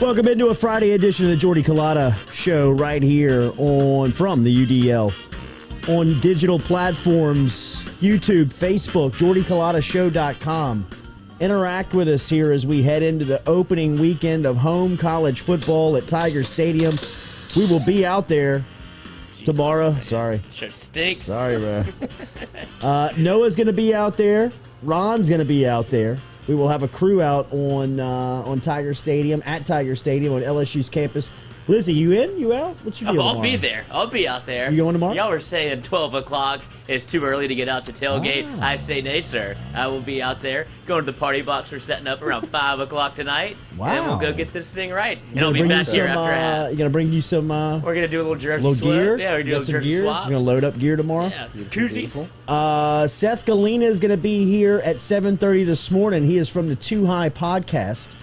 Welcome into a Friday edition of the Jordy Culotta Show right here from the UDL on digital platforms, YouTube, Facebook, JordyCulottaShow.com. Interact with us here as we head into the opening weekend of home college football at Tiger Stadium. We will be out there tomorrow. Sorry. Sure stinks. Sorry, bro. Noah's going to be out there. Ron's going to be out there. We will have a crew out on Tiger Stadium, at Tiger Stadium on LSU's campus. Lizzie, you in? You out? What's your deal tomorrow? I'll be there. I'll be out there. You going tomorrow? Y'all were saying 12 o'clock is too early to get out to tailgate. I say nay, sir. I will be out there. Going to the party box. We're setting up around 5 o'clock tonight. Wow. And we'll go get this thing right. And I'll be back here after half. You going to bring you some... we're going to do a little jersey swap. gear? Yeah, we're going to do a jersey swap. You're going to load up gear tomorrow? Yeah, koozies. Seth Galina is going to be here at 7:30 this morning. He is from the Too High podcast.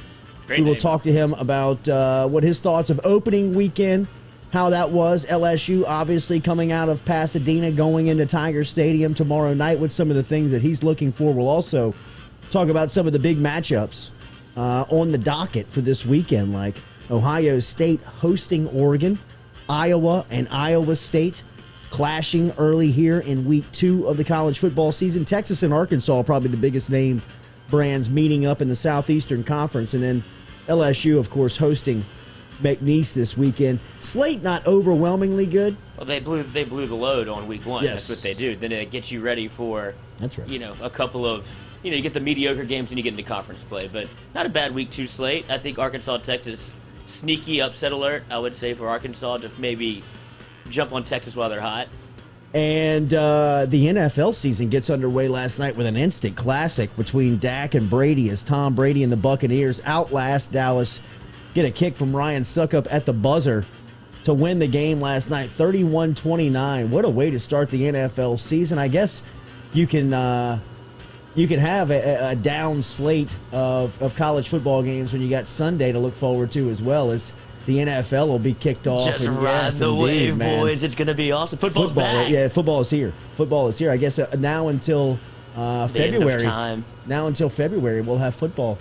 Great we will name. talk to him about what his thoughts of opening weekend, how that was. LSU obviously coming out of Pasadena, going into Tiger Stadium tomorrow night with some of the things that he's looking for. We'll also talk about some of the big matchups on the docket for this weekend, like Ohio State hosting Oregon, Iowa and Iowa State clashing early here in week 2 of the college football season. Texas and Arkansas probably the biggest name brands meeting up in the Southeastern Conference, and then LSU, of course, hosting McNeese this weekend. Slate not overwhelmingly good. Well, they blew the load on week 1. Yes. That's what they do. Then it gets you ready for, That's right. a couple of, you get the mediocre games and you get into conference play. But not a bad week 2 slate. I think Arkansas, Texas, sneaky upset alert, I would say, for Arkansas to maybe jump on Texas while they're hot. And the NFL season gets underway last night with an instant classic between Dak and Brady as Tom Brady and the Buccaneers outlast Dallas. Get a kick from Ryan Suckup at the buzzer to win the game last night, 31-29. What a way to start the NFL season. I guess you can have a down slate of college football games when you got Sunday to look forward to as well, as the NFL will be kicked off. Just ride the wave, boys. It's going to be awesome. Football's back. Yeah, football is here. Football is here. I guess now until February. Now until February, we'll have football.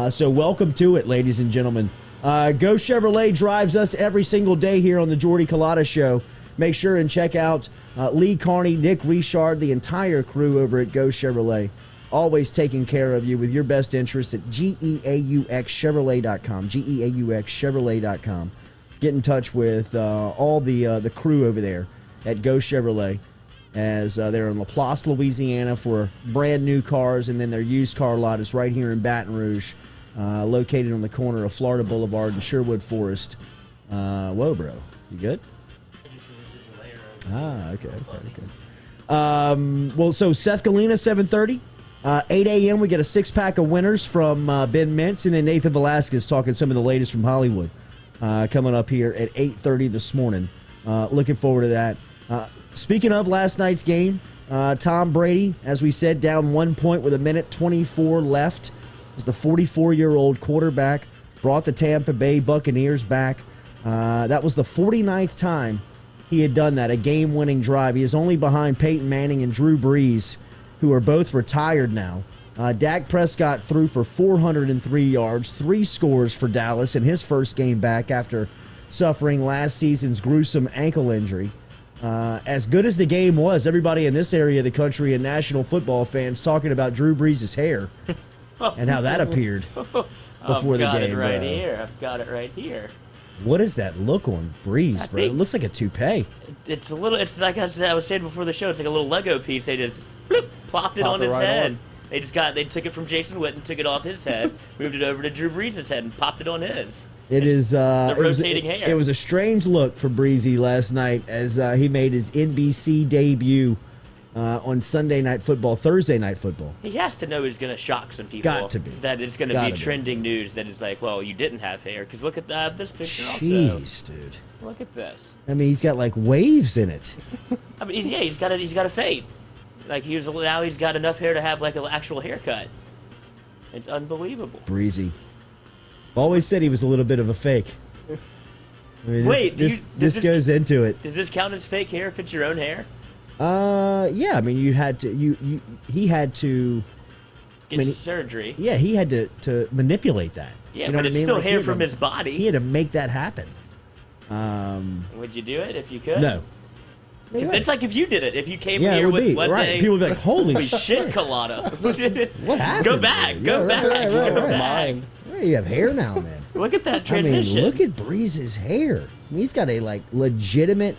So welcome to it, ladies and gentlemen. Go Chevrolet drives us every single day here on the Jordy Culotta Show. Make sure and check out Lee Carney, Nick Richard, the entire crew over at Go Chevrolet. Always taking care of you with your best interests at GEAUXChevrolet.com. GEAUXChevrolet.com. Get in touch with all the crew over there at Go Chevrolet, as they're in LaPlace, Louisiana for brand new cars, and then their used car lot is right here in Baton Rouge, located on the corner of Florida Boulevard and Sherwood Forest. Whoa, bro. You good? Okay. Well, so Seth Galina, 7:30. 8 a.m. we get a 6-pack of winners from Ben Mintz, and then Nathan Velasquez talking some of the latest from Hollywood coming up here at 8:30 this morning. Looking forward to that. Speaking of last night's game, Tom Brady, as we said, down 1 point with 1:24 left. As the 44-year-old quarterback brought the Tampa Bay Buccaneers back. That was the 49th time he had done that, a game-winning drive. He is only behind Peyton Manning and Drew Brees, who are both retired now. Dak Prescott threw for 403 yards, 3 scores for Dallas in his first game back after suffering last season's gruesome ankle injury. As good as the game was, everybody in this area of the country and national football fans talking about Drew Brees' hair and how that appeared before the game. I've got it right here. What does that look on Brees, bro? It looks like a toupee. It's like I was saying before the show, it's like a little Lego piece. They just plopped it on his head. They took it from Jason Witten, took it off his head, moved it over to Drew Brees' head, and popped it on his. The rotating hair. It was a strange look for Breezy last night as he made his NBC debut on Thursday Night Football. He has to know he's going to shock some people. Got to be. That it's going to be trending news that is like, well, you didn't have hair. Because look at this picture Jeez, dude. Look at this. I mean, he's got like waves in it. I mean, yeah, he's got a fade. Like now he's got enough hair to have like an actual haircut. It's unbelievable. Breezy. Always said he was a little bit of a fake. I mean, this goes into it. Does this count as fake hair if it's your own hair? Yeah. I mean, he had to get surgery. Yeah, he had to manipulate that. Yeah, you know but what it's I mean? still Like, hair from his body. He had to make that happen. Would you do it if you could? No. It's like if you did it. If you came it here would with be. one right. day. People would be like, holy shit, Culotta. What happened? Go back. Go back. Go back. You have hair now, man. Look at that transition. I mean, look at Breeze's hair. I mean, he's got a legitimate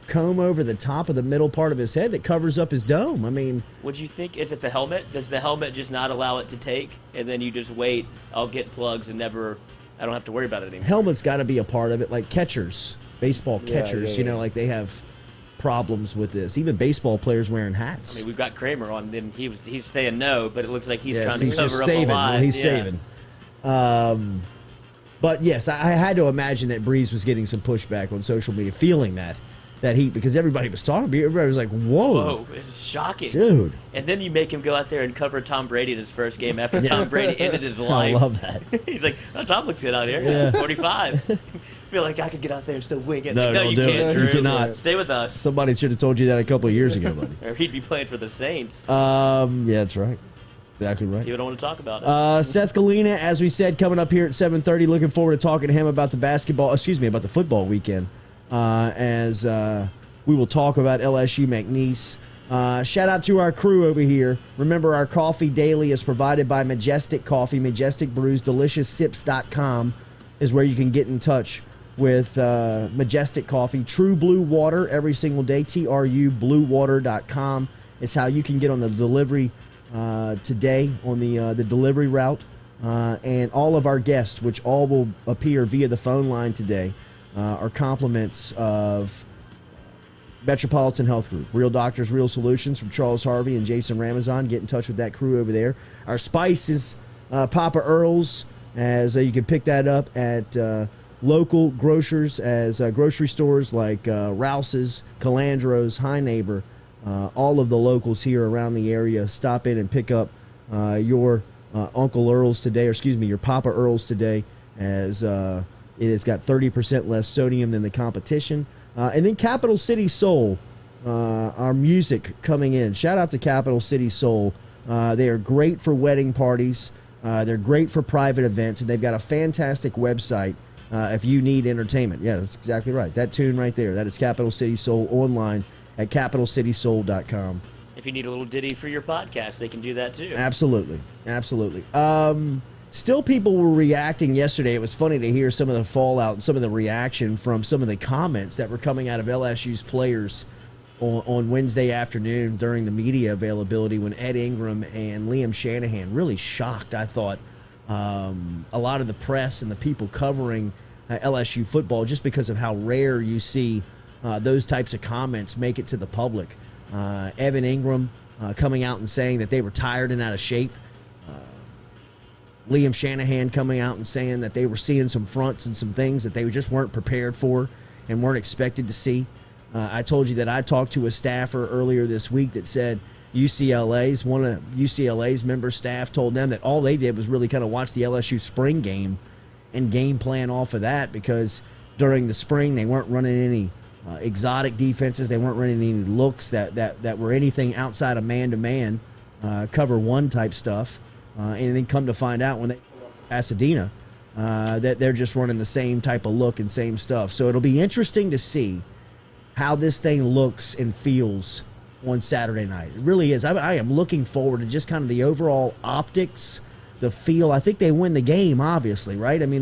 comb over the top of the middle part of his head that covers up his dome. I mean, would you think, is it the helmet? Does the helmet just not allow it to take, and then you just wait, I'll get plugs and never, I don't have to worry about it anymore? Helmet's got to be a part of it, like catchers, baseball catchers, you know, like they have problems with this. Even baseball players wearing hats. I mean, we've got Kramer on, and he's saying no, but it looks like he's trying to cover up saving. a lot. He's saving. But yes, I had to imagine that Breeze was getting some pushback on social media, feeling that heat, because everybody was talking. Everybody was like, "Whoa, it's shocking, dude!" And then you make him go out there and cover Tom Brady in his first game after Tom Brady ended his life. I love that. He's like, "Oh, Tom looks good out here. Yeah. 45." Feel like I could get out there and still wing it. No, you can't, Drew. You cannot. Stay with us. Somebody should have told you that a couple of years ago, buddy. Or he'd be playing for the Saints. Yeah, that's right. Exactly right. You don't want to talk about it. Seth Galina, as we said, coming up here at 7:30. Looking forward to talking to him about about the football weekend, as we will talk about LSU McNeese. Shout out to our crew over here. Remember, our coffee daily is provided by Majestic Coffee, Majestic Brews, DeliciousSips.com is where you can get in touch with Majestic Coffee. True Blue Water every single day, TRUBluewater.com is how you can get on the delivery today on the delivery route. And all of our guests, which all will appear via the phone line today, are compliments of Metropolitan Health Group. Real Doctors, Real Solutions from Charles Harvey and Jason Ramazan. Get in touch with that crew over there. Our spice is Papa Earl's, as you can pick that up at local grocers, as grocery stores like Rouse's, Calandro's, High Neighbor, all of the locals here around the area. Stop in and pick up your Uncle Earl's today, or excuse me, your Papa Earl's today, as it has got 30% less sodium than the competition. And then Capital City Soul, our music coming in. Shout out to Capital City Soul. They are great for wedding parties. They're great for private events, and they've got a fantastic website if you need entertainment. Yeah, that's exactly right. That tune right there, that is Capital City Soul, online at capitalcitysoul.com. If you need a little ditty for your podcast, they can do that too. Absolutely. Absolutely. Still, people were reacting yesterday. It was funny to hear some of the fallout and some of the reaction from some of the comments that were coming out of LSU's players on Wednesday afternoon during the media availability, when Ed Ingram and Liam Shanahan really shocked, I thought, a lot of the press and the people covering LSU football, just because of how rare you see those types of comments make it to the public. Evan Ingram coming out and saying that they were tired and out of shape. Liam Shanahan coming out and saying that they were seeing some fronts and some things that they just weren't prepared for and weren't expected to see. I told you that I talked to a staffer earlier this week that said one of UCLA's member staff told them that all they did was really kind of watch the LSU spring game and game plan off of that, because during the spring they weren't running any exotic defenses. They weren't running any looks that were anything outside of man-to-man, cover one type stuff. And then come to find out when they pull up Pasadena that they're just running the same type of look and same stuff. So it'll be interesting to see how this thing looks and feels on Saturday night. It really is. I am looking forward to just kind of the overall optics, the feel. I think they win the game, obviously, right? I mean,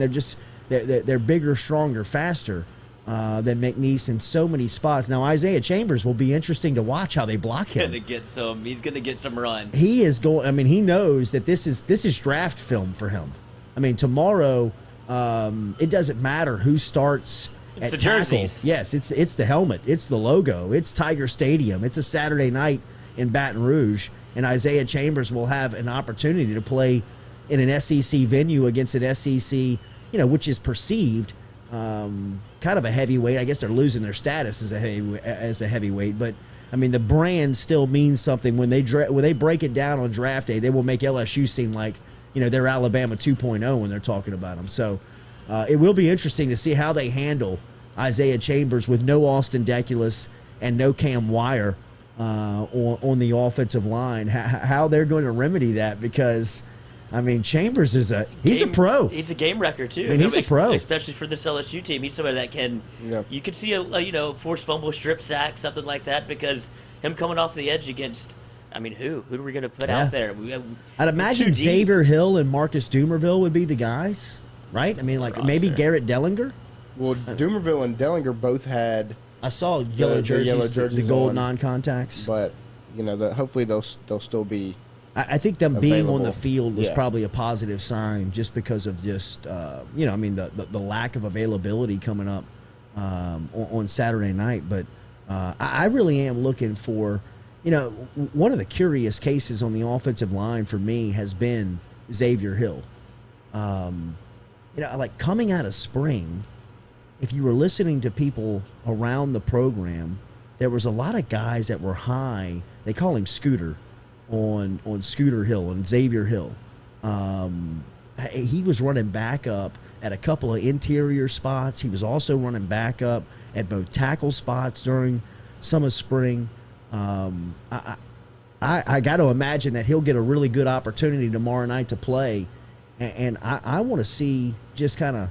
they're bigger, stronger, faster than McNeese in so many spots. Now, Isaiah Chambers will be interesting to watch how they block him. He's going to get some run. He is going. I mean, he knows that this is draft film for him. I mean, tomorrow, it doesn't matter who starts It's at the tackle. jerseys. Yes, it's the helmet. It's the logo. It's Tiger Stadium. It's a Saturday night in Baton Rouge, and Isaiah Chambers will have an opportunity to play in an SEC venue against an SEC, which is perceived kind of a heavyweight. I guess they're losing their status as a heavyweight, but I mean, the brand still means something. When they break it down on draft day, they will make LSU seem like they're Alabama 2.0 when they're talking about them. So it will be interesting to see how they handle Isaiah Chambers with no Austin Deculus and no Cam Wire on the offensive line, how they're going to remedy that, because I mean, Chambers is he's a pro. He's a game wrecker too. I mean, he's a pro, especially for this LSU team. He's somebody that can. Yep. You could see a forced fumble, strip sack, something like that, because him coming off the edge against. I mean, who are we going to put out there? I'd imagine Xavier Hill and Marcus Dumerville would be the guys, right? I mean, like maybe Garrett Dellinger. Well, Dumerville and Dellinger both had. I saw yellow jerseys, the gold non-contacts. But hopefully they'll still be. I think them available. being on the field was probably a positive sign, just because of just I mean the lack of availability coming up on Saturday night. But I really am looking for, one of the curious cases on the offensive line for me has been Xavier Hill. Like coming out of spring, if you were listening to people around the program, there was a lot of guys that were high. They call him Scooter. On Scooter Hill and Xavier Hill. He was running back up at a couple of interior spots. He was also running back up at both tackle spots during some of spring. I got to imagine that he'll get a really good opportunity tomorrow night to play. And I want to see just kind of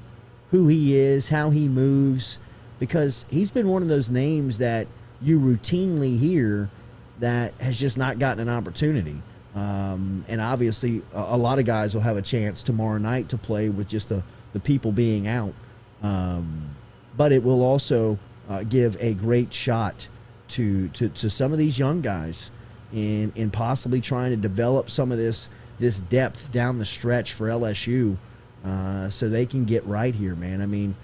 who he is, how he moves, because he's been one of those names that you routinely hear that has just not gotten an opportunity. And obviously, a lot of guys will have a chance tomorrow night to play with just the people being out. But it will also give a great shot to some of these young guys in possibly trying to develop some of this depth down the stretch for LSU, so they can get right here, man. I mean,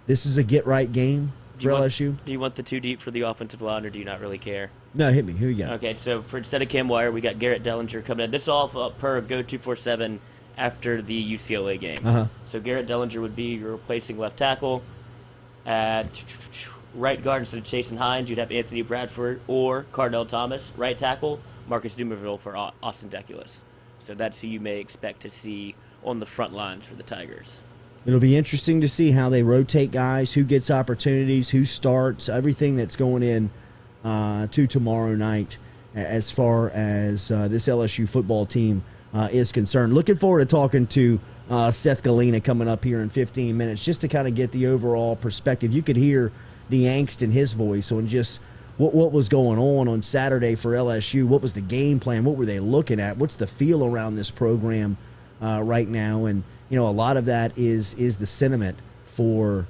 this is a get-right game for LSU. Do you want the two deep for the offensive line, or do you not really care? No, hit me. Who you got? Okay, so instead of Cam Wire, we got Garrett Dellinger coming in. This is all per Go247 after the UCLA game. Uh-huh. So Garrett Dellinger would be your replacing left tackle. At right guard, instead of Chasen Hines, you'd have Anthony Bradford or Cardell Thomas. Right tackle, Marcus Dumerville for Austin Deculus. So that's who you may expect to see on the front lines for the Tigers. It'll be interesting to see how they rotate guys, who gets opportunities, who starts, everything that's going in to tomorrow night as far as this LSU football team is concerned. Looking forward to talking to Seth Galina coming up here in 15 minutes, just to kind of get the overall perspective. You could hear the angst in his voice on just what was going on Saturday for LSU. What was the game plan? What were they looking at? What's the feel around this program right now? And a lot of that is the sentiment for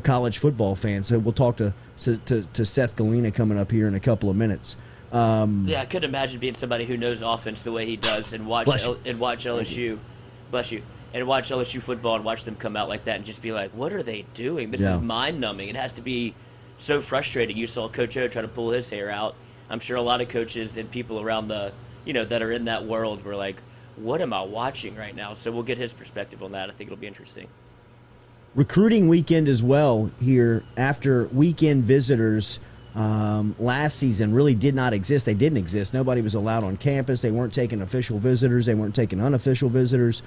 college football fans. So we'll talk to Seth Galina coming up here in a couple of minutes. I couldn't imagine being somebody who knows offense the way he does and watch LSU. Bless you. And watch LSU football and watch them come out like that and just be like, what are they doing? This is mind-numbing. It has to be so frustrating. You saw Coach O try to pull his hair out. I'm sure a lot of coaches and people around that are in that world were like, what am I watching right now? So we'll get his perspective on that. I think it'll be interesting. Recruiting weekend as well here, after weekend visitors last season really did not exist. They didn't exist. Nobody was allowed on campus. They weren't taking official visitors. They weren't taking unofficial visitors.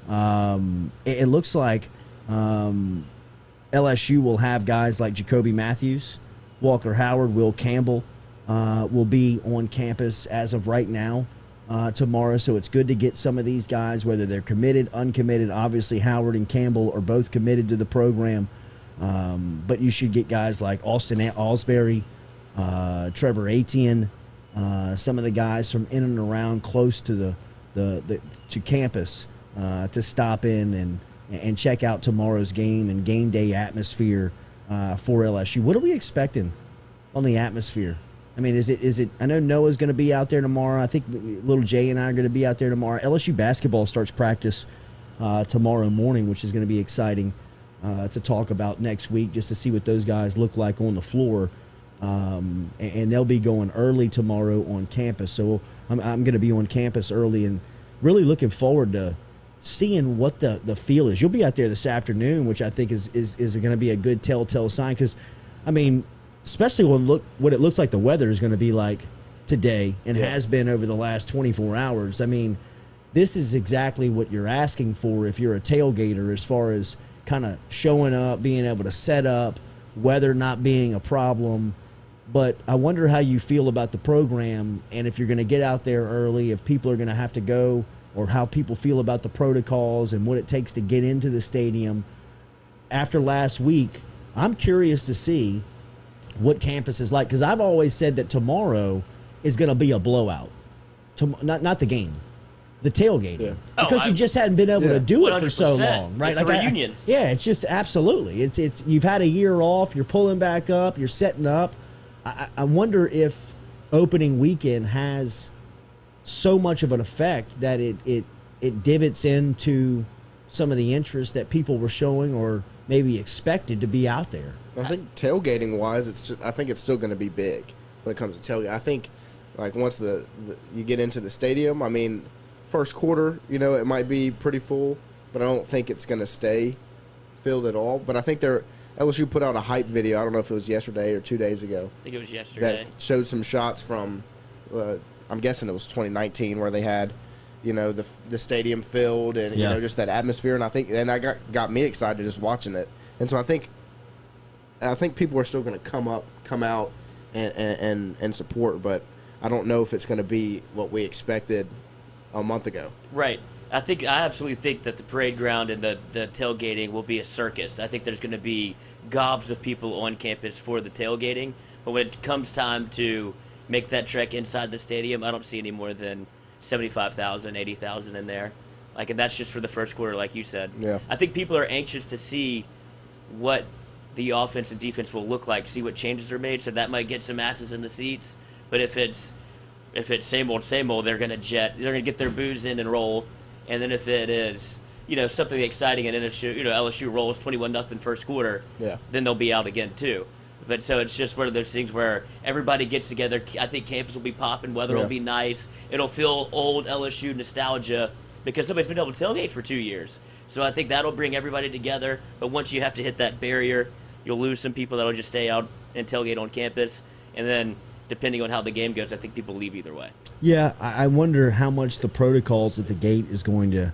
It looks like LSU will have guys like Jacoby Matthews, Walker Howard, Will Campbell will be on campus as of right now tomorrow. So it's good to get some of these guys, whether they're committed, uncommitted. Obviously, Howard and Campbell are both committed to the program. But you should get guys like Austin Alsbury, Trevor Etienne, some of the guys from in and around close to to campus to stop in and check out tomorrow's game and game day atmosphere for LSU. What are we expecting on the atmosphere? I mean, is it? I know Noah's going to be out there tomorrow. I think little Jay and I are going to be out there tomorrow. LSU basketball starts practice tomorrow morning, which is going to be exciting to talk about next week, just to see what those guys look like on the floor. And they'll be going early tomorrow on campus. So I'm going to be on campus early and really looking forward to seeing what the feel is. You'll be out there this afternoon, which I think is going to be a good telltale sign, because, I mean, especially what it looks like the weather is going to be like today and has been over the last 24 hours. I mean, this is exactly what you're asking for if you're a tailgater, as far as kind of showing up, being able to set up, weather not being a problem. But I wonder how you feel about the program, and if you're going to get out there early, if people are going to have to go, or how people feel about the protocols and what it takes to get into the stadium. After last week, I'm curious to see what campus is like, because I've always said that tomorrow is going to be a blowout. Not the game, the tailgating. Yeah. Because you just hadn't been able to do it for so 100%. long, right? It's a reunion. It's just absolutely. It's you've had a year off, you're pulling back up, you're setting up. I wonder if opening weekend has so much of an effect that it divots into some of the interest that people were showing or maybe expected to be out there. I think tailgating wise, I think it's still going to be big when it comes to tailgate. I think like once you get into the stadium, I mean, first quarter, it might be pretty full, but I don't think it's going to stay filled at all. But I think LSU put out a hype video. I don't know if it was yesterday or 2 days ago. I think it was yesterday. That showed some shots from, I'm guessing it was 2019, where they had, the stadium filled and just that atmosphere. And I think that got me excited just watching it. And so I think people are still going to come out and support, but I don't know if it's going to be what we expected a month ago. Right. I absolutely think that the parade ground and the tailgating will be a circus. I think there's going to be gobs of people on campus for the tailgating, but when it comes time to make that trek inside the stadium, I don't see any more than 75,000, 80,000 in there. And that's just for the first quarter, like you said. Yeah. I think people are anxious to see what the offense and defense will look like, see what changes are made, so that might get some asses in the seats. But if it's same old, they're going to get their booze in and roll. And then if it is, something exciting and LSU rolls 21-0 first quarter, then they'll be out again too. But so it's just one of those things where everybody gets together. I think campus will be popping, weather will be nice. It'll feel old LSU nostalgia because somebody's been able to tailgate for 2 years. So I think that'll bring everybody together. But once you have to hit that barrier, you'll lose some people that'll just stay out and tailgate on campus. And then depending on how the game goes, I think people leave either way. Yeah, I wonder how much the protocols at the gate is going to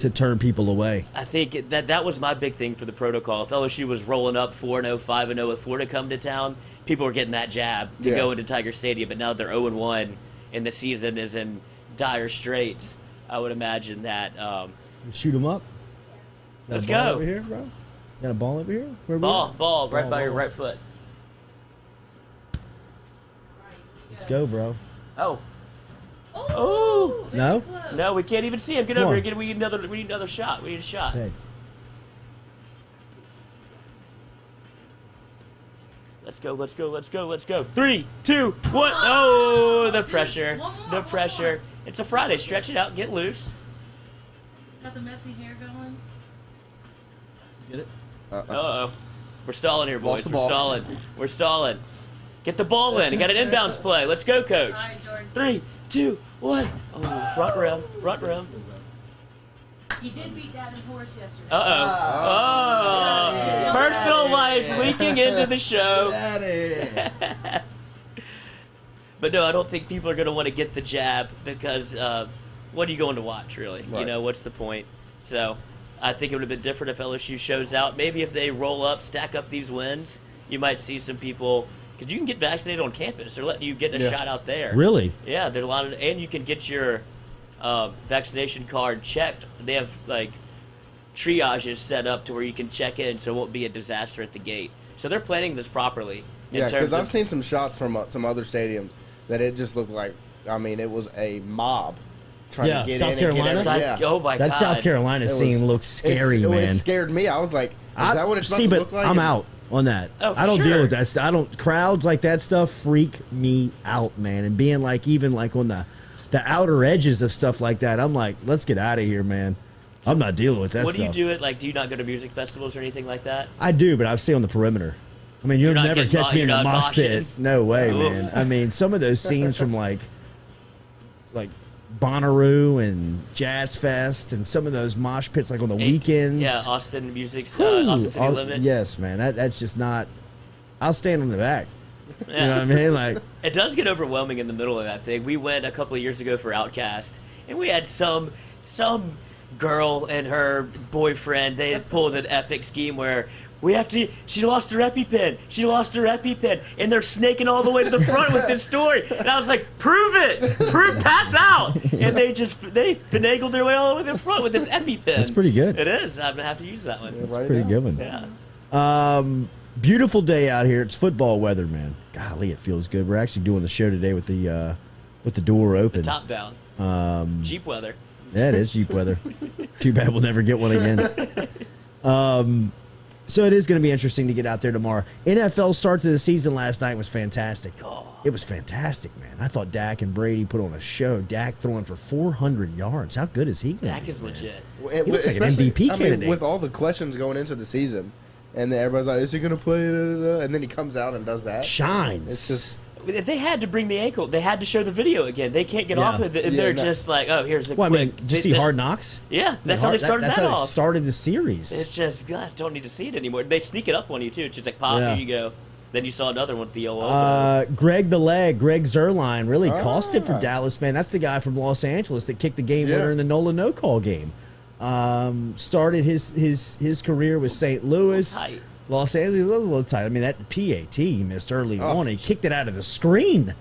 turn people away. I think that was my big thing for the protocol. If LSU was rolling up 4-0, 5-0 with Florida come to town, people were getting that jab to go into Tiger Stadium. But now they're 0-1 and the season is in dire straits. I would imagine that. Shoot them up. Let's go. Over here, bro. Got a ball over here? Ball right by your right foot. Let's go, bro. Oh. No? No, we can't even see him. Get over here. We need another shot. We need a shot. Hey. Let's go. 3, 2, 1. Oh, the pressure. The pressure. It's a Friday. Stretch it out. Get loose. Got the messy hair going. Get it? Uh-oh. We're stalling here, boys. Lost the ball. We're stalling. Get the ball in. You got an inbounds play. Let's go, coach. All right, Jordan. 3, 2, 1. Oh, front rim. He did beat Dad and Horse yesterday. Oh. Personal life leaking into the show. But no, I don't think people are going to want to get the jab because what are you going to watch, really? Right. What's the point? So I think it would have been different if LSU shows out. Maybe if they roll up, stack up these wins, you might see some people, because you can get vaccinated on campus. They're letting you get a shot out there. Really? Yeah, there's a lot of, and you can get your vaccination card checked. They have triages set up to where you can check in, so it won't be a disaster at the gate. So they're planning this properly. Yeah, because I've seen some shots from some other stadiums that it just looked like, it was a mob trying to get South in Carolina? and get every, Oh my God. That South Carolina scene looks scary, man. It scared me. I was like, is that what it's about to look like? I'm out on that. Oh, for I don't sure. deal with that. Crowds like that stuff freak me out, man. And being even on the outer edges of stuff like that, I'm like, let's get out of here, man. I'm not dealing with that What stuff. do you do do you not go to music festivals or anything like that? I do, but I stay on the perimeter. I mean, you'll You're not never getting catch me in you're a not mosh pit. moshing? No way, Oh. man. I mean, some of those scenes from like Bonnaroo and Jazz Fest and some of those mosh pits on the weekends. Yeah, Austin Music's Austin City Limits. Yes, man. That's just not. I'll stand on the back. Yeah. You know what I mean? Like, It does get overwhelming in the middle of that thing. We went a couple of years ago for Outcast, and we had some girl and her boyfriend. They had pulled an epic scheme where we have to. She lost her EpiPen. She lost her EpiPen, and they're snaking all the way to the front with this story. And I was like, prove it, pass out. And they finagled their way all the way to the front with this EpiPen. That's pretty good. It is. I'm gonna have to use that one. That's a pretty good one. Yeah. Beautiful day out here. It's football weather, man. Golly, it feels good. We're actually doing the show today with the door open. Top down. Jeep weather. Yeah, it is Jeep weather. Too bad we'll never get one again. So it is going to be interesting to get out there tomorrow. NFL start to the season last night was fantastic. Oh. It was fantastic, man. I thought Dak and Brady put on a show. Dak throwing for 400 yards. How good is he going to be? Dak is legit. He looks like an MVP candidate. with all the questions going into the season, and everybody's like, is he going to play? And then he comes out and does that. Shines. It's just... They had to bring the ankle. They had to show the video again. They can't get off with it. And they're just like, oh, here's the Well, quick. I mean, did you see Hard Knocks? Yeah, that's how they started that's that how off. they started the series. It's just, God, don't need to see it anymore. They sneak it up on you, too. It's just like, pop, here you go. Then you saw another one with the yellow. Greg the Leg, Greg Zerline, really cost it for Dallas, man. That's the guy from Los Angeles that kicked the game winner in the Nola no-call game. Started his career with St. Louis. Los Angeles was a little tight. I mean, that PAT he missed early on. He kicked it out of the screen.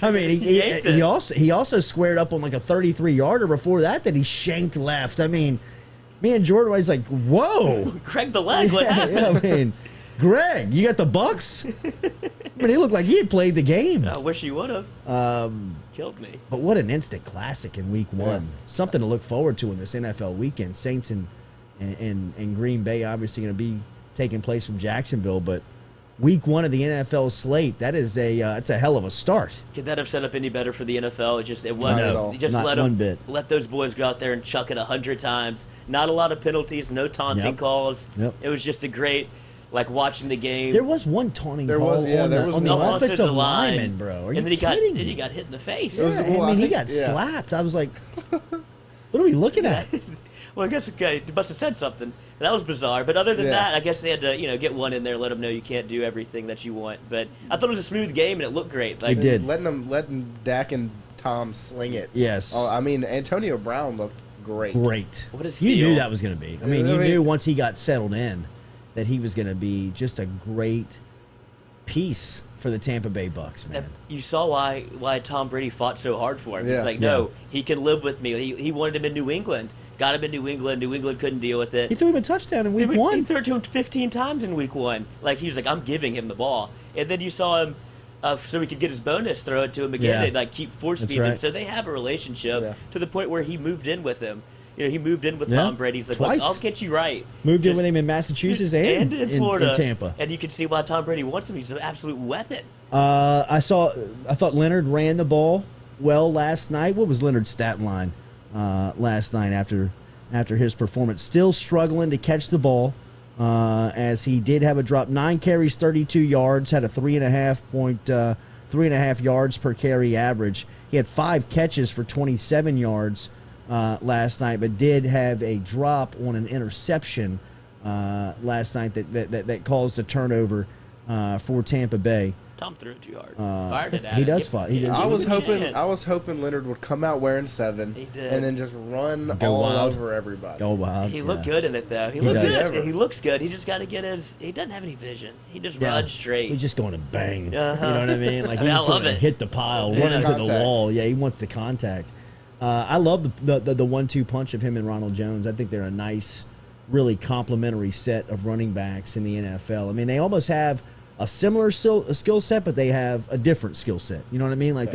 I mean, he also squared up on like a 33-yarder before that he shanked left. I mean, me and Jordan was like, whoa. Greg the Leg, what happened? Yeah, I mean, Greg, you got the Bucks? I mean, he looked like he had played the game. I wish he would have. Killed me. But what an instant classic in week one. Something to look forward to in this NFL weekend. Saints and Green Bay obviously going to be taking place from Jacksonville, but week one of the NFL slate, it's a hell of a start. Could that have set up any better for the NFL? Let those boys go out there and chuck it 100 times. Not a lot of penalties, no taunting calls. It was just a great, like, watching the game. There was one taunting call on the offensive lineman, bro. Are you kidding me? He got hit in the face. He got slapped. I was like, what are we looking at? Well, I guess he must have said something. That was bizarre. But other than that, I guess they had to, get one in there, let them know you can't do everything that you want. But I thought it was a smooth game, and it looked great. It did. Letting Dak and Tom sling it. Yes. I mean, Antonio Brown looked great. What a steal. You knew that was going to be. I mean, you knew once he got settled in that he was going to be just a great piece for the Tampa Bay Bucks, man. You saw why Tom Brady fought so hard for him. He's like, no, he can live with me. He wanted him in New England. Got him in New England. New England couldn't deal with it. He threw him a touchdown in week one. He threw it to him 15 times in week one. Like, he was like, I'm giving him the ball. And then you saw him, so he could get his bonus, throw it to him again and, like, keep force-feeding him. So they have a relationship to the point where he moved in with him. He moved in with Tom Brady. He's like, look, I'll get you right. Moved in with him in Massachusetts and in Florida. In Tampa. And you can see why Tom Brady wants him. He's an absolute weapon. I thought Leonard ran the ball well last night. What was Leonard's stat line last night after his performance? Still struggling to catch the ball, as he did have a drop. 9 carries, 32 yards, had a 3.5 yards per carry average. He had 5 catches for 27 yards last night, but did have a drop on an interception last night that caused a turnover for Tampa Bay. Tom threw it too hard. Fired it at he him. does fire. I was hoping Leonard would come out wearing 7 and then just run all over everybody. Go wild. He looked good in it though. He looks good. He looks good. He just got to get he doesn't have any vision. He just runs straight. He's just going to bang. You know what I mean? Like, he's just going to hit the pile, run into the wall. Yeah, he wants the contact. I love the 1-2 punch of him and Ronald Jones. I think they're a nice, really complementary set of running backs in the NFL. I mean, they almost have a similar skill set, but they have a different skill set. You know what I mean? Like,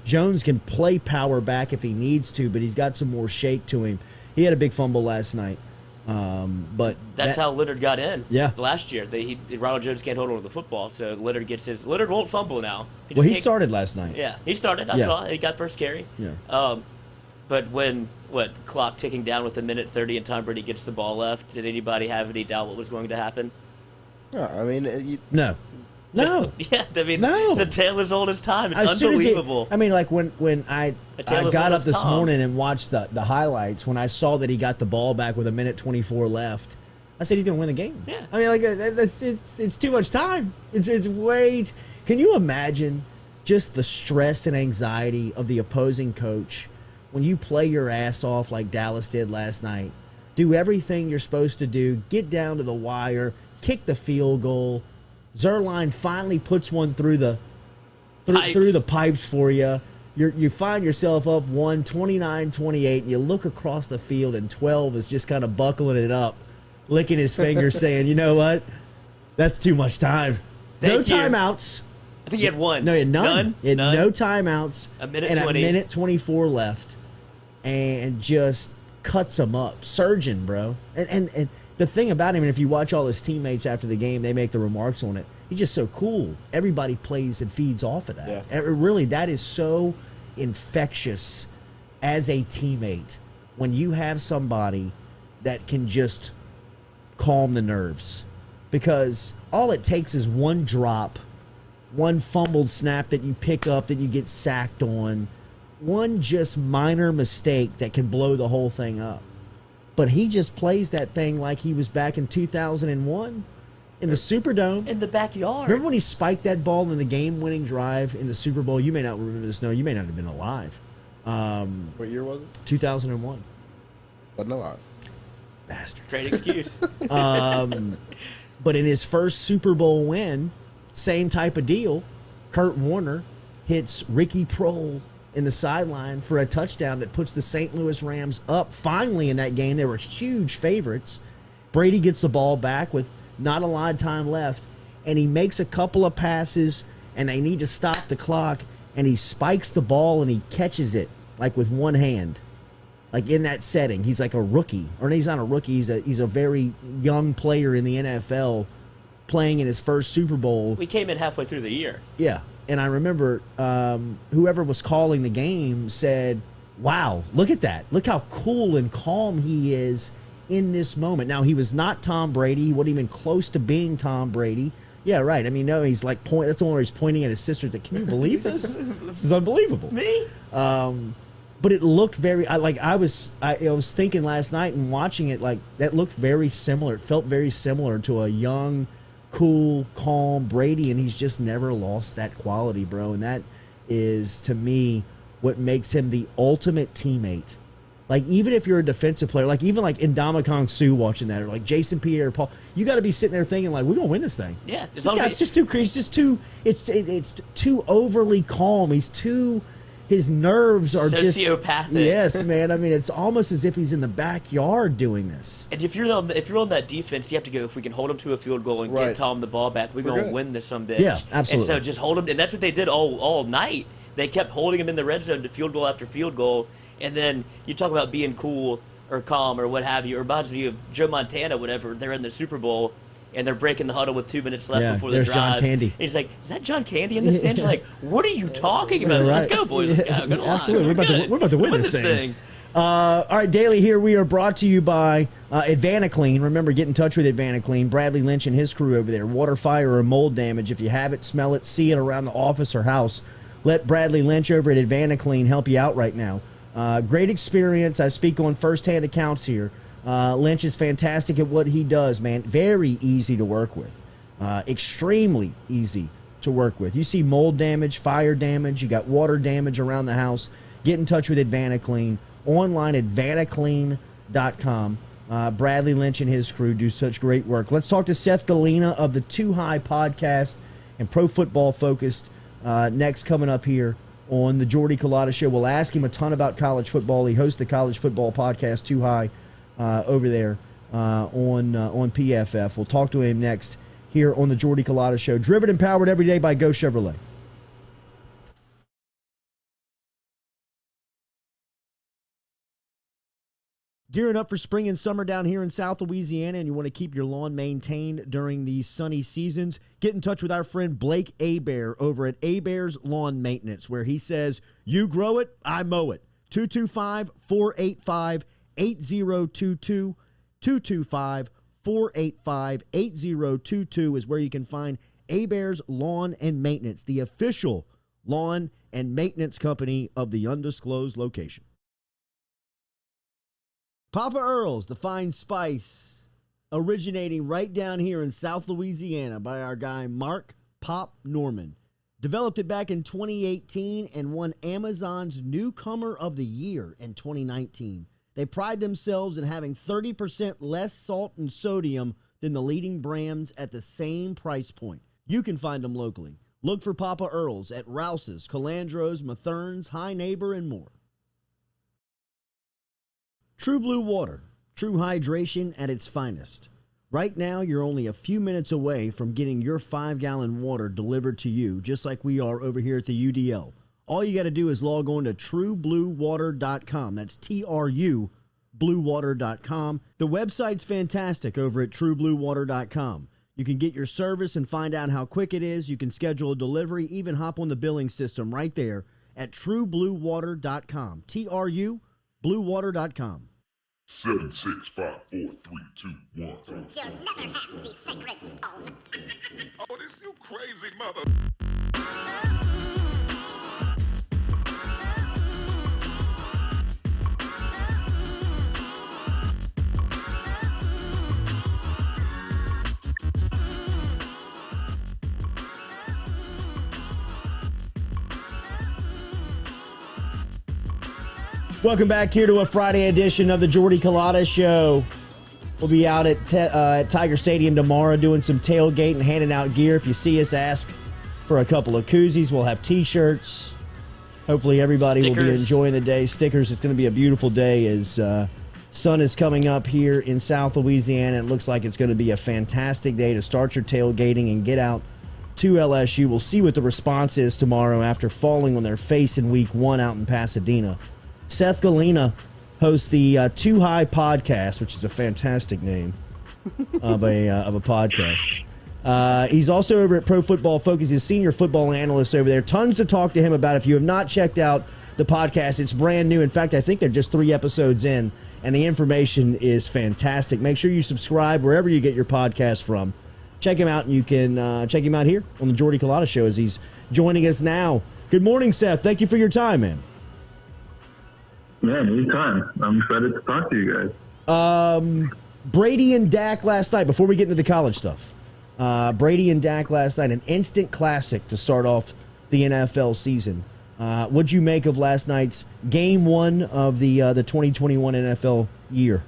Jones can play power back if he needs to, but he's got some more shake to him. He had a big fumble last night. But that's how Leonard got in. Yeah. Last year, Ronald Jones can't hold on to the football, so Leonard gets his. Leonard won't fumble now. He started last night. Yeah, he started. I saw it. He got first carry. Yeah. But when clock ticking down with 1:30 and Tom Brady gets the ball left, did anybody have any doubt what was going to happen? No, I mean, no. Yeah, I mean, it's a tale as old as time. It's unbelievable. I mean, like when I got up this morning and watched the highlights, when I saw that he got the ball back with 1:24 left, I said he's going to win the game. Yeah. I mean, like, it's too much time. It's way. Can you imagine just the stress and anxiety of the opposing coach when you play your ass off like Dallas did last night? Do everything you're supposed to do, get down to the wire, kick the field goal. Zerline finally puts one through the pipes for you. You find yourself up 29-28, and you look across the field, and 12 is just kind of buckling it up, licking his fingers, saying, you know what? That's too much time. No timeouts. I think he had one. No, he had none. None? He had None? no timeouts. A minute and 20. a minute 24 left. And just cuts him up. Surgeon, bro. And the thing about him, and if you watch all his teammates after the game, they make the remarks on it. He's just so cool. Everybody plays and feeds off of that. Yeah. Really, that is so infectious as a teammate when you have somebody that can just calm the nerves. Because all it takes is one drop, one fumbled snap that you pick up that you get sacked on, one just minor mistake that can blow the whole thing up. But he just plays that thing like he was back in 2001 in the Superdome. In the backyard. Remember when he spiked that ball in the game-winning drive in the Super Bowl? You may not remember this. No, you may not have been alive. What year was it? 2001. Wasn't alive. Bastard. Great excuse. But in his first Super Bowl win, same type of deal. Kurt Warner hits Ricky Prohl in the sideline for a touchdown that puts the St. Louis Rams up finally in that game. They were huge favorites. Brady gets the ball back with not a lot of time left, and he makes a couple of passes, and they need to stop the clock, and he spikes the ball, and he catches it, like with one hand. Like in that setting, he's like a rookie. Or he's not a rookie, he's a very young player in the NFL playing in his first Super Bowl. We came in halfway through the year. Yeah. And I remember whoever was calling the game said, wow, look at that. Look how cool and calm he is in this moment. Now, he was not Tom Brady. He wasn't even close to being Tom Brady. Yeah, right. I mean, no, he's like, that's the one where he's pointing at his sister. Like, can you believe this? This is unbelievable. Me? But it looked very, I was thinking last night and watching it, like, that looked very similar. It felt very similar to a young, cool, calm Brady, and he's just never lost that quality, bro. And that is, to me, what makes him the ultimate teammate. Like, even if you're a defensive player, like even like Ndamukong Suh watching that, or like Jason Pierre-Paul, you got to be sitting there thinking like, we're gonna win this thing. Yeah, this guy's just too crazy. It's too overly calm. His nerves are sociopathic. Yes, man. I mean, it's almost as if he's in the backyard doing this. And if you're on that defense, you have to go. If we can hold him to a field goal and get Tom the ball back, we're gonna win this some bitch. Yeah, absolutely. And so just hold him, and that's what they did all night. They kept holding him in the red zone to field goal after field goal. And then you talk about being cool or calm or what have you. Or reminds me of Joe Montana, whatever. They're in the Super Bowl and they're breaking the huddle with 2 minutes left before the drive. There's John Candy. And he's like, "Is that John Candy in this stand?" You're like, "What are you talking about? Right. Let's go, boys. Let's go. Good Absolutely, line. we're about to win this thing. All right, Daily here. We are brought to you by Advanaclean. Remember, get in touch with Advanaclean. Bradley Lynch and his crew over there. Water, fire, or mold damage. If you have it, smell it, see it around the office or house, let Bradley Lynch over at Advanaclean help you out right now. Great experience. I speak on firsthand accounts here. Lynch is fantastic at what he does, man. Very easy to work with. Extremely easy to work with. You see mold damage, fire damage, you got water damage around the house. Get in touch with Advanaclean. Online at Advanaclean.com. Bradley Lynch and his crew do such great work. Let's talk to Seth Galina of the Too High podcast and Pro Football Focused next coming up here on the Jordy Culotta Show. We'll ask him a ton about college football. He hosts the college football podcast Too High over there on PFF. We'll talk to him next here on the Jordy Culotta Show. Driven and powered every day by Go Chevrolet. Gearing up for spring and summer down here in South Louisiana, and you want to keep your lawn maintained during these sunny seasons, get in touch with our friend Blake Abear over at Abear's Lawn Maintenance, where he says, you grow it, I mow it. 225-485-8022. 225-485-8022 is where you can find Abear's Lawn and Maintenance, the official lawn and maintenance company of the undisclosed location. Papa Earl's, the fine spice, originating right down here in South Louisiana by our guy Mark Pop Norman. Developed it back in 2018 and won Amazon's Newcomer of the Year in 2019. They pride themselves in having 30% less salt and sodium than the leading brands at the same price point. You can find them locally. Look for Papa Earl's at Rouse's, Calandro's, Mathern's, High Neighbor, and more. True Blue Water, true hydration at its finest. Right now, you're only a few minutes away from getting your 5-gallon water delivered to you, just like we are over here at the UDL. All you got to do is log on to truebluewater.com. That's TRU, bluewater.com. The website's fantastic over at truebluewater.com. You can get your service and find out how quick it is. You can schedule a delivery, even hop on the billing system right there at truebluewater.com. TRU, bluewater.com. 7, 6, 5, 4, 3, 2, 1. You'll never have the sacred stone. Oh, this you crazy mother. Welcome back here to a Friday edition of the Jordy Culotta Show. We'll be out at Tiger Stadium tomorrow doing some tailgate and handing out gear. If you see us, ask for a couple of koozies. We'll have T-shirts. Hopefully everybody will be enjoying the day. Stickers. It's going to be a beautiful day as sun is coming up here in South Louisiana. It looks like it's going to be a fantastic day to start your tailgating and get out to LSU. We'll see what the response is tomorrow after falling on their face in week 1 out in Pasadena. Seth Galina hosts the Too High podcast, which is a fantastic name of a podcast. He's also over at Pro Football Focus. He's a senior football analyst over there. Tons to talk to him about. If you have not checked out the podcast, it's brand new. In fact, I think they're just 3 episodes in, and the information is fantastic. Make sure you subscribe wherever you get your podcast from. Check him out, and you can check him out here on the Jordy Culotta Show as he's joining us now. Good morning, Seth. Thank you for your time, man. Yeah, anytime. I'm excited to talk to you guys. Brady and Dak last night, before we get into the college stuff. Brady and Dak last night, an instant classic to start off the NFL season. What'd you make of last night's game 1 of the 2021 NFL year?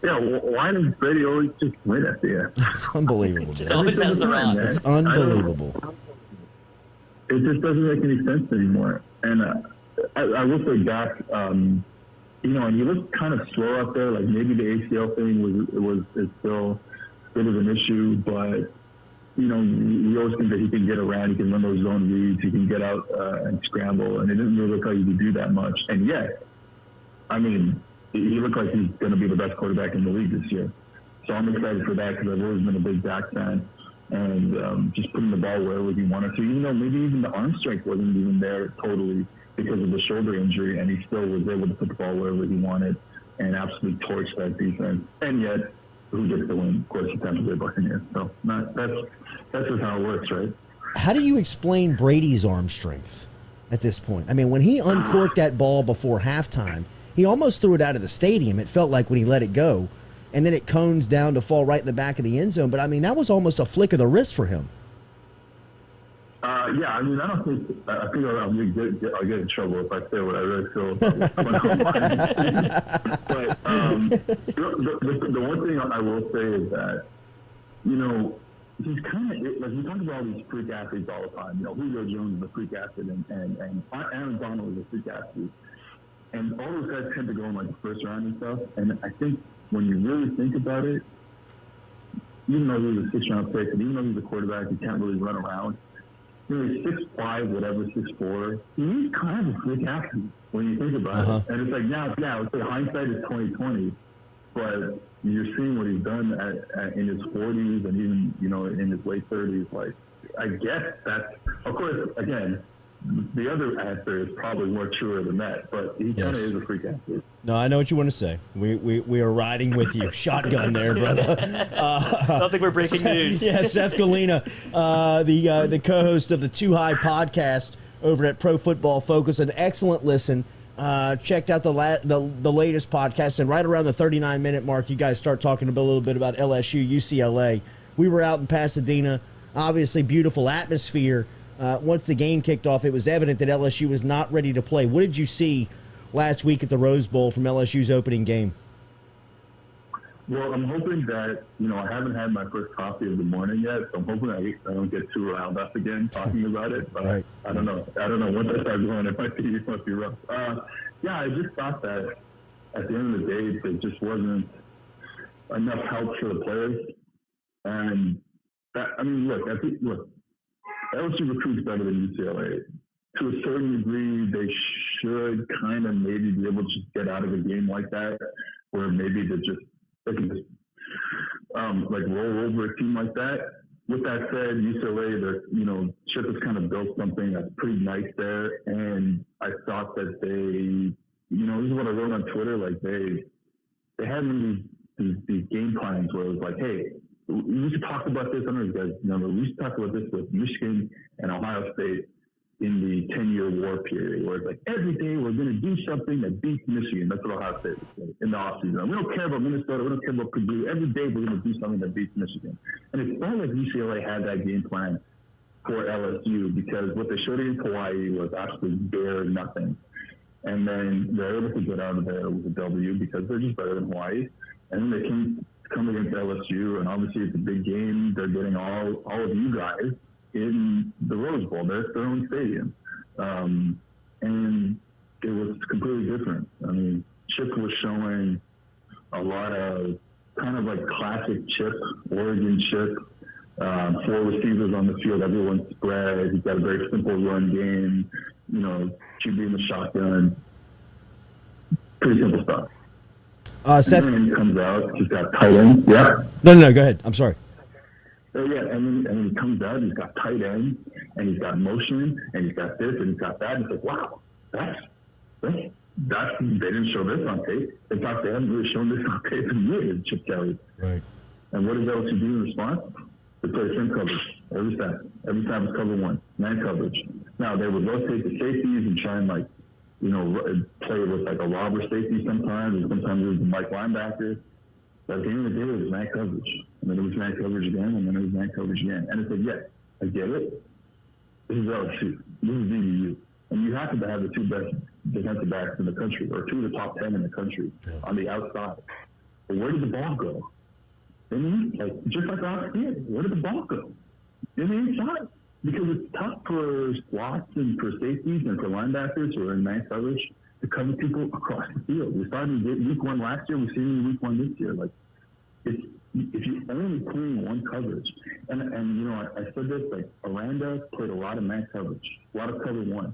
Yeah, why does Brady always just win at the end? It's unbelievable. Just always has the run. It's unbelievable. It just doesn't make any sense anymore. And I will say Dak, and you look kind of slow out there. Like maybe the ACL thing is still a bit of an issue, but you always think that he can get around. He can run those zone reads. He can get out and scramble, and it didn't really look like he could do that much. And yet, I mean, he looked like he's going to be the best quarterback in the league this year. So I'm excited for that because I've always been a big Dak fan. And just putting the ball wherever he wanted to, even though maybe even the arm strength wasn't even there totally because of the shoulder injury, and he still was able to put the ball wherever he wanted and absolutely torch that defense. And yet, who gets the win? Of course, the Tampa Bay Buccaneers. So that's just how it works, right? How do you explain Brady's arm strength at this point? I mean, when he uncorked that ball before halftime, he almost threw it out of the stadium. It felt like when he let it go, and then it cones down to fall right in the back of the end zone. But, I mean, that was almost a flick of the wrist for him. Yeah, I mean, I don't think I think I'll get in trouble if I say what I really feel about But the one thing I will say is that, he's kind of like we talk about all these freak athletes all the time. Julio Jones is a freak athlete, and Aaron Donald is a freak athlete, and all those guys tend to go in like the first round and stuff. And I think when you really think about it, even though he's a 6th-round pick, and even though he's a quarterback, he can't really run around. He's 6'5", whatever, 6'4". He's kind of a freak athlete when you think about it. And it's like now, hindsight is 20/20, but you're seeing what he's done in his 40s and even in his late 30s. Like, I guess that's, of course, again, the other answer is probably more truer than that, but he kind of is a freak athlete. No, I know what you want to say. We are riding with you. Shotgun there, brother. I don't think we're breaking news. Yeah, Seth Galina, the co-host of the Too High podcast over at Pro Football Focus. An excellent listen. Checked out the latest podcast, and right around the 39-minute mark, you guys start talking a little bit about LSU, UCLA. We were out in Pasadena. Obviously, beautiful atmosphere. Once the game kicked off, it was evident that LSU was not ready to play. What did you see last week at the Rose Bowl from LSU's opening game? Well, I'm hoping that, I haven't had my first coffee of the morning yet, so I'm hoping I don't get too riled up again talking about it. But right. I don't know. Once I start going, it might be rough. Yeah, I just thought that at the end of the day, there just wasn't enough help for the players. And look, LSU recruits better than UCLA. To a certain degree, they should kind of maybe be able to just get out of a game like that, where maybe they can just roll over a team like that. With that said, UCLA, Chip has kind of built something that's pretty nice there, and I thought that they, this is what I wrote on Twitter, like they had these game plans where it was like, hey, we used to talk about this. I don't know if you guys remember. We used to talk about this with Michigan and Ohio State in the 10-year war period, where it's like every day we're going to do something that beats Michigan. That's what Ohio State was saying in the offseason. We don't care about Minnesota. We don't care about Purdue. Every day we're going to do something that beats Michigan. And it's not like UCLA had that game plan for LSU, because what they showed against Hawaii was absolutely bare nothing. And then they're able to get out of there with a W because they're just better than Hawaii. And then they can come against LSU, and obviously it's a big game. They're getting all of you guys in the Rose Bowl. They're at their own stadium. And it was completely different. I mean, Chip was showing a lot of kind of like classic Chip, Oregon Chip, 4 receivers on the field, everyone spread. He's got a very simple run game, QB in the shotgun. Pretty simple stuff. Seth, and then he comes out, he's got tight end. Yeah. No, go ahead. I'm sorry. Yeah, and then he comes out, he's got tight end, and he's got motion, and he's got this, and he's got that. And it's like, wow, that's they didn't show this on tape. In fact, they haven't really shown this on tape in years, Chip Kelly. Right. And what does LSU do in response? They play same coverage every time. Every time it's cover 1, man coverage. Now, they would rotate the safeties and try and play with like a robber safety sometimes, and sometimes it was the Mike linebacker. But at the end of the day, it was man coverage. And then it was man coverage again, and then it was man coverage again. And it's like, yeah, I get it. This is LSU. This is DBU. And you happen to have the 2 best defensive backs in the country, or 2 of the top 10 in the country on the outside. But where did the ball go? Just like last year, where did the ball go? In the inside. Because it's tough for slots and for safeties and for linebackers who are in man coverage to cover people across the field. We started week 1 last year. We've seen it in week 1 this year. If you only playing one coverage, and I said this, Aranda played a lot of man coverage, a lot of cover 1,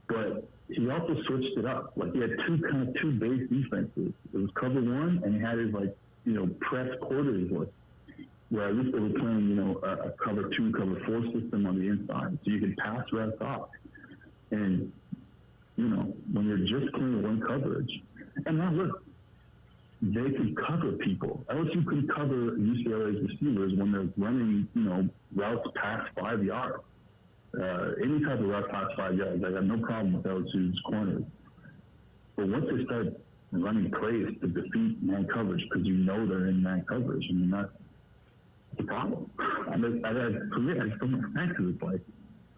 but he also switched it up. He had two base defenses. It was cover 1, and he had his press quarters where at least they were playing a cover 2, cover 4 system on the inside, so you could pass reps off. And when you're just playing one coverage, and now look, they could cover people. LSU could cover UCLA's receivers when they're running, routes past 5 yards. Any type of route past 5 yards, I have no problem with LSU's corners. But once they start running plays to defeat man coverage, because they're in man coverage, that's the problem. For me, I just don't understand, because it's like,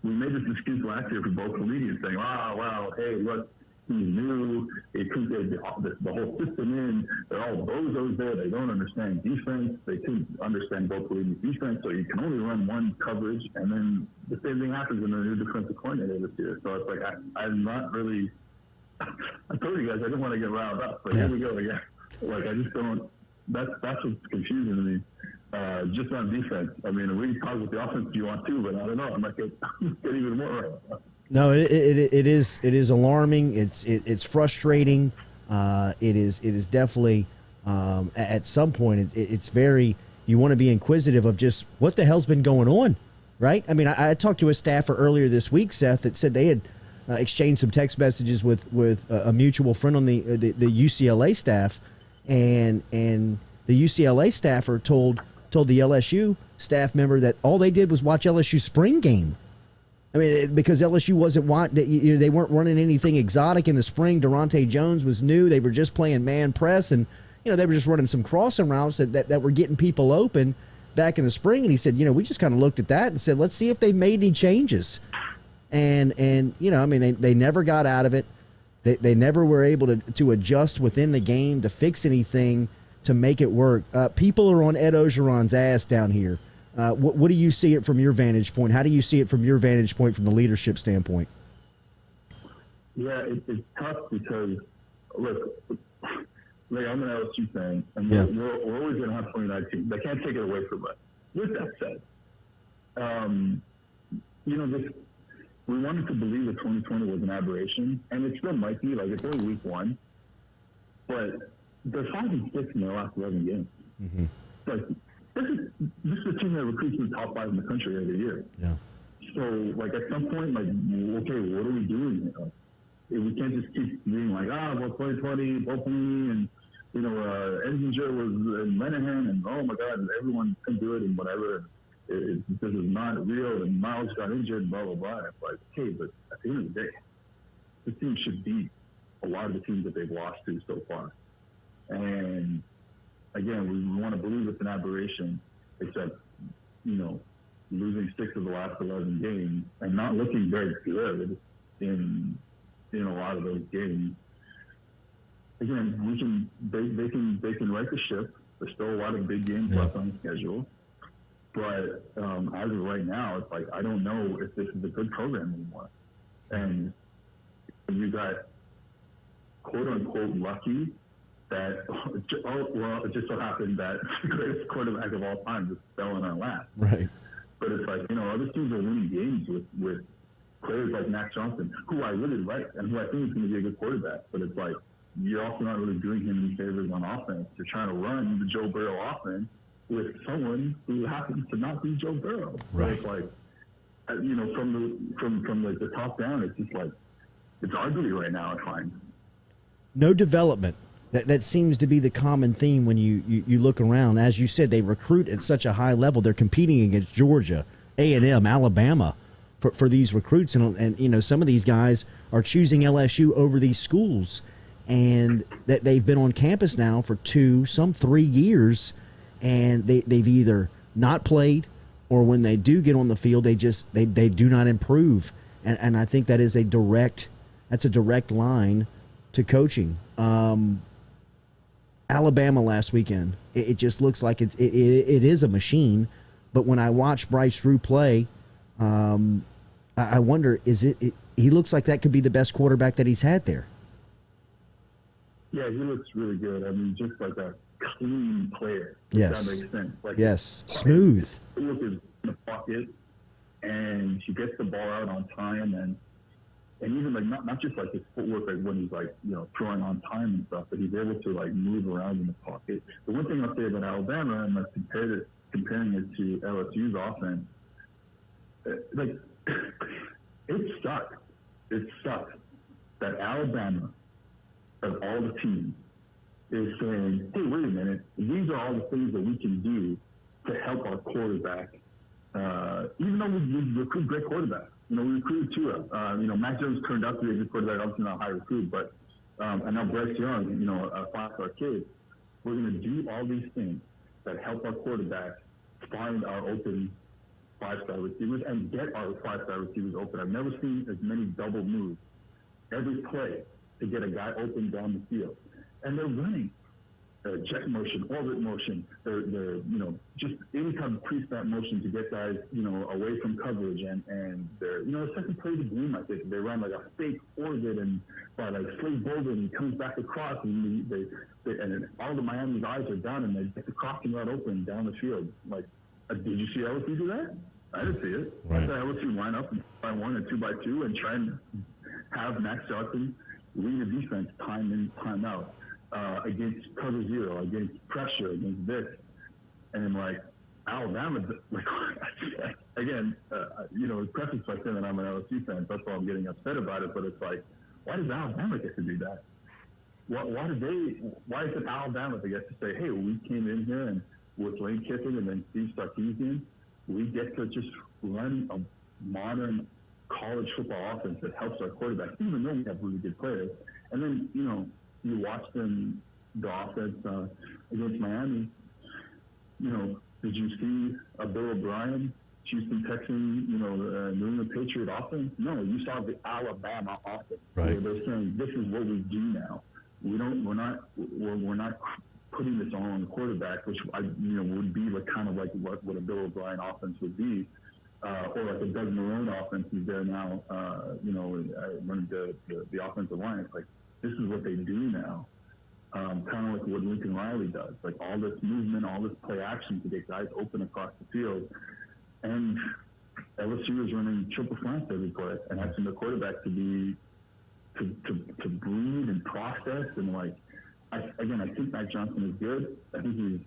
we made this excuse last year for both comedians saying, wow, hey, look, he's new, they couldn't get the whole system in, they're all bozos there, they don't understand defense, they couldn't understand both Pelini's defense, so you can only run one coverage, and then the same thing happens in the new defensive coordinator this year. So it's like, I'm not really, I told you guys I didn't want to get riled up, but here we go again. I just don't, that's what's confusing to me. Just on defense. I mean, we can talk with the offense if you want to, but I don't know. I might get even more right. No, it is alarming. It's frustrating. It is definitely at some point it's very, you want to be inquisitive of just what the hell's been going on, right? I mean, I talked to a staffer earlier this week, Seth, that said they had exchanged some text messages with a mutual friend on the UCLA staff, and the UCLA staffer told the LSU staff member that all they did was watch LSU spring game. I mean, because LSU they weren't running anything exotic in the spring. Durante Jones was new. They were just playing man press, and they were just running some crossing routes that were getting people open back in the spring. And he said, we just kind of looked at that and said, let's see if they've made any changes. And I mean, they never got out of it. They never were able to adjust within the game to fix anything to make it work. People are on Ed Orgeron's ass down here. What do you see it from your vantage point? How do you see it from your vantage point from the leadership standpoint? Yeah, it's tough because, look, like I'm an LSU fan, and we're always going to have 29 teams. They can't take it away from us. With that said, we wanted to believe that 2020 was an aberration, and it still might be. Like, it's only week 1, but they're 5-6 in their last 11 games. Mm-hmm. Like, this is a team that recruits in the top 5 in the country every year. Yeah. So, like, at some point, like, okay, what are we doing here? We can't just keep being like, well, 2020, Bopany, and, Edinger was in Lenahan, and oh my God, everyone can do it, and whatever. This is not real, and Miles got injured, blah, blah, blah. It's like, okay, but at the end of the day, this team should beat a lot of the teams that they've lost to so far. And again, we want to believe it's an aberration, except, losing 6 of the last 11 games and not looking very good in a lot of those games. Again, they can right the ship. There's still a lot of big games left on the schedule. But as of right now, it's like, I don't know if this is a good program anymore. And you got quote unquote lucky that, it just so happened that the greatest quarterback of all time just fell in our lap. Right. But it's like, other teams are winning games with players like Max Johnson, who I really like and who I think is going to be a good quarterback. But it's like, you're also not really doing him any favors on offense. You're trying to run the Joe Burrow offense with someone who happens to not be Joe Burrow. Right. So it's like, from like the top down, it's just like, it's ugly right now, I find. No development. That seems to be the common theme when you look around. As you said, they recruit at such a high level. They're competing against Georgia, A&M, Alabama for these recruits. And some of these guys are choosing LSU over these schools. And that they've been on campus now for 2, some 3 years. And they've either not played, or when they do get on the field, they do not improve. And I think that is a direct line to coaching. Alabama last weekend, it just looks like it is a machine. But when I watch Bryce Drew play, I wonder, he looks like that could be the best quarterback that he's had there. Yeah, he looks really good. I mean, just like a clean player. Yes. That makes sense. Like, yes. Smooth. He looks in the pocket, and he gets the ball out on time, and even like not just like his footwork, like when he's like throwing on time and stuff, but he's able to like move around in the pocket. The one thing I'll say about Alabama, and like comparing it to LSU's offense, like it sucks. It sucks that Alabama, of all the teams, is saying, hey, wait a minute, these are all the things that we can do to help our quarterback. Even though we recruit great quarterbacks. We recruited Tua. Mac Jones turned out to be a good quarterback, obviously not a high recruit, but and now Bryce Young, a 5-star kid. We're going to do all these things that help our quarterback find our open 5-star receivers and get our 5-star receivers open. I've never seen as many double moves every play to get a guy open down the field. And they're running jet motion, orbit motion, they're just any kind of pre-snap motion to get guys, away from coverage. And they're, the second play of the game, I think, they run like a fake orbit and by like Slade Bolden, he comes back across and and all the Miami's eyes are down and they get the crossing route open down the field. Like, did you see LSU do that? I didn't see it. Right. I saw LSU line up and 2-by-1 and 2-by-2 and try and have Max Johnson lead the defense time in, time out. Against cover zero, against pressure, against this, and like Alabama, like again, preface by saying that I'm an LSU fan, that's why I'm getting upset about it. But it's like, why does Alabama get to do that? Why is it Alabama that gets to say, hey, we came in here and with Lane Kiffin and then Steve Sarkisian, we get to just run a modern college football offense that helps our quarterback, even though we have really good players. And then you watch them, the offense against Miami. Did you see a Bill O'Brien, Houston Texan, New England Patriot offense? No, you saw the Alabama offense. Right. Where they're saying this is what we do now. We're not putting this all on the quarterback, which would be like kind of like what a Bill O'Brien offense would be, or like a Doug Marrone offense is there now. Running the offensive line, it's like this is what they do now. Kind of like what Lincoln Riley does, like all this movement, all this play action to get guys open across the field, and LSU is running triple slants every play, and asking the quarterback to breathe and process and I think Mac Johnson is good. I think he's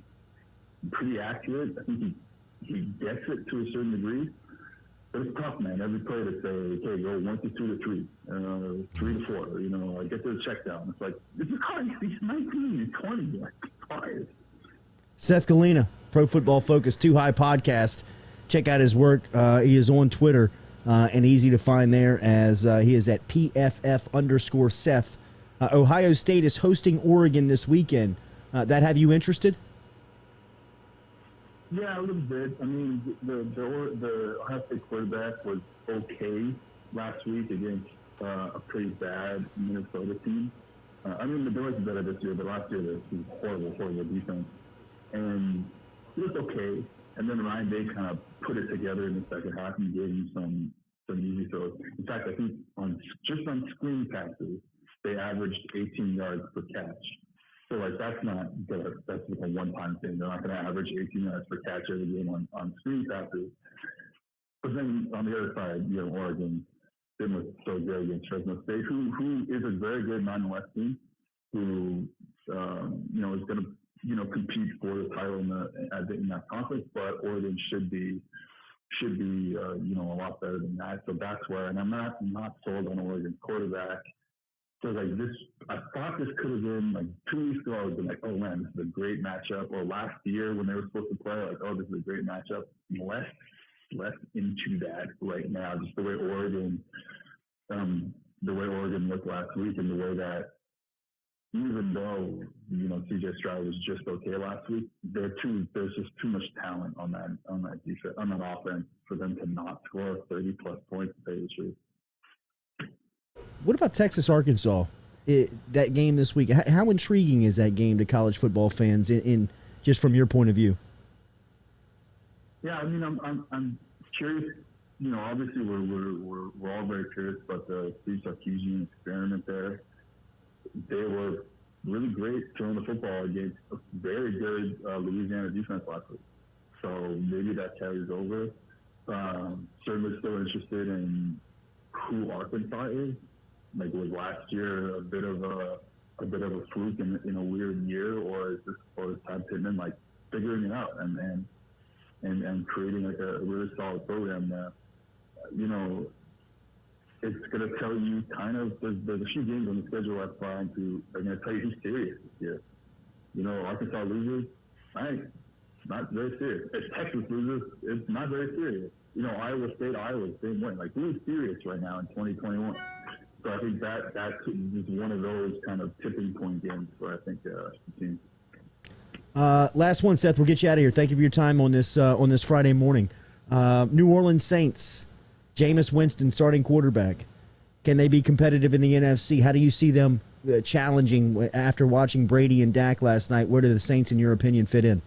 pretty accurate. I think he gets it to a certain degree. But it's tough, man. Every play to say, okay, go 1 to 2 to 3, 3 to 4, get to the check down. It's like, this is hard. He's 19, he's 20. Like, tired. Seth Galina, Pro Football Focus, Too High Podcast. Check out his work. He is on Twitter and easy to find there as he is at PFF_Seth. Ohio State is hosting Oregon this weekend. That have you interested? Yeah, a little bit. I mean, the Ohio State quarterback was okay last week against a pretty bad Minnesota team. The Bills are better this year, but last year this was horrible defense. And it was okay. And then Ryan Day kind of put it together in the second half and gave him some easy throws. In fact, I think just on screen passes, they averaged 18 yards per catch. So, that's not good. That's like a one-time thing. They're not going to average 18 yards per catch every game on screen passes. But then on the other side, Oregon didn't look so good against Fresno State, who is a very good non-West team, who is going to compete for the title in that conference. But Oregon should be a lot better than that. So that's where, and I'm not sold on Oregon's quarterback. So I thought this could have been 2 weeks ago. I was like, oh man, this is a great matchup. Or last year when they were supposed to play, this is a great matchup. Less into that right now. Just the way Oregon looked last week, and the way that even though CJ Stroud was just okay last week, there's just too much talent on that defense, on that offense for them to not score 30+ points to tell you the truth. What about Texas, Arkansas? That game this week. How intriguing is that game to college football fans? In just from your point of view. Yeah, I'm curious. Obviously we're all very curious about the Steve Sarkisian experiment there. They were really great throwing the football against a very good Louisiana defense last week. So maybe that carries over. Certainly still interested in who Arkansas is. Was last year a bit of a fluke in a weird year, or is Todd Pittman figuring it out and creating a really solid program there? It's going to tell you kind of there's a few games on the schedule I'm trying to are going to tell you who's serious this year. Arkansas loses, not very serious. If Texas loses, it's not very serious. Iowa State, same way. Who's serious right now in 2021? So I think that is one of those kind of tipping point games where I think the team. Last one, Seth. We'll get you out of here. Thank you for your time on this Friday morning. New Orleans Saints, Jameis Winston starting quarterback. Can they be competitive in the NFC? How do you see them challenging after watching Brady and Dak last night? Where do the Saints, in your opinion, fit in?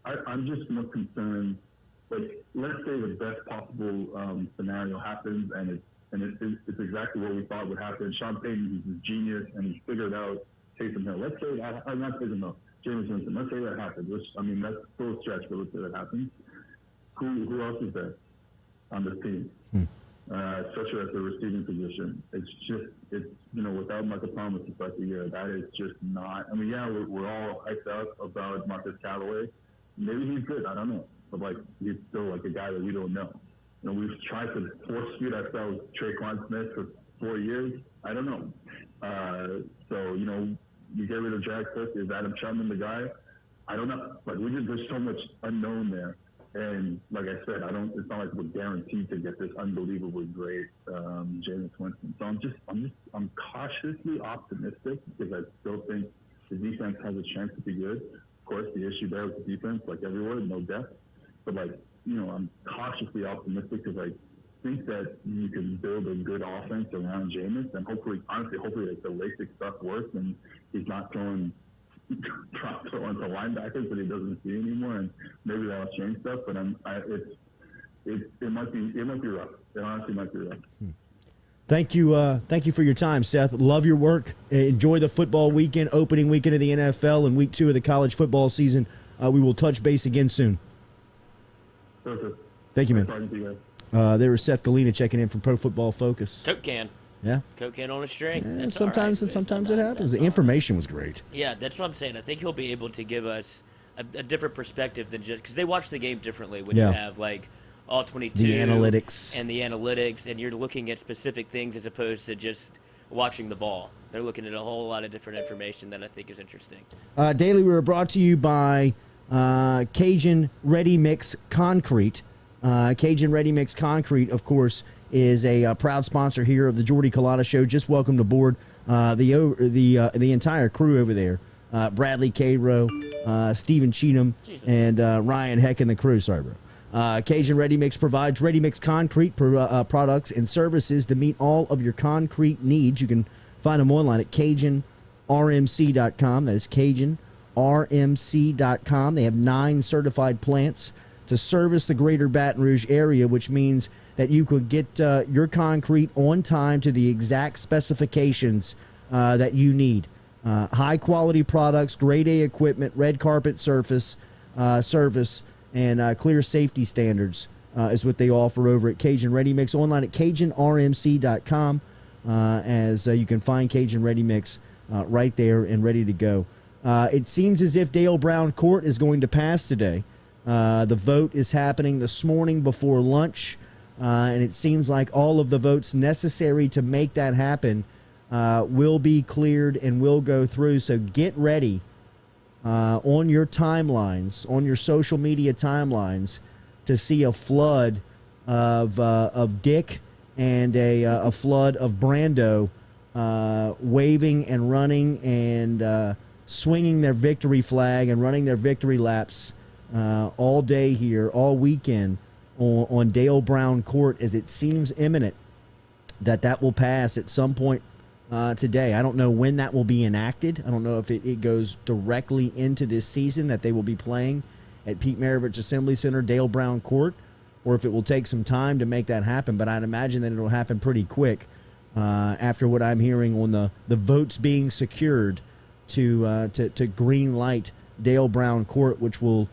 I'm just more concerned. Let's say the best possible scenario happens, and it's exactly what we thought would happen. Sean Payton, he's a genius, and he figured out Taysom Hill. Let's say that, not Taysom Hill, Jameis Winston. Let's say that happens. That's full stretch, but let's say that happens. Who else is there on this team? Especially at the receiving position. It's without Michael Thomas to start the year, that is just not. We're all hyped up about Marcus Callaway. Maybe he's good. I don't know. But he's still a guy that we don't know. We've tried to force feed ourselves Traquan Smith for 4 years. I don't know. You get rid of Jared Cook. Is Adam Chapman the guy? I don't know. There's so much unknown there. And like I said, it's not like we're guaranteed to get this unbelievably great Jameis Winston. So I'm cautiously optimistic because I still think the defense has a chance to be good. Of course, the issue there with the defense, like everywhere, no depth. But I'm cautiously optimistic because I think that you can build a good offense around Jameis, and hopefully the LASIK stuff works and he's not throwing drop throw into linebackers that he doesn't see anymore, and maybe that'll change stuff. But it might be rough. It honestly might be rough. Thank you for your time, Seth. Love your work. Enjoy the football weekend, opening weekend of the NFL, and week 2 of the college football season. We will touch base again soon. Perfect. Thank you, man. Talking to you guys. There was Seth Galina checking in from Pro Football Focus. Coke can. Yeah. Coke can on a string. Yeah, That's sometimes all right. sometimes it happens. The information was great. Yeah, that's what I'm saying. I think he'll be able to give us a different perspective than just because they watch the game differently when you have like all 22 the analytics and you're looking at specific things as opposed to just watching the ball. They're looking at a whole lot of different information that I think is interesting. Daily, we were brought to you by Cajun Ready Mix Concrete. Cajun Ready Mix Concrete, of course, is a proud sponsor here of the Jordy Culotta Show. Just welcomed aboard the entire crew over there. Bradley Cairo, Stephen Cheatham, and Ryan Heck and the crew. Sorry, bro. Cajun Ready Mix provides ready mix concrete products and services to meet all of your concrete needs. You can find them online at CajunRMC.com. That is CajunRMC.com. They have 9 certified plants to service the greater Baton Rouge area, which means that you could get your concrete on time to the exact specifications that you need. High-quality products, grade A equipment, red carpet service, and clear safety standards is what they offer over at Cajun Ready Mix. Online at CajunRMC.com, as you can find Cajun Ready Mix right there and ready to go. It seems as if Dale Brown Court is going to pass today. The vote is happening this morning before lunch, and it seems like all of the votes necessary to make that happen will be cleared and will go through. So get ready on your timelines, on your social media timelines, to see a flood of Dick and a flood of Brando waving and running and swinging their victory flag and running their victory laps all day here, all weekend on Dale Brown Court, as it seems imminent that will pass at some point today. I don't know when that will be enacted. I don't know if it goes directly into this season that they will be playing at Pete Maravich Assembly Center, Dale Brown Court, or if it will take some time to make that happen. But I'd imagine that it'll happen pretty quick after what I'm hearing on the votes being secured to green light Dale Brown Court, which will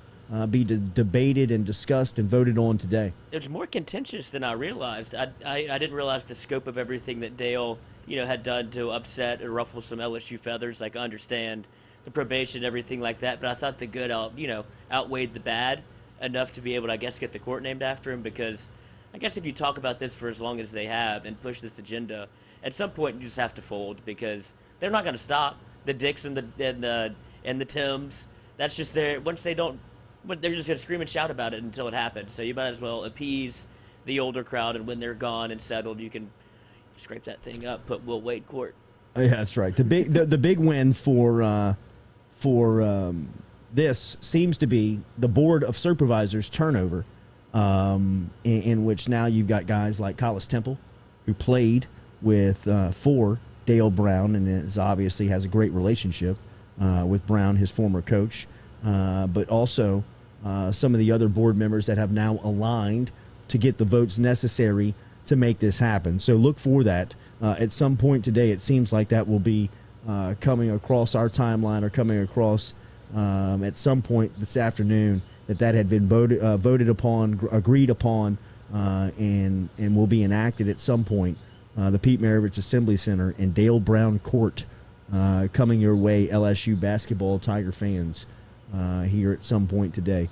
be debated and discussed and voted on today. It was more contentious than I realized. I didn't realize the scope of everything that Dale had done to upset and ruffle some LSU feathers. Like, I understand the probation and everything like that, but I thought the good outweighed the bad enough to be able to, I guess, get the court named after him, because I guess if you talk about this for as long as they have and push this agenda, at some point you just have to fold, because they're not going to stop. The Dicks and the Tims, that's just there. Once they don't, but they're just going to scream and shout about it until it happens. So you might as well appease the older crowd, and when they're gone and settled, you can scrape that thing up, put Will Wade court. Yeah, that's right. The big win for this seems to be the Board of Supervisors turnover, in which now you've got guys like Collis Temple, who played with for Dale Brown and is obviously has a great relationship with Brown, his former coach, but also some of the other board members that have now aligned to get the votes necessary to make this happen. So look for that at some point today. It seems like that will be coming across our timeline, or coming across at some point this afternoon, that had been voted upon, agreed upon, and will be enacted at some point. The Pete Maravich Assembly Center and Dale Brown Court coming your way, LSU basketball Tiger fans, here at some point today.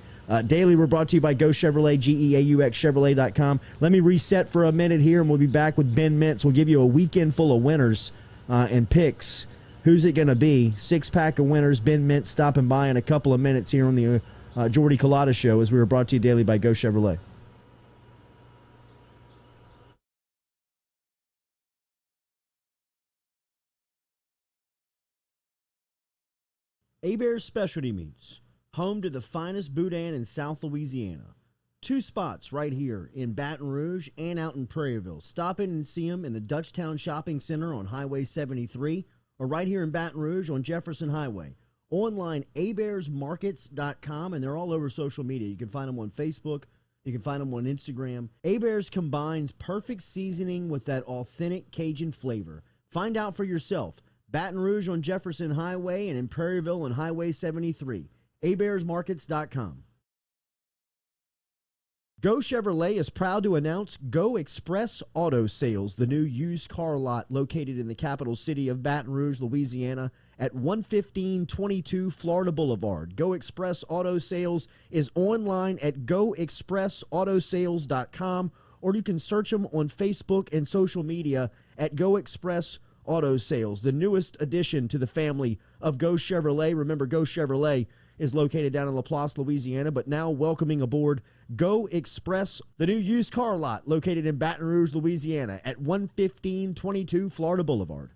Daily, we're brought to you by Go Chevrolet, GeauxChevrolet.com. Let me reset for a minute here, and we'll be back with Ben Mintz. We'll give you a weekend full of winners and picks. Who's it going to be? 6-pack of winners. Ben Mintz stopping by in a couple of minutes here on the Jordy Culotta Show, as we were brought to you daily by Go Chevrolet. Hebert's Specialty Meats, home to the finest boudin in South Louisiana. 2 spots right here in Baton Rouge and out in Prairieville. Stop in and see them in the Dutchtown Shopping Center on Highway 73, or right here in Baton Rouge on Jefferson Highway. online, abearsmarkets.com, and they're all over social media. You can find them on Facebook. You can find them on Instagram. A-Bears combines perfect seasoning with that authentic Cajun flavor. Find out for yourself. Baton Rouge on Jefferson Highway and in Prairieville on Highway 73. abearsmarkets.com. Go Chevrolet is proud to announce Go Express Auto Sales, the new used car lot located in the capital city of Baton Rouge, Louisiana, at 11522 Florida Boulevard. Go Express Auto Sales is online at goexpressautosales.com, or you can search them on Facebook and social media at Go Express Auto Sales, the newest addition to the family of Go Chevrolet. Remember, Go Chevrolet is located down in Laplace, Louisiana, but now welcoming aboard Go Express, the new used car lot located in Baton Rouge, Louisiana at 11522 Florida Boulevard.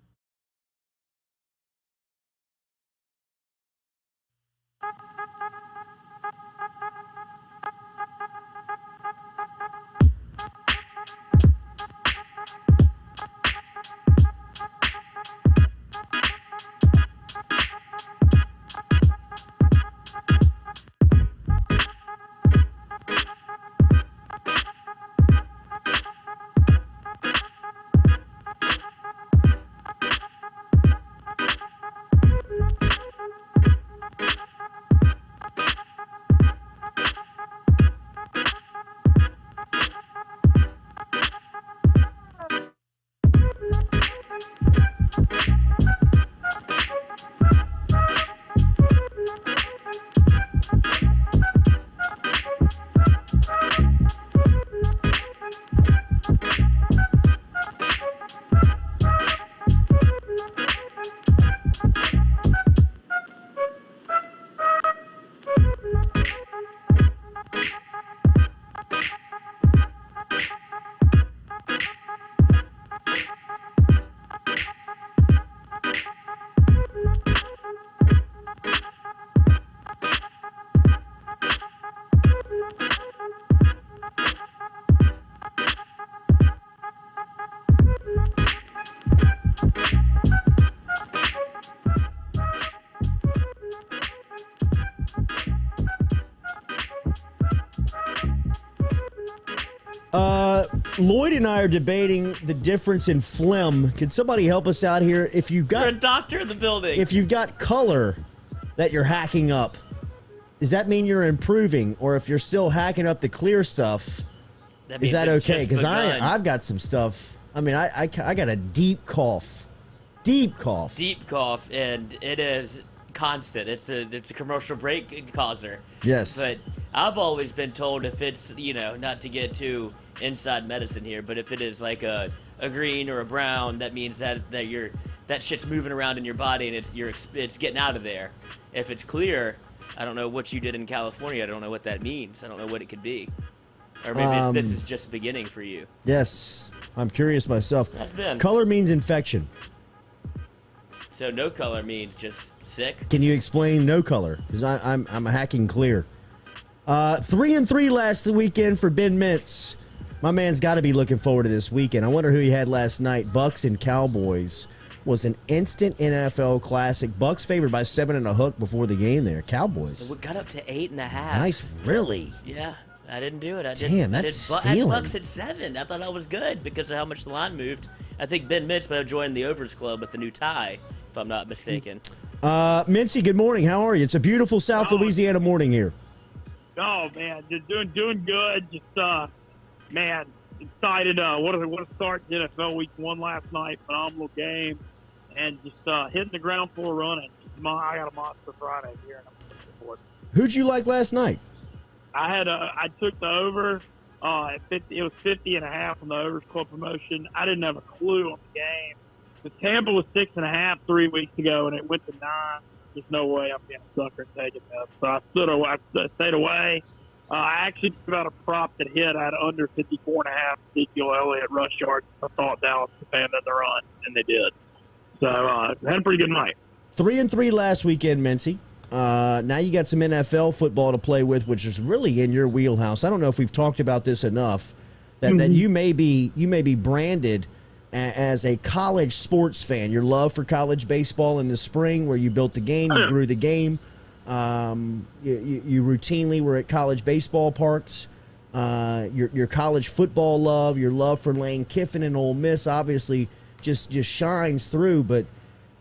Lloyd and I are debating the difference in phlegm. Can somebody help us out here? If you've got You're a doctor in the building. If you've got color that you're hacking up, does that mean you're improving? Or if you're still hacking up the clear stuff, is that okay? Because I've got some stuff. I mean, I got a deep cough. Deep cough. Deep cough, and it is constant. It's a commercial break causer. Yes. But I've always been told if it's, not to get too inside medicine here, but if it is like a green or a brown, that means that shit's moving around in your body and it's getting out of there. If it's clear, I don't know what you did in California. I don't know what that means. I don't know what it could be. Or maybe this is just beginning for you. Yes. I'm curious myself. That's been. Color means infection. So no color means just sick? Can you explain no color? Because I'm hacking clear. 3-3 last weekend for Ben Mintz. My man's got to be looking forward to this weekend. I wonder who he had last night. Bucks and Cowboys was an instant NFL classic. Bucks favored by 7.5 before the game there. Cowboys. We got up to 8.5. Nice, really? Yeah, I didn't do it. Damn, that's stealing. I had Bucks at 7. I thought that was good because of how much the line moved. I think Ben Mintz might have joined the Overs Club with the new tie, if I'm not mistaken. Mincy, good morning. How are you? It's a beautiful South Louisiana morning here. Oh man, just doing good. Just man, excited. What a start to NFL Week 1 last night. Phenomenal game, and just hitting the ground floor running. I got a monster Friday here, and I'm looking forward. Who'd you like last night? I took the over. It was 50.5 on the Overs Club promotion. I didn't have a clue on the game. The Tampa was 6.5 3 weeks ago, and it went to 9. There's no way I'm being a sucker and taking this. So I stayed away. I actually took out a prop that hit. I had under 54.5 Ezekiel Elliott rush yards. I thought Dallas could abandon the run, and they did. So had a pretty good night. 3-3 last weekend, Mincy. Now you got some NFL football to play with, which is really in your wheelhouse. I don't know if we've talked about this enough. That you may be branded as a college sports fan, your love for college baseball in the spring, where you built the game, you grew the game. You routinely were at college baseball parks. Your college football love, your love for Lane Kiffin and Ole Miss, obviously just shines through. But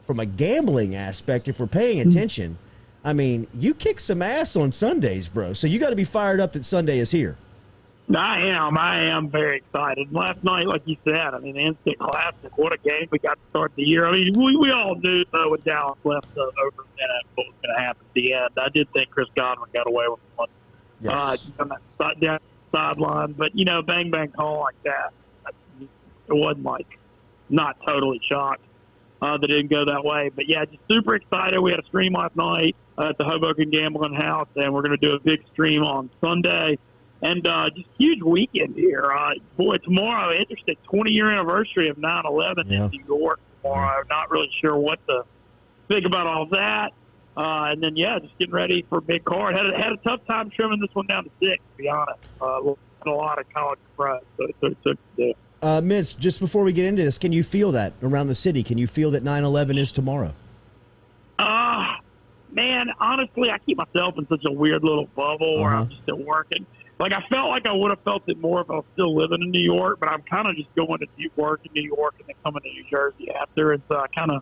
from a gambling aspect, if we're paying attention, I mean, you kick some ass on Sundays, bro. So you got to be fired up that Sunday is here. I am very excited. Last night, like you said, I mean, instant classic. What a game we got to start the year. I mean, we all knew when Dallas left over a minute what was going to happen at the end. I did think Chris Godwin got away with one. Yes. On that down sideline. But, bang, bang call like that. It wasn't like not totally shocked that it didn't go that way. But, yeah, just super excited. We had a stream last night at the Hoboken Gambling House, and we're going to do a big stream on Sunday. And just huge weekend here. Boy, tomorrow, interesting, 20-year anniversary of 9/11 in New York tomorrow. Not really sure what to think about all that. And then, just getting ready for a big card. Had a tough time trimming this one down to 6, to be honest. Had a lot of college press, so it took to do. Mintz, just before we get into this, can you feel that around the city? Can you feel that 9/11 is tomorrow? Man, honestly, I keep myself in such a weird little bubble where I'm just still working. Like, I felt like I would have felt it more if I was still living in New York, but I'm kind of just going to do work in New York and then coming to New Jersey after, and so I kind of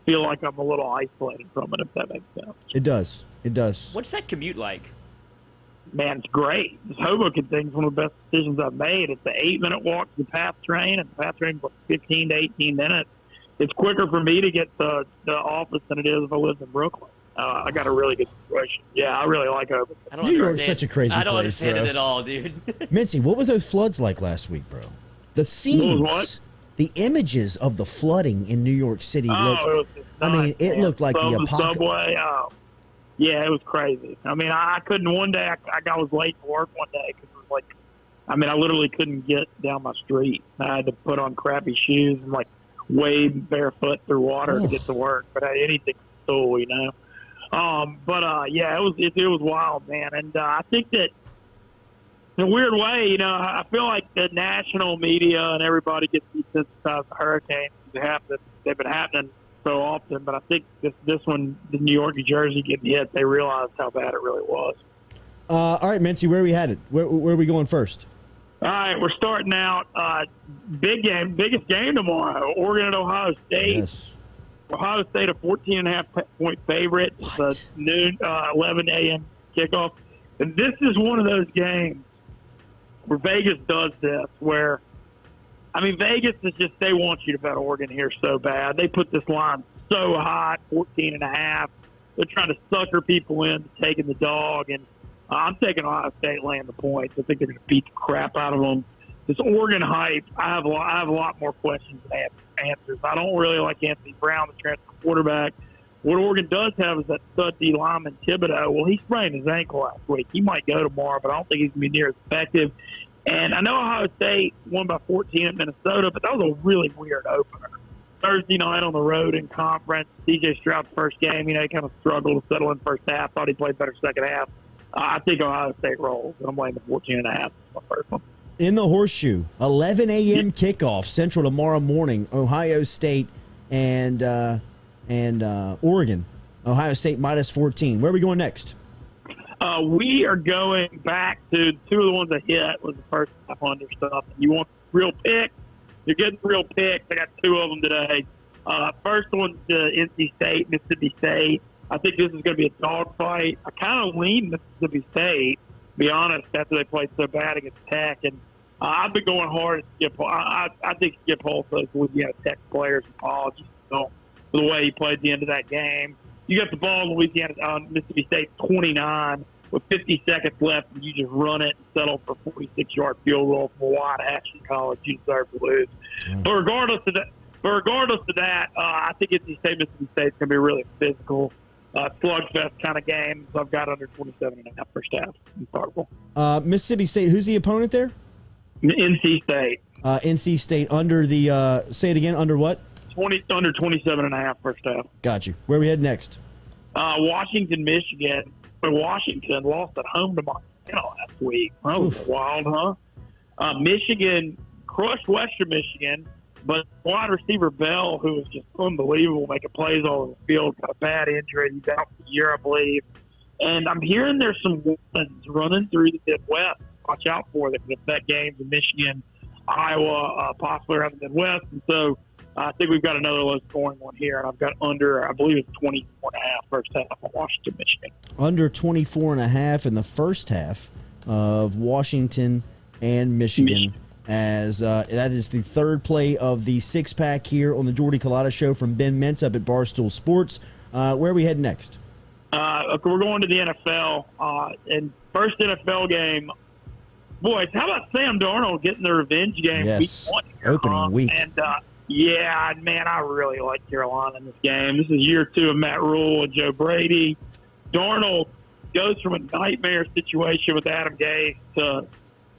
feel like I'm a little isolated from it, if that makes sense. It does. It does. What's that commute like? Man, it's great. This Hoboken thing is one of the best decisions I've made. It's an 8-minute walk to the PATH train, and the PATH train's like 15 to 18 minutes. It's quicker for me to get to the office than it is if I lived in Brooklyn. I got a really good situation. Yeah, I really like Hoboken. New York's such a crazy place, I don't understand bro. it at all, dude. Mincy, what were those floods like last week, bro? The scenes, the images of the flooding in New York City it looked like the apocalypse. Subway, yeah, it was crazy. I mean, I couldn't one day. I was late for work one day because it was like, I literally couldn't get down my street. I had to put on crappy shoes and wade barefoot through water to get to work. But anything cool, it was wild, man. And I think that in a weird way, I feel like the national media and everybody gets desensitized to hurricanes. They've been happening so often, but I think this one, the New York, New Jersey getting hit, they realized how bad it really was. All right, Mincy, where are we headed? Where are we going first? All right, we're starting out biggest game tomorrow, Oregon at Ohio State. Yes. Ohio State a 14.5-point favorite. It's a noon, 11 a.m. kickoff. And this is one of those games where Vegas does this, where, Vegas is just, they want you to bet Oregon here so bad. They put this line so high, 14.5. They're trying to sucker people into taking the dog. And I'm taking Ohio State laying the points. I think they're going to beat the crap out of them. This Oregon hype, I have a lot more questions than answers. I don't really like Anthony Brown, the transfer quarterback. What Oregon does have is that stud D lineman Thibodeau. Well, he sprained his ankle last week. He might go tomorrow, but I don't think he's going to be near as effective. And I know Ohio State won by 14 at Minnesota, but that was a really weird opener. Thursday night on the road in conference, DJ Stroud's first game, he kind of struggled to settle in first half. Thought he played better second half. I think Ohio State rolls, and I'm laying the 14.5 my first one. In the Horseshoe, 11 a.m. kickoff Central tomorrow morning. Ohio State and Oregon. Ohio State minus 14. Where are we going next? We are going back to two of the ones that hit was the first half under stuff. You want real picks? You're getting real picks. I got two of them today. First one's NC State, Mississippi State. I think this is going to be a dogfight. I kind of lean Mississippi State, to be honest, after they played so bad against Tech. And I've been going hard at Skip. I think Skip Holtz, those Louisiana Tech players, apologies for the way he played the end of that game. You got the ball in Louisiana, Mississippi State 29 with 50 seconds left, and you just run it and settle for a 46-yard field goal from a wide action college. You deserve to lose. But regardless of that, I think NC State, Mississippi State is going to be really physical. Slugfest kind of game. So I've got under 27.5 first half. Incredible. Mississippi State, who's the opponent there? NC State. NC State under the, say it again, under what? Under 27.5 first half. Got you. Where we head next? Washington, Michigan. But Washington lost at home to Montana last week. That was wild, huh? Michigan crushed Western Michigan. But wide receiver Bell, who is just unbelievable, making plays all over the field, got a bad injury. He's out for the year, I believe. And I'm hearing there's some weapons running through the Midwest. Watch out for that can affect games in Michigan, Iowa, possibly around the Midwest. And so I think we've got another low-scoring one here. And I've got under, I believe it's 24.5 first half on Washington, Michigan. Under 24.5 in the first half of Washington and Michigan. As that is the third play of the six-pack here on the Jordy Culotta Show from Ben Mintz up at Barstool Sports. Where are we heading next? We're going to the NFL. And first NFL game, boys, how about Sam Darnold getting the revenge game week 1? Opening week. And, yeah, man, I really like Carolina in this game. This is year 2 of Matt Rule and Joe Brady. Darnold goes from a nightmare situation with Adam Gase to,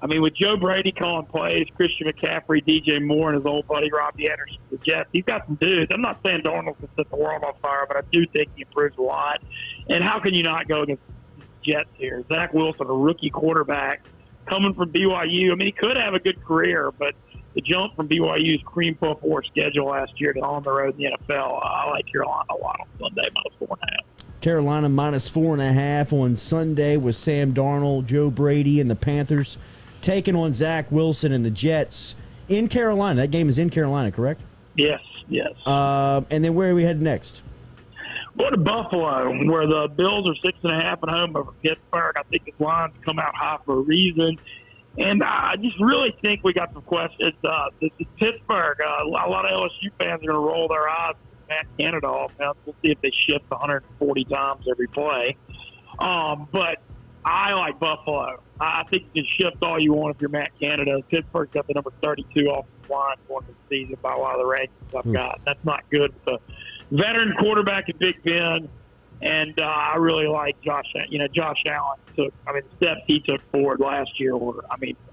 with Joe Brady calling plays, Christian McCaffrey, DJ Moore, and his old buddy Robbie Anderson, the Jets. He's got some dudes. I'm not saying Darnold can set the world on fire, but I do think he improves a lot. And how can you not go against the Jets here? Zach Wilson, a rookie quarterback, coming from BYU. He could have a good career, but the jump from BYU's cream puff war schedule last year to on the road in the NFL, I like Carolina a lot on Sunday, -4.5. Carolina -4.5 on Sunday with Sam Darnold, Joe Brady, and the Panthers taking on Zach Wilson and the Jets in Carolina. That game is in Carolina, correct? Yes. And then where are we heading next? Go to Buffalo, where the Bills are 6.5 at home over Pittsburgh. I think this line's come out high for a reason. And I just really think we got some questions. This is Pittsburgh. A lot of LSU fans are going to roll their eyes at Matt Canada offense. We'll see if they shift 140 times every play. But I like Buffalo. I think you can shift all you want if you're Matt Canada. Pittsburgh's got the number 32 offensive line going into the season by a lot of the rankings I've got. That's not good with the veteran quarterback in Big Ben. And I really like Josh. Josh Allen took. The steps he took forward last year were.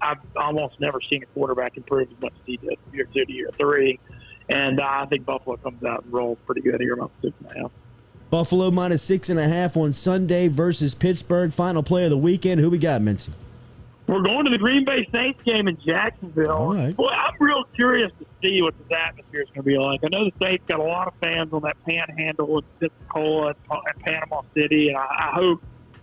I've almost never seen a quarterback improve as much as he did from year 2 to year 3. And I think Buffalo comes out and rolls pretty good here, about 6.5. Buffalo -6.5 on Sunday versus Pittsburgh. Final play of the weekend. Who we got, Mintz? We're going to the Green Bay Saints game in Jacksonville. All right. Boy, I'm real curious to see what this atmosphere is going to be like. I know the Saints got a lot of fans on that panhandle in Pensacola and Panama City, and I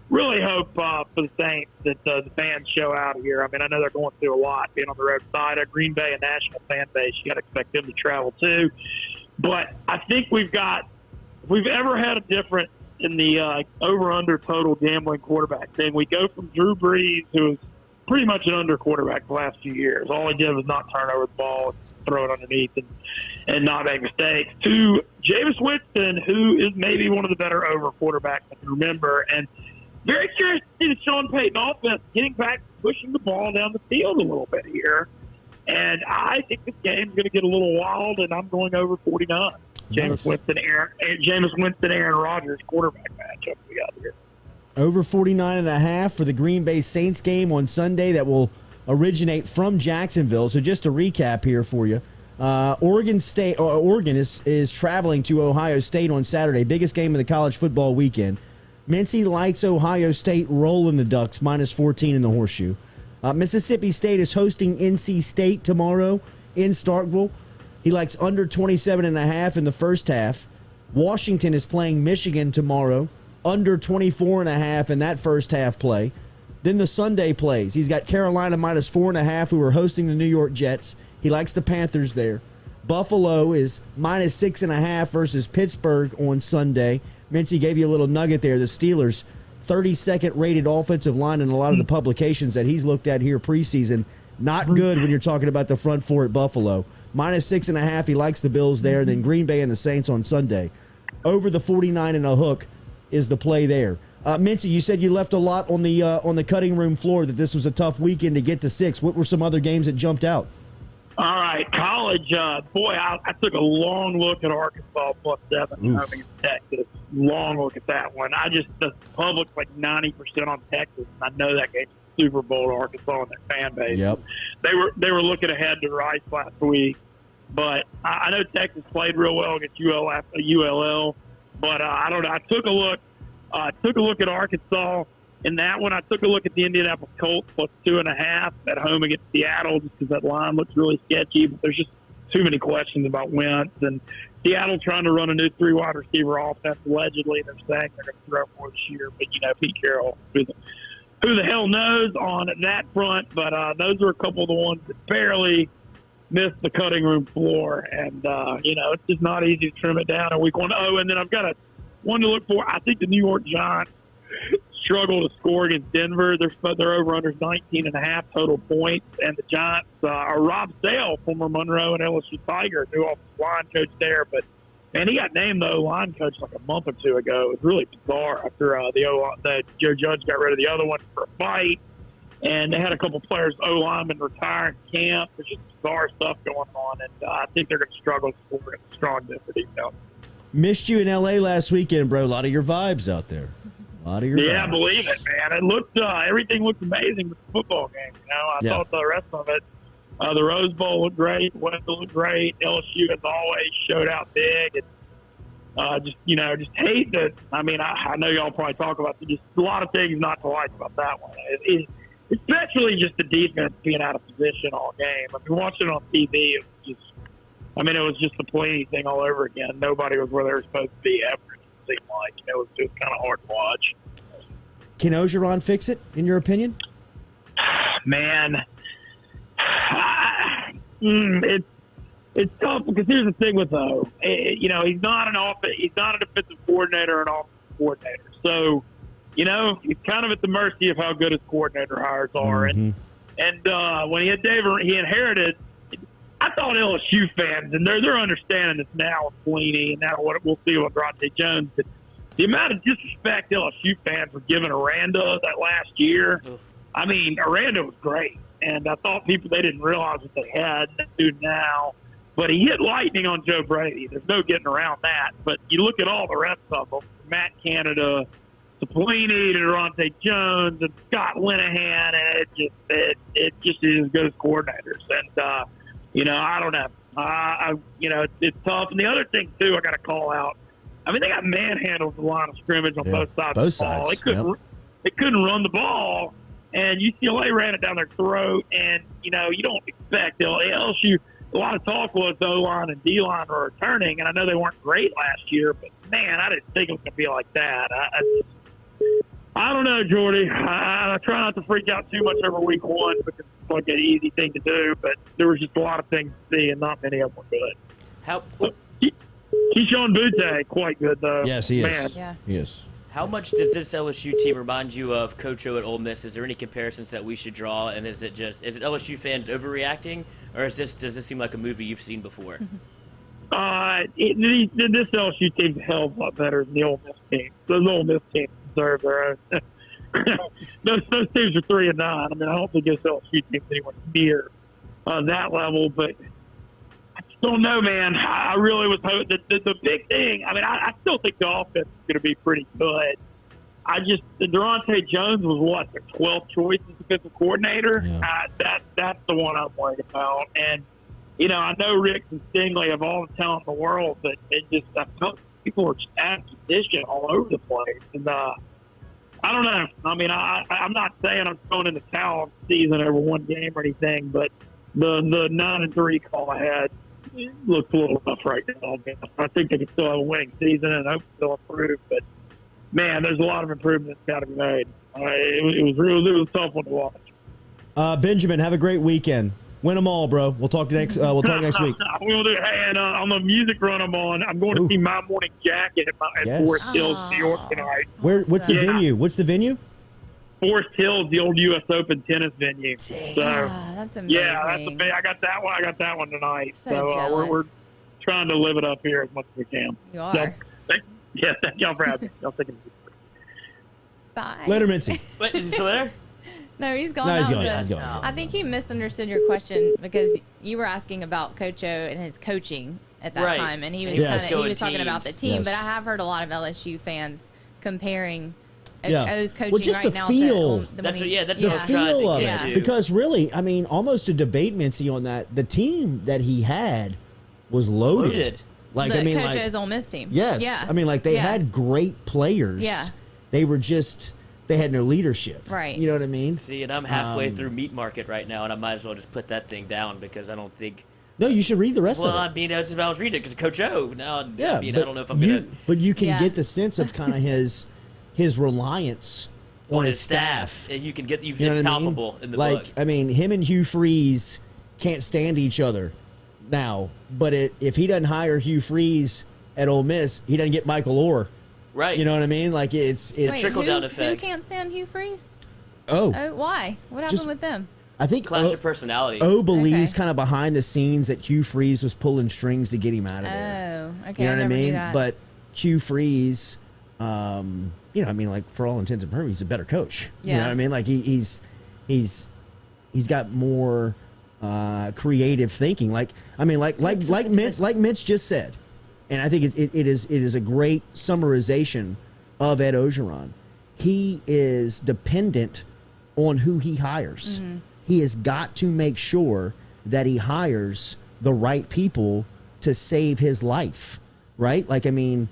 really hope for the Saints that the fans show out here. I know they're going through a lot being on the road side of Green Bay, a national fan base. You got to expect them to travel too. But I think if we've ever had a difference in the over-under total gambling quarterback thing, we go from Drew Brees, who is pretty much an under quarterback the last few years. All he did was not turn over the ball, throw it underneath, and not make mistakes, to Jameis Winston, who is maybe one of the better over quarterbacks I can remember. And very curious to see the Sean Payton offense getting back, pushing the ball down the field a little bit here. And I think this game's going to get a little wild, and I'm going over 49. Jameis Winston, Aaron Rodgers quarterback matchup we got here. Over 49.5 for the Green Bay Saints game on Sunday that will originate from Jacksonville. So just to recap here for you, Oregon is traveling to Ohio State on Saturday, biggest game of the college football weekend. Mincy likes Ohio State rolling the Ducks, -14 in the horseshoe. Mississippi State is hosting NC State tomorrow in Starkville. He likes under 27.5 in the first half. Washington is playing Michigan tomorrow, under 24.5 in that first half play. Then the Sunday plays. He's got Carolina -4.5, who are hosting the New York Jets. He likes the Panthers there. Buffalo is -6.5 versus Pittsburgh on Sunday. Mincy gave you a little nugget there. The Steelers, 32nd rated offensive line in a lot of the publications that he's looked at here preseason. Not good when you're talking about the front four at Buffalo. -6.5, he likes the Bills there. Then Green Bay and the Saints on Sunday. Over the 49 and a hook is the play there. Mincy, you said you left a lot on the cutting room floor, that this was a tough weekend to get to 6. What were some other games that jumped out? All right, college. I took a long look at Arkansas +7 coming to Texas. Long look at that one. The public's like 90% on Texas, and I know that game's Super Bowl to Arkansas and their fan base. Yep. They were looking ahead to Rice last week, but I know Texas played real well against ULL. But I don't know. I took a look at Arkansas in that one. I took a look at the Indianapolis Colts +2.5 at home against Seattle, just because that line looks really sketchy. But there's just too many questions about Wentz, and Seattle trying to run a new 3-wide receiver offense. Allegedly, they're saying they're going to throw more this year, but Pete Carroll, who the hell knows on that front. But those are a couple of the ones that barely missed the cutting room floor, and it's just not easy to trim it down in week 1. Oh, and then I've got one to look for. I think the New York Giants struggle to score against Denver. They're over under 19.5 total points, and the Giants are Rob Sale, former Monroe and LSU Tiger, new offensive line coach there. But man, he got named the O-line coach like a month or two ago. It was really bizarre after the Joe Judge got rid of the other one for a fight, and they had a couple players O-linemen retire in camp. There's just bizarre stuff going on, and I think they're going to struggle to score a strong Denver defense. Missed you in L.A. last weekend, bro. A lot of your vibes out there. A lot of your Yeah, vibes. believe it, man. It looked everything looked amazing with the football game. I thought the rest of it, the Rose Bowl looked great, Wendell looked great, LSU as always showed out big, and just hate that. I mean, I know y'all probably talk about just a lot of things not to like about that one. Especially just the defense being out of position all game. I mean, watching it on TV, it was just the Pelini thing all over again. Nobody was where they were supposed to be ever. It seemed like it was just kind of hard to watch. Can Orgeron fix it, in your opinion? Man, it's tough because here's the thing with he's not a defensive coordinator or an offensive coordinator, so he's kind of at the mercy of how good his coordinator hires are. Mm-hmm. And when he had he inherited. I thought LSU fans, and they're understanding this now with Pelini, and now we'll see with Bronte Jones. But the amount of disrespect LSU fans were giving Aranda that last year, I mean, Aranda was great, and I thought they didn't realize what they had. They do now, but he hit lightning on Joe Brady. There's no getting around that. But you look at all the rest of them: Matt Canada, to Pelini, to Bronte Jones, and Scott Linehan, and it just is as good as coordinators. And I don't know. It's tough. And the other thing, too, I got to call out, I mean, they got manhandled the line of scrimmage on both sides of the ball. They couldn't run the ball, and UCLA ran it down their throat. And, you don't expect LSU. A lot of talk was O-line and D-line were returning, and I know they weren't great last year, but, man, I didn't think it was going to be like that. I don't know, Jordy. I try not to freak out too much over week 1 because it's like an easy thing to do, but there was just a lot of things to see, and not many of them were good. Keyshawn Butte, quite good, though. Yes, he is. Man. Yeah. He is. How much does this LSU team remind you of Coach O at Ole Miss? Is there any comparisons that we should draw, and is it LSU fans overreacting, or does this seem like a movie you've seen before? This LSU team's a hell of a lot better than the Ole Miss team. Those Ole Miss teams deserve their own. those teams are 3-9. I mean, I don't think this LSU team's anywhere near that level, but I just don't know, man. I really was hoping the big thing. I mean, I still think the offense is going to be pretty good. Durante Jones was their 12th choice as defensive coordinator. Yeah. That's the one I'm worried about. And I know Ricks and Stingley have all the talent in the world, but I felt people are just out of position all over the place. And I don't know. I mean, I'm not saying I'm throwing in the towel on the season over one game or anything, but the 9-3 call I had looks a little rough right now. I think they can still have a winning season and hope they'll improve. But man, there's a lot of improvement that's got to be made. It was a tough one to watch. Benjamin, have a great weekend. Win them all, bro. We'll talk next. We'll talk next week. We'll do. Hey, and on the music run I'm on, I'm going to see My Morning Jacket at Forest Hills, New York tonight. What's the venue? What's the venue? Forest Hills, the old U.S. Open tennis venue. Damn. So, That's amazing. yeah, I got that one. I got that one tonight. So we're trying to live it up here as much as we can. You are. Thank y'all for having me. Y'all thinking. Bye. Later, Mintzy. Wait, is he still there? No, he's gone. No, he's That gone. was He's it. gone. I think he misunderstood your question because you were asking about Coach O and his coaching at that Right. time, and he was Yes. he was talking about the Teams. team. Yes. But I have heard a lot of LSU fans comparing Yeah. O's coaching Well, just right the now feel. to the That's winning- what I was The trying feel to of get it. to. Because really, I mean, almost a debate, Mintzy, on that. The team that he had was loaded. Loaded. Like, the I mean, Coach like, O's Ole Miss team. yes. Yeah. I mean, like, they Yeah. had great players. Yeah. They were just, they had no leadership. Right. You know what I mean? See, and I'm halfway through Meat Market right now, and I might as well just put that thing down because I don't think No, you should read the rest Well, of it. I mean, that's what I was reading because Coach O. Now, Yeah, I mean, but I don't know if I'm gonna. But you can Yeah. get the sense of kind of his reliance on his staff. You can get You know it's what I mean? palpable in the like, book. I mean, him and Hugh Freeze can't stand each other now. But if he doesn't hire Hugh Freeze at Ole Miss, he doesn't get Michael Orr. Right. You know what I mean? Like it's Wait, trickle-down who effect. can't stand Hugh Freeze? oh, Oh, why? What happened Just- with them? I think Clash of personality. O believes Okay. kind of behind the scenes that Hugh Freeze was pulling strings to get him out of there. Oh, okay. You know I what I never knew mean? that. But Hugh Freeze, you know, I mean, like for all intents and purposes, he's a better coach. You know Yeah. what I mean? Like he's got more creative thinking. Like Mintz just said, and I think it is a great summarization of Ed Orgeron. He is dependent on who he hires. Mm-hmm. He has got to make sure that he hires the right people to save his life, right? Like, I mean,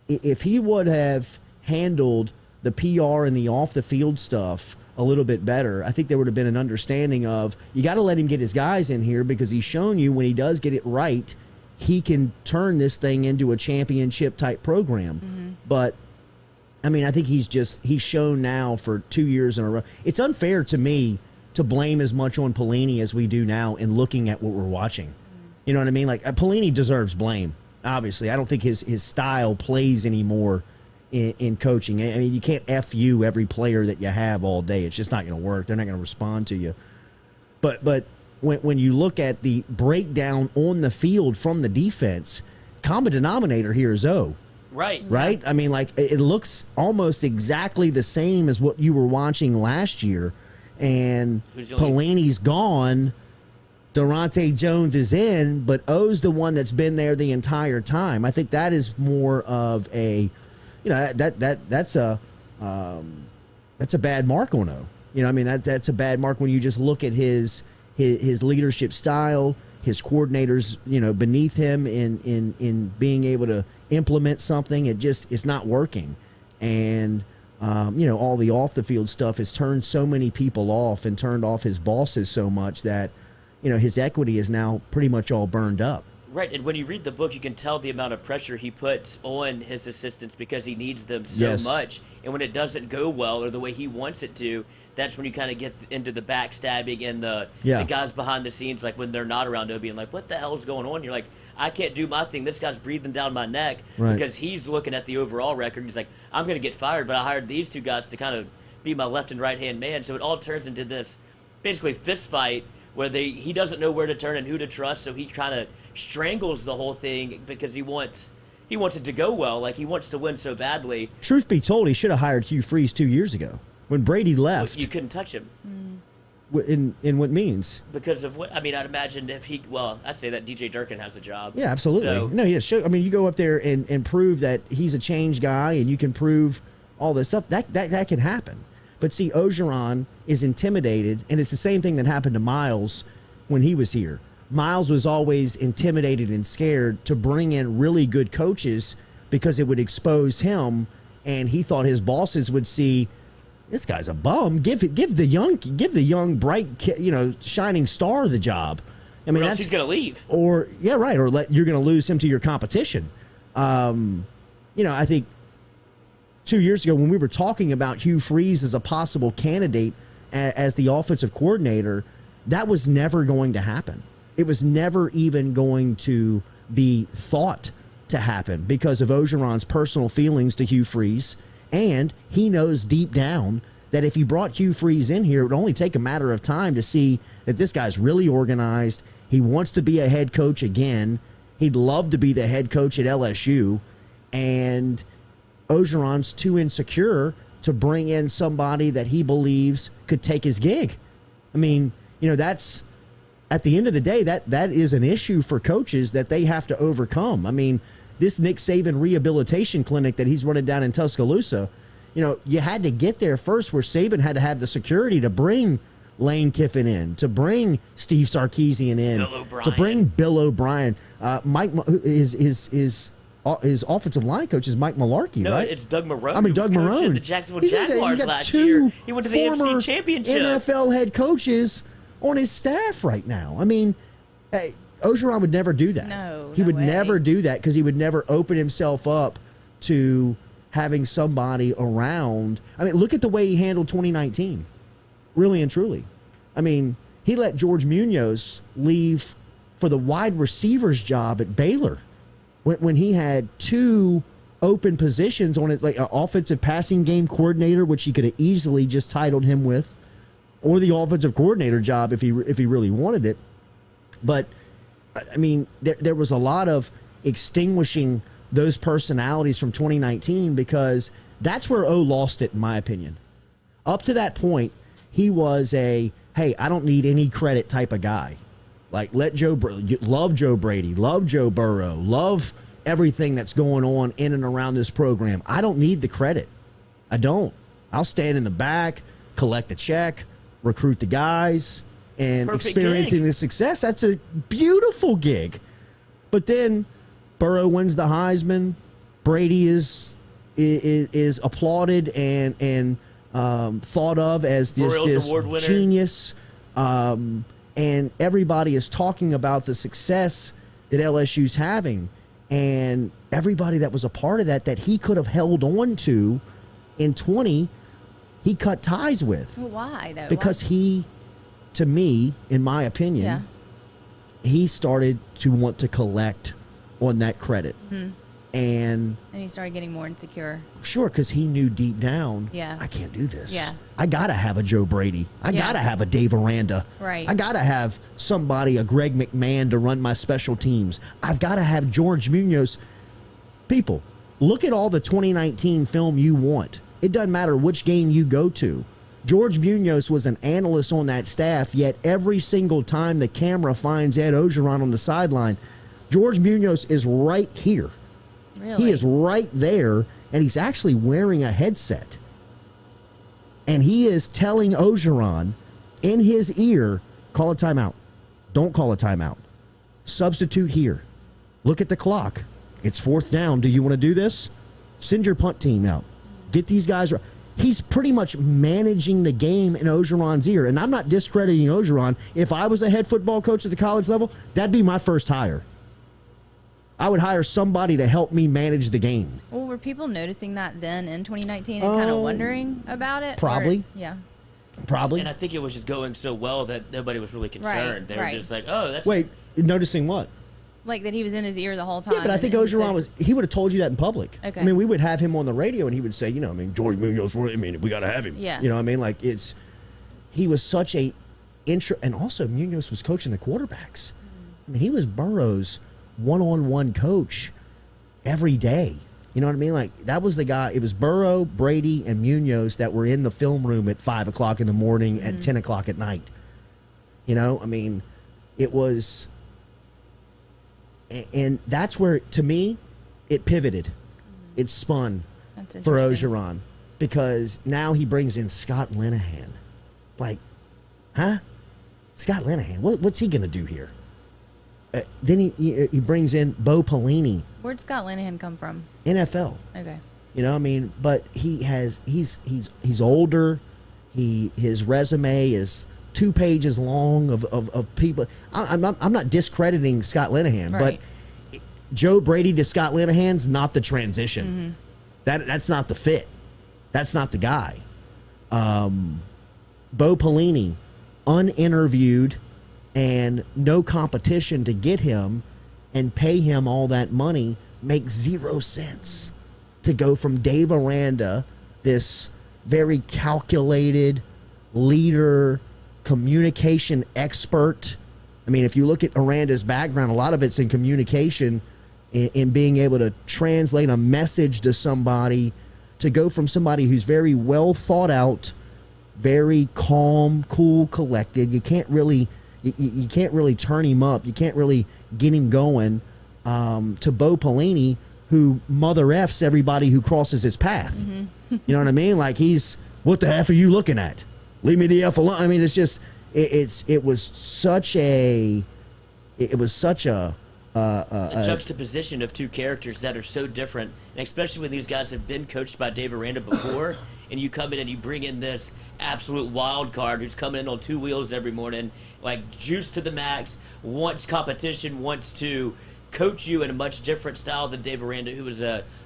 if he would have handled the PR and the off the field stuff a little bit better, I think there would have been an understanding of, you got to let him get his guys in here because he's shown you when he does get it right, he can turn this thing into a championship type program. But I mean, I think he's shown now for 2 years in a row. It's unfair to me to blame as much on Pelini as we do now in looking at what we're watching. You know what I mean? Like, Pelini deserves blame, obviously. I don't think his style plays anymore in coaching. I mean, you can't F-you every player that you have all day. It's just not going to work. They're not going to respond to you. But when you look at the breakdown on the field from the defense, common denominator here is O. Right. Right? I mean, like, it looks almost exactly the same as what you were watching last year. And Pelini's gone. Durante Jones is in, but O's the one that's been there the entire time. I think that is more of a, you know, that's a bad mark on O. You know, I mean, that's a bad mark when you just look at his leadership style, his coordinators, you know, beneath him in being able to implement something. It's not working. And you know, all the off the field stuff has turned so many people off and turned off his bosses so much that, you know, his equity is now pretty much all burned up. Right, and when you read the book, you can tell the amount of pressure he puts on his assistants because he needs them so much. And when it doesn't go well or the way he wants it to, that's when you kind of get into the backstabbing and the guys behind the scenes, like when they're not around Obi, and like, what the hell is going on? You're like, I can't do my thing. This guy's breathing down my neck because he's looking at the overall record. He's like, I'm going to get fired, but I hired these two guys to kind of be my left and right hand man. So it all turns into this basically fist fight where he doesn't know where to turn and who to trust. So he kind of strangles the whole thing because he wants it to go well. Like, he wants to win so badly. Truth be told, he should have hired Hugh Freeze 2 years ago when Brady left. You couldn't touch him. In what means? Because of what, I mean, I'd imagine if I say that DJ Durkin has a job. Yeah, absolutely. So, No, yeah, I mean, you go up there and prove that he's a change guy and you can prove all this stuff. That can happen. But see, Orgeron is intimidated, and it's the same thing that happened to Miles when he was here. Miles was always intimidated and scared to bring in really good coaches because it would expose him, and he thought his bosses would see, this guy's a bum. Give the young bright shining star the job. I mean, he's going to leave. Or you're going to lose him to your competition. I think 2 years ago when we were talking about Hugh Freeze as a possible candidate as the offensive coordinator, that was never going to happen. It was never even going to be thought to happen because of Orgeron's personal feelings to Hugh Freeze. And he knows deep down that if he brought Hugh Freeze in here, it would only take a matter of time to see that this guy's really organized. He wants to be a head coach again. He'd love to be the head coach at LSU. And Orgeron's too insecure to bring in somebody that he believes could take his gig. I mean, that's, at the end of the day, that is an issue for coaches that they have to overcome. I mean, this Nick Saban rehabilitation clinic that he's running down in Tuscaloosa, you had to get there first where Saban had to have the security to bring Lane Kiffin in, to bring Steve Sarkisian in, to bring Bill O'Brien. Mike, his offensive line coach is Mike Mularkey, no, right? No, it's Doug Marrone. I mean, Doug Marrone. The Jacksonville Jaguars last year. He went to the AFC Championship. NFL head coaches on his staff right now. I mean, hey, Orgeron would never do that. No, he no would way. never do that because he would never open himself up to having somebody around. I mean, look at the way he handled 2019, really and truly. I mean, he let George Munoz leave for the wide receivers job at Baylor when he had 2 open positions on it, like an offensive passing game coordinator, which he could have easily just titled him with, or the offensive coordinator job if he really wanted it. But I mean, there was a lot of extinguishing those personalities from 2019 because that's where O lost it, in my opinion. Up to that point, he was a, hey, I don't need any credit type of guy. Like, love Joe Brady, love Joe Burrow, love everything that's going on in and around this program. I don't need the credit. I don't. I'll stand in the back, collect the check, recruit the guys, and Perfect experiencing gig. the success. That's a beautiful gig. But then Burrow wins the Heisman. Brady is applauded and thought of as this Award winner. genius. And everybody is talking about the success that LSU's having. And everybody that was a part of that he could have held on to in 20, he cut ties with. Well, why though? Because he, to me, in my opinion, Yeah. he started to want to collect on that credit. And he started getting more insecure. sure, because he knew deep down, Yeah. I can't do this. Yeah. I got to have a Joe Brady. I Yeah. got to have a Dave Aranda. Right. I got to have somebody, a Greg McMahon, to run my special teams. I've got to have George Munoz. People, look at all the 2019 film you want. It doesn't matter which game you go to. George Munoz was an analyst on that staff, yet every single time the camera finds Ed Orgeron on the sideline, George Munoz is right here. Really? He is right there, and he's actually wearing a headset. And he is telling Orgeron in his ear, call a timeout. Don't call a timeout. Substitute here. Look at the clock. It's 4th down. Do you want to do this? Send your punt team out. Get these guys. He's pretty much managing the game in Orgeron's ear. And I'm not discrediting Orgeron. If I was a head football coach at the college level, that'd be my first hire. I would hire somebody to help me manage the game. Well, were people noticing that then in 2019 and kind of wondering about it? Probably. Or, yeah. Probably. And I think it was just going so well that nobody was really concerned. They were right. just like, oh, that's... Wait, noticing what? Like that he was in his ear the whole time. Yeah, but I think and he Orgeron said- he would have told you that in public. Okay. I mean, we would have him on the radio and he would say, you know, I mean, George Munoz, I mean, we got to have him. Yeah. You know what I mean? Like, he was such a and also Munoz was coaching the quarterbacks. I mean, he was Burrow's one-on-one coach every day. You know what I mean? Like, that was the guy. It was Burrow, Brady, and Munoz that were in the film room at 5 o'clock in the morning at 10 o'clock at night. You know, I mean, it was... And that's where, to me, it pivoted. It spun That's for interesting. Orgeron. Because now he brings in Scott Linehan. Like, huh? Scott Linehan, what's he going to do here? Then he brings in Bo Pelini, Where'd Scott Linehan come from? NFL. Okay. You know, I mean, but he's older. His resume is 2 pages long of people. I'm not discrediting Scott Linehan, Right. but Joe Brady to Scott Linehan's not the transition. That's not the fit. That's not the guy. Bo Pelini, uninterviewed and no competition to get him and pay him all that money, makes 0 sense to go from Dave Aranda, this very calculated leader, communication expert. I mean, if you look at Aranda's background, a lot of it's in communication, in being able to translate a message to somebody, to go from somebody who's very well thought out, very calm, cool, collected. You can't really turn him up. You can't really get him going, to Bo Pelini, who mother F's everybody who crosses his path. You know what I mean? Like, what the F are you looking at? Leave me the F alone. I mean, it's just, it was such a juxtaposition of 2 characters that are so different, and especially when these guys have been coached by Dave Aranda before, and you come in and you bring in this absolute wild card who's coming in on 2 wheels every morning, like juice to the max, wants competition, wants to coach you in a much different style than Dave Aranda, who was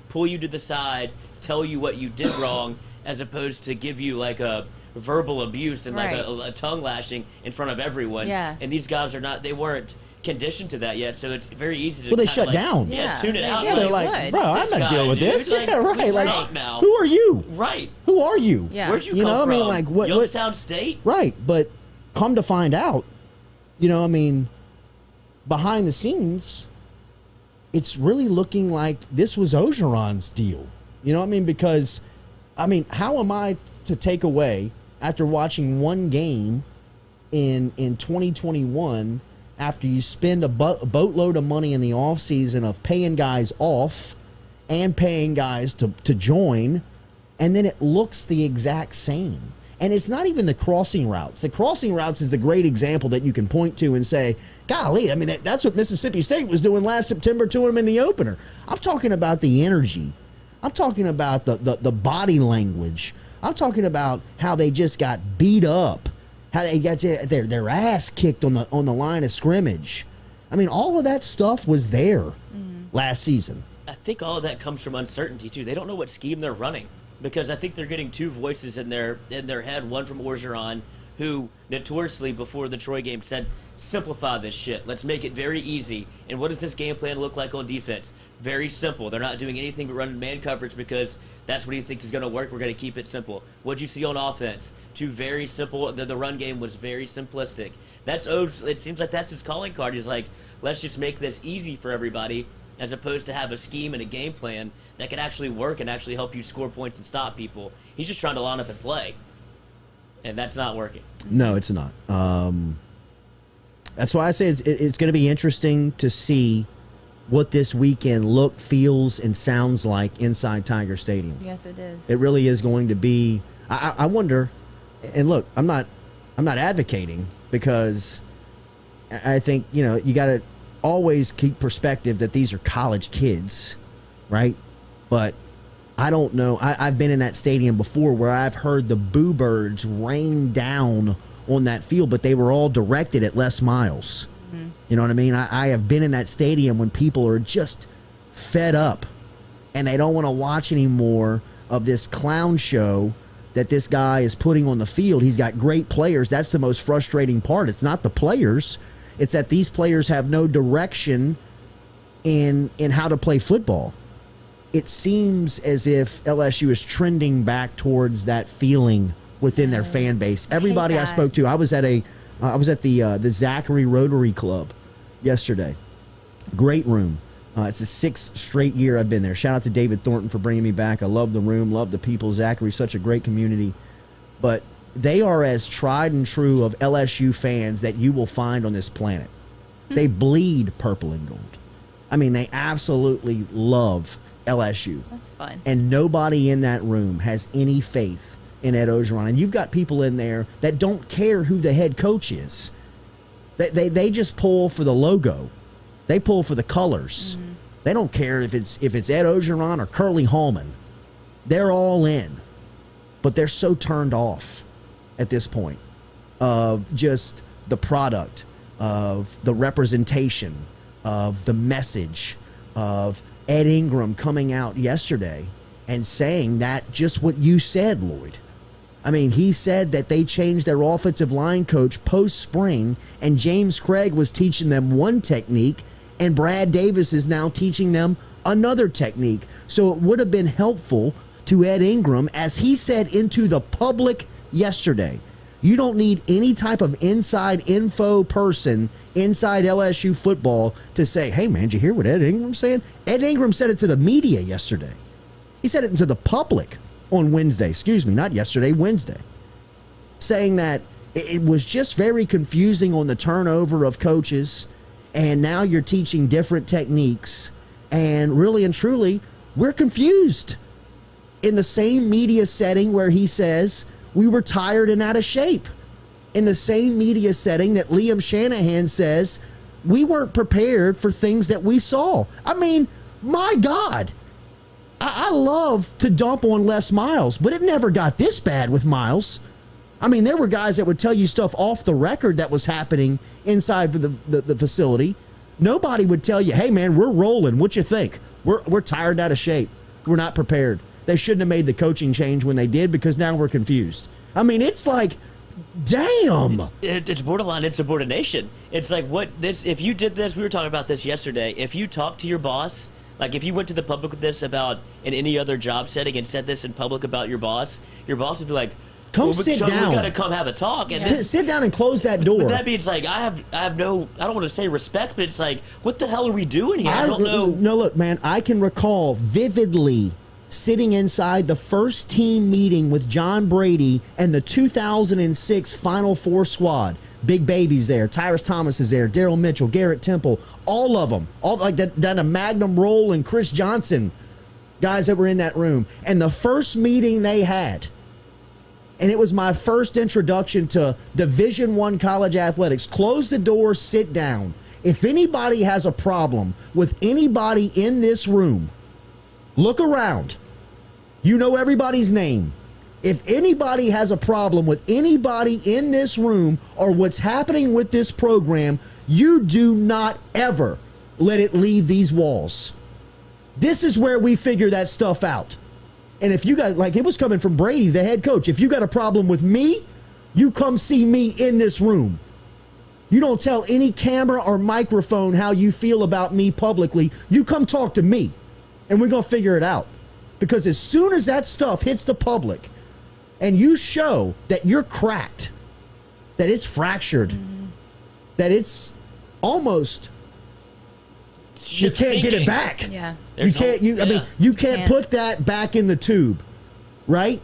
pull you to the side, tell you what you did wrong, as opposed to give you like a verbal abuse and like a tongue lashing in front of everyone. Yeah. And these guys they weren't conditioned to that yet, so it's very easy to. Well, they shut down. Yeah, tune it out. Yeah, they're like, bro, I'm not dealing with this. Like, yeah, right. Like, suck now. who are you? Right. Who are you? Yeah. Where'd you You come know, from? I mean, like, what? Youngstown State. Right, but come to find out, you know, I mean, behind the scenes, it's really looking like this was Orgeron's deal. You know what I mean? Because, I mean, how am I to take away after watching one game in 2021 after you spend a boatload of money in the offseason of paying guys off and paying guys to join, and then it looks the exact same? And it's not even the crossing routes. The crossing routes is the great example that you can point to and say, golly, I mean, that's what Mississippi State was doing last September to them in the opener. I'm talking about the energy. I'm talking about the body language. I'm talking about how they just got beat up, how they got their ass kicked on the line of scrimmage. I mean, all of that stuff was there last season. I think all of that comes from uncertainty too. They don't know what scheme they're running, because I think they're getting two voices in their head. One from Orgeron, who notoriously before the Troy game said, simplify this shit. Let's make it very easy. And what does this game plan look like on defense? Very simple. They're not doing anything but running man coverage because that's what he thinks is going to work. We're going to keep it simple. What'd you see on offense? Two very simple. The run game was very simplistic. It seems like that's his calling card. He's like, let's just make this easy for everybody, as opposed to have a scheme and a game plan that can actually work and actually help you score points and stop people. He's just trying to line up and play, and that's not working. No, it's not. That's why I say it's going to be interesting to see what this weekend look, feels, and sounds like inside Tiger Stadium. Yes, it is. It really is going to be. I wonder, and look, I'm not advocating, because I think, you know, you got to always keep perspective that these are college kids, right? But I don't know. I've been in that stadium before where I've heard the boo birds rain down on that field, but they were all directed at Les Miles. You know what I mean? I have been in that stadium when people are just fed up and they don't want to watch any more of this clown show that this guy is putting on the field. He's got great players. That's the most frustrating part. It's not the players. It's that these players have no direction in how to play football. It seems as if LSU is trending back towards that feeling within their fan base. Everybody I spoke to, I was at the Zachary Rotary Club yesterday. Great room. It's the 6th straight year I've been there. Shout out to David Thornton for bringing me back. I love the room, love the people. Zachary's such a great community. But they are as tried and true of LSU fans that you will find on this planet. They bleed purple and gold. I mean, they absolutely love LSU. That's fun. And nobody in that room has any faith in Ed Orgeron. And you've got people in there that don't care who the head coach is. They just pull for the logo. They pull for the colors. They don't care if it's Ed Orgeron or Curly Hallman. They're all in. But they're so turned off at this point of just the product, of the representation, of the message, of Ed Ingram coming out yesterday and saying that just what you said, Lloyd. I mean, he said that they changed their offensive line coach post-spring, and James Craig was teaching them one technique, and Brad Davis is now teaching them another technique. So it would have been helpful to Ed Ingram, as he said into the public yesterday. You don't need any type of inside info person inside LSU football to say, hey, man, did you hear what Ed Ingram's saying? Ed Ingram said it to the media yesterday. He said it to the public on Wednesday. Excuse me, not yesterday, Wednesday. Saying that it was just very confusing on the turnover of coaches, and now you're teaching different techniques, and really and truly, we're confused. In the same media setting where he says we were tired and out of shape. In the same media setting that Liam Shanahan says we weren't prepared for things that we saw. I mean, my God. I love to dump on Les Miles, but it never got this bad with Miles. I mean, there were guys that would tell you stuff off the record that was happening inside the facility. Nobody would tell you, hey, man, we're rolling. What you think? We're tired, out of shape. We're not prepared. They shouldn't have made the coaching change when they did because now we're confused. I mean, it's like, damn. It's borderline insubordination. It's like, if you did this, we were talking about this yesterday. If you talk to your boss, like if you went to the public with this about in any other job setting and said this in public about your boss would be like, sit down. We got to come have a talk. And sit down and close that door. But that means like I have no, I don't want to say respect, but it's like, what the hell are we doing here? I don't know. No, look, man, I can recall vividly sitting inside the first team meeting with John Brady and the 2006 Final Four squad. Big Baby's there, Tyrus Thomas is there, Daryl Mitchell, Garrett Temple, all of them, all like that a Magnum Roll and Chris Johnson, guys that were in that room. And the first meeting they had, and it was my first introduction to Division I college athletics. Close the door, sit down. If anybody has a problem with anybody in this room, look around. You know everybody's name. If anybody has a problem with anybody in this room or what's happening with this program, you do not ever let it leave these walls. This is where we figure that stuff out. And if you got, like it was coming from Brady, the head coach, if you got a problem with me, you come see me in this room. You don't tell any camera or microphone how you feel about me publicly. You come talk to me, and we're going to figure it out. Because as soon as that stuff hits the public, and you show that you're cracked, that it's fractured, that it's almost... You can't get it back. Yeah. You can't. I mean, you can't put that back in the tube, right?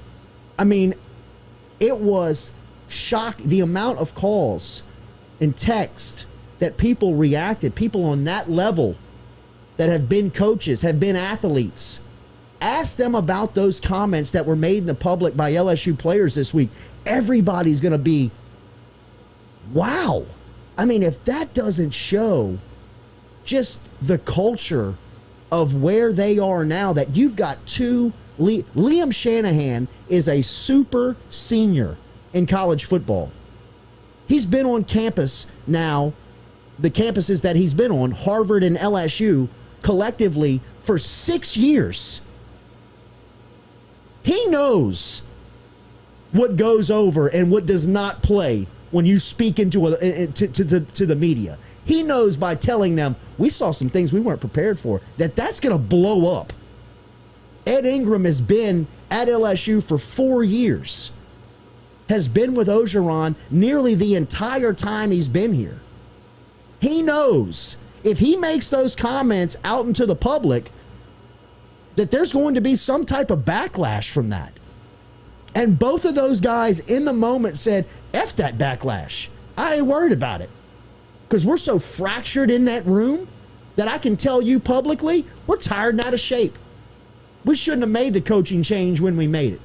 I mean, it was shocking the amount of calls and text that people reacted. People on that level that have been coaches, have been athletes. Ask them about those comments that were made in the public by LSU players this week. Everybody's going to be, wow. I mean, if that doesn't show just the culture of where they are now, that you've got two. Liam Shanahan is a super senior in college football. He's been on campus now, the campuses that he's been on, Harvard and LSU, collectively for 6 years. He knows what goes over and what does not play when you speak into to the media. He knows by telling them, we saw some things we weren't prepared for, that's going to blow up. Ed Ingram has been at LSU for 4 years, has been with Orgeron nearly the entire time he's been here. He knows if he makes those comments out into the public, that there's going to be some type of backlash from that. And both of those guys in the moment said, F that backlash. I ain't worried about it. Because we're so fractured in that room that I can tell you publicly, we're tired and out of shape. We shouldn't have made the coaching change when we made it.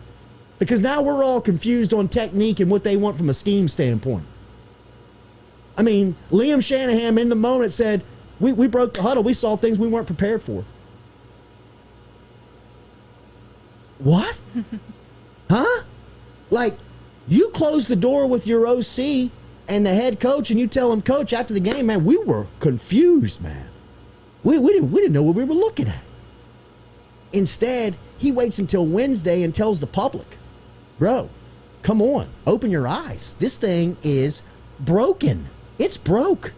Because now we're all confused on technique and what they want from a scheme standpoint. I mean, Liam Shanahan in the moment said, we broke the huddle. We saw things we weren't prepared for. What? Huh? Like, you close the door with your OC and the head coach, and you tell him, Coach, after the game, man, we were confused, man. We didn't know what we were looking at. Instead, he waits until Wednesday and tells the public, bro, come on, open your eyes. This thing is broken. It's broke.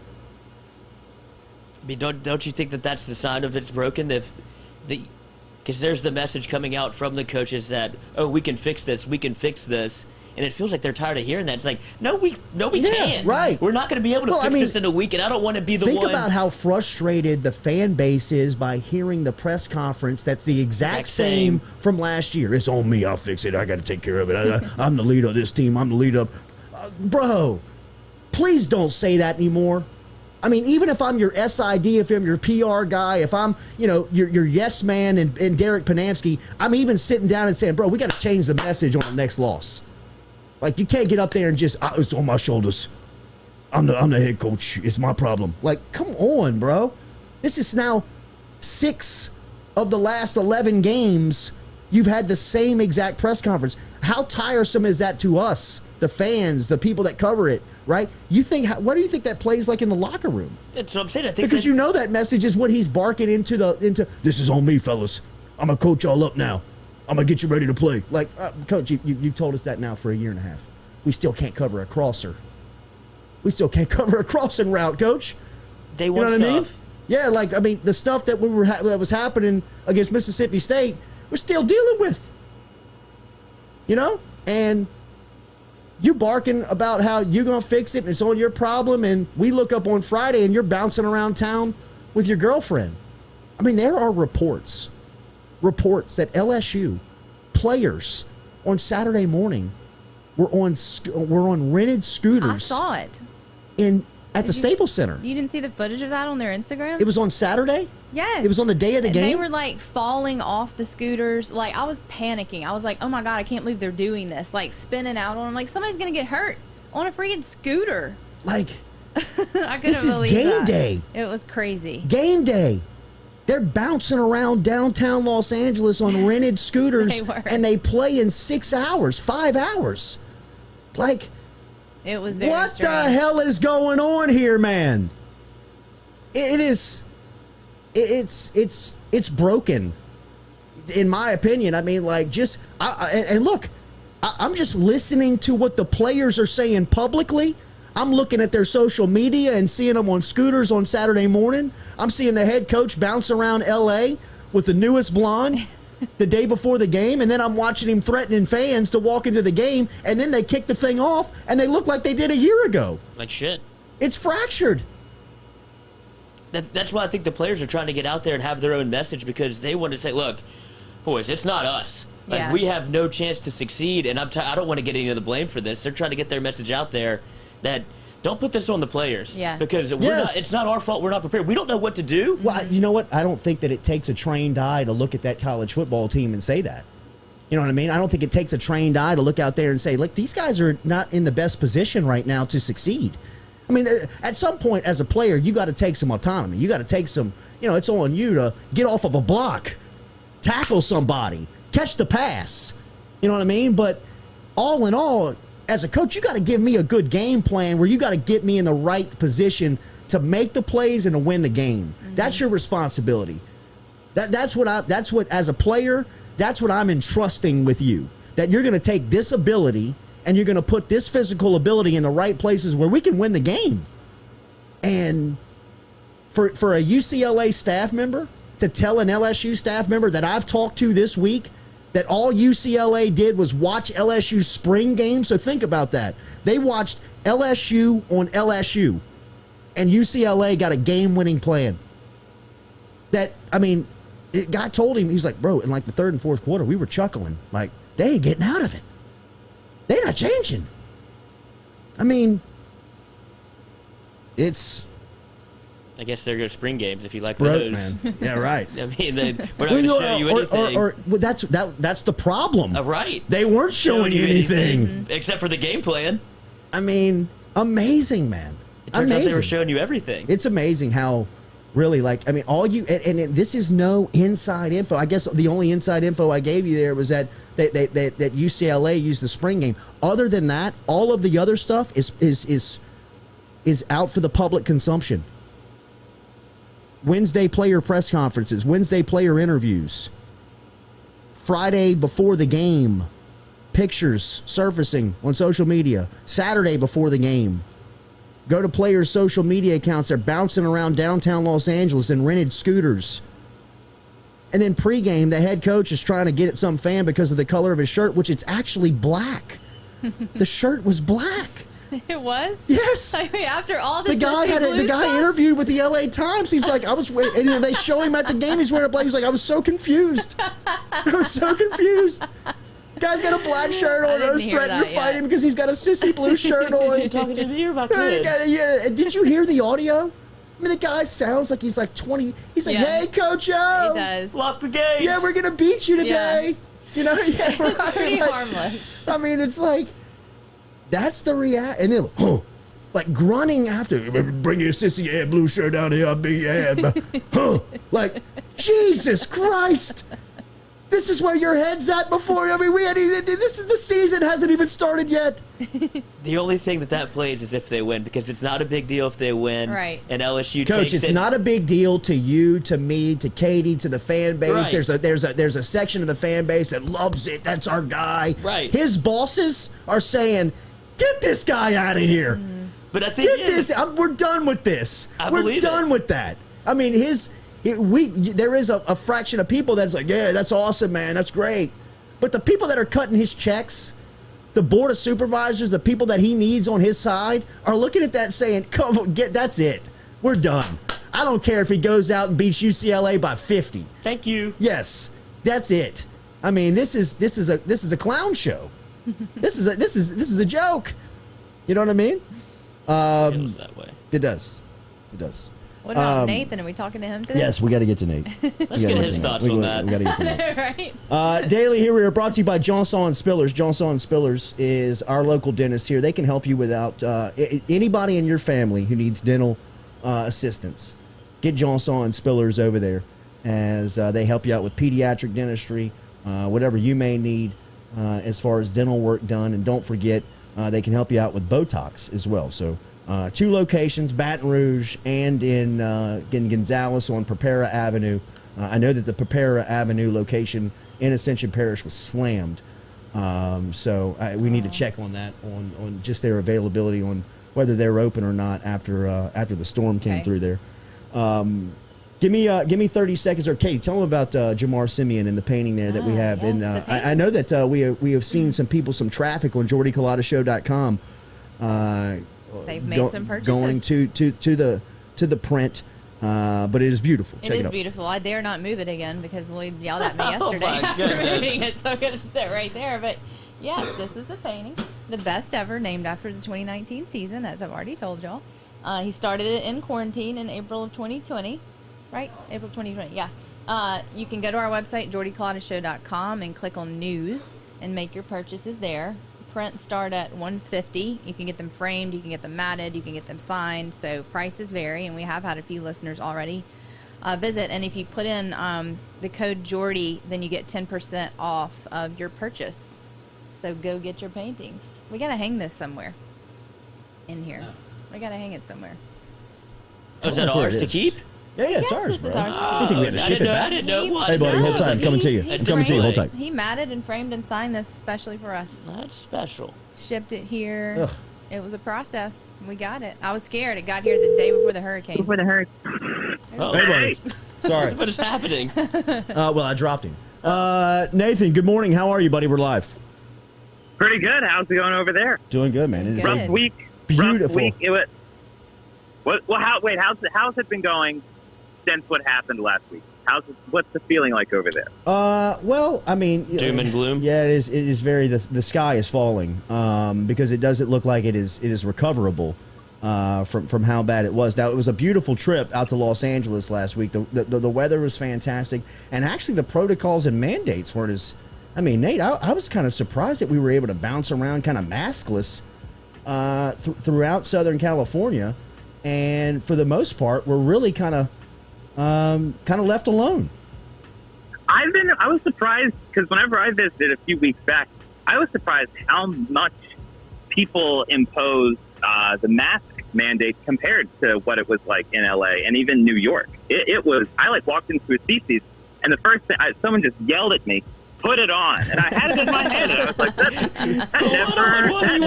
I mean, don't you think that that's the sign of it's broken? Because there's the message coming out from the coaches that, oh, we can fix this, and it feels like they're tired of hearing that. It's like, no, we can't. Right. We're not going to be able to fix this in a week, and I don't want to be the one. Think about how frustrated the fan base is by hearing the press conference that's the exact same from last year. It's on me. I'll fix it. I got to take care of it. I'm the leader of this team. I'm the leader of... bro, please don't say that anymore. I mean, even if I'm your SID, if I'm your PR guy, if I'm, your yes man and Derek Panamsky, I'm even sitting down and saying, bro, we got to change the message on the next loss. Like, you can't get up there and just, it's on my shoulders. I'm the head coach. It's my problem. Like, come on, bro. This is now 6 of the last 11 games, you've had the same exact press conference. How tiresome is that to us, the fans, the people that cover it, right? What do you think that plays like in the locker room? That's what I'm saying. I think because you know that message is what he's barking into this is on me, fellas. I'm going to coach y'all up now. I'm going to get you ready to play. Like, Coach, you've told us that now for a year and a half. We still can't cover a crosser. We still can't cover a crossing route, Coach. They want you know what stuff. I mean? Yeah, like, I mean, the stuff that that was happening against Mississippi State, we're still dealing with. You know? And you barking about how you're going to fix it and it's on your problem, and we look up on Friday and you're bouncing around town with your girlfriend. I mean, there are reports that LSU players on Saturday morning were on rented scooters. I saw it. At the Staples Center. You didn't see the footage of that on their Instagram? It was on Saturday? Yes. It was on the day of the game? They were, like, falling off the scooters. Like, I was panicking. I was like, oh, my God, I can't believe they're doing this. Like, spinning out on them. Like, somebody's going to get hurt on a freaking scooter. Like, I couldn't this is believe game that. day. It was crazy. Game day. They're bouncing around downtown Los Angeles on rented scooters. They were. And they play in 6 hours, 5 hours. Like, it was very what strange. the hell is going on here, man? It's broken, in my opinion. I mean, like, and look, I'm just listening to what the players are saying publicly. I'm looking at their social media and seeing them on scooters on Saturday morning. I'm seeing the head coach bounce around L.A. with the newest blonde the day before the game, and then I'm watching him threatening fans to walk into the game, and then they kick the thing off, and they look like they did a year ago. Like shit. It's fractured. That's why I think the players are trying to get out there and have their own message, because they want to say, look, boys, it's not us. Like, Yeah. we have no chance to succeed, and I don't want to get any of the blame for this. They're trying to get their message out there that don't put this on the players. Yeah. Because Yes. it's not our fault. We're not prepared. We don't know what to do. Well, you know what? I don't think that it takes a trained eye to look at that college football team and say that. You know what I mean? I don't think it takes a trained eye to look out there and say, look, these guys are not in the best position right now to succeed. I mean, at some point as a player, you got to take some autonomy. You got to take some, it's on you to get off of a block, tackle somebody, catch the pass. You know what I mean? But all in all, as a coach, you got to give me a good game plan where you got to get me in the right position to make the plays and to win the game. Mm-hmm. That's your responsibility. That's what as a player, that's what I'm entrusting with you. That you're going to take this ability and you're going to put this physical ability in the right places where we can win the game. And for a UCLA staff member to tell an LSU staff member that I've talked to this week that all UCLA did was watch LSU's spring game. So think about that. They watched LSU on LSU, and UCLA got a game-winning plan. Guy told him, he was like, bro, in like the third and fourth quarter, we were chuckling. Like, they ain't getting out of it. They're not changing. I mean, it's... I guess they're good spring games if you like broke, those. Man. Yeah, right. I mean, we're not going to show you anything. Well, that's the problem. Right. They weren't showing you anything. Except for the game plan. I mean, amazing, man. It turns out they were showing you everything. It's amazing how really, all you, and this is no inside info. I guess the only inside info I gave you there was that UCLA used the spring game. Other than that, all of the other stuff is out for the public consumption. Wednesday player press conferences, Wednesday player interviews, Friday before the game, pictures surfacing on social media, Saturday before the game. Go to players' social media accounts. They're bouncing around downtown Los Angeles in rented scooters. And then pregame, the head coach is trying to get at some fan because of the color of his shirt, which it's actually black. The shirt was black. It was? Yes. I mean, after all this, the guy interviewed with the LA Times. He's like, and they show him at the game. He's wearing a black. He's like, I was so confused. I was so confused. Guy's got a black shirt on. I was threatening to fight him because he's got a sissy blue shirt on. You're talking to me or about kids? Yeah. Did you hear the audio? I mean, the guy sounds like he's like 20. He's like, hey, Coach O. He does. Lock the gates. Yeah, we're going to beat you today. Yeah. Yeah, It's right. pretty harmless. I mean, it's like, that's the react. And then, like grunting after, bring your sissy blue shirt down here, I'll beat your ass. Like, Jesus Christ. This is where your head's at before. I mean, the season hasn't even started yet. The only thing that plays is if they win, because it's not a big deal if they win. Right. And LSU Coach, takes it's not a big deal to you, to me, to Katie, to the fan base. Right. There's a section of the fan base that loves it. That's our guy. Right. His bosses are saying, "Get this guy out of here." But I think We're done with this. We're done with that. I mean, there is a fraction of people that's like, yeah, that's awesome, man, that's great. But the people that are cutting his checks, the board of supervisors, the people that he needs on his side, are looking at that saying, "Come on, that's it. We're done. I don't care if he goes out and beats UCLA by 50. Thank you. Yes, that's it. I mean, this is a clown show. This is a joke. You know what I mean? Feels that way. It does. It does. What about Nathan? Are we talking to him today? Yes, we got to get to Nate. Let's get his thoughts on that. We got to get to Nate. Right. Daily here, we are brought to you by Johnson Spillers. Johnson Spillers is our local dentist here. They can help you without anybody in your family who needs dental assistance. Get Johnson Spillers over there as they help you out with pediatric dentistry, whatever you may need as far as dental work done. And don't forget, they can help you out with Botox as well. So 2 locations, Baton Rouge and in Gonzales on Prepara Avenue. I know that the Prepara Avenue location in Ascension Parish was slammed. So we need to check on that, on just their availability, on whether they're open or not after the storm came through there. Give me 30 seconds, or Katie, tell them about Jamar Simeon and the painting there that we have. Yes, And I know that we have seen some traffic on JordyCulottaShow.com. They've made some purchases. Going to the print, but it is beautiful. Check it is out. beautiful. I dare not move it again because Lloyd yelled at me yesterday after reading it, so I'm going to sit right there. But yes, this is the painting, the best ever, named after the 2019 season, as I've already told y'all. He started it in quarantine in April of 2020, right? April 2020, yeah. You can go to our website, JordyCulottasShow.com, and click on news and make your purchases there. Prints start at $150. You can get them framed, you can get them matted, you can get them signed. So prices vary, and we have had a few listeners already visit. And if you put in the code Jordy, then you get 10% off of your purchase. So go get your paintings. We gotta hang this somewhere in here. We gotta hang it somewhere. Oh, is that ours to keep? Yeah, it's Yes, ours, this bro. is ours to I think we had to I ship didn't it know. back. I didn't know what. Hey, buddy, hold tight. I'm coming to you. It's I'm coming to you. Hold tight. He matted and framed and signed this especially for us. That's special. Shipped it here. Ugh. It was a process. We got it. I was scared. It got here the day before the hurricane. Oh, Hey, buddy. Sorry. what is happening? Well, I dropped him. Nathan, good morning. How are you, buddy? We're live. Pretty good. How's it going over there? Doing good, man. It is Good. Rough week. beautiful. Rough week. It was, how's it been going since what happened last week? What's the feeling like over there? Well, I mean, Doom and gloom? Yeah, it is. It is very. The sky is falling because it doesn't look like it is recoverable from how bad it was. Now, it was a beautiful trip out to Los Angeles last week. The weather was fantastic, and actually the protocols and mandates weren't as. I mean, Nate, I was kind of surprised that we were able to bounce around kind of maskless throughout Southern California, and for the most part, we're really kind of left alone. I was surprised because whenever I visited a few weeks back, I was surprised how much people imposed the mask mandate compared to what it was like in LA and even New York. It was, I walked into a CC's and the first thing, someone just yelled at me, "Put it on," and I had it in my hand. And I was like, that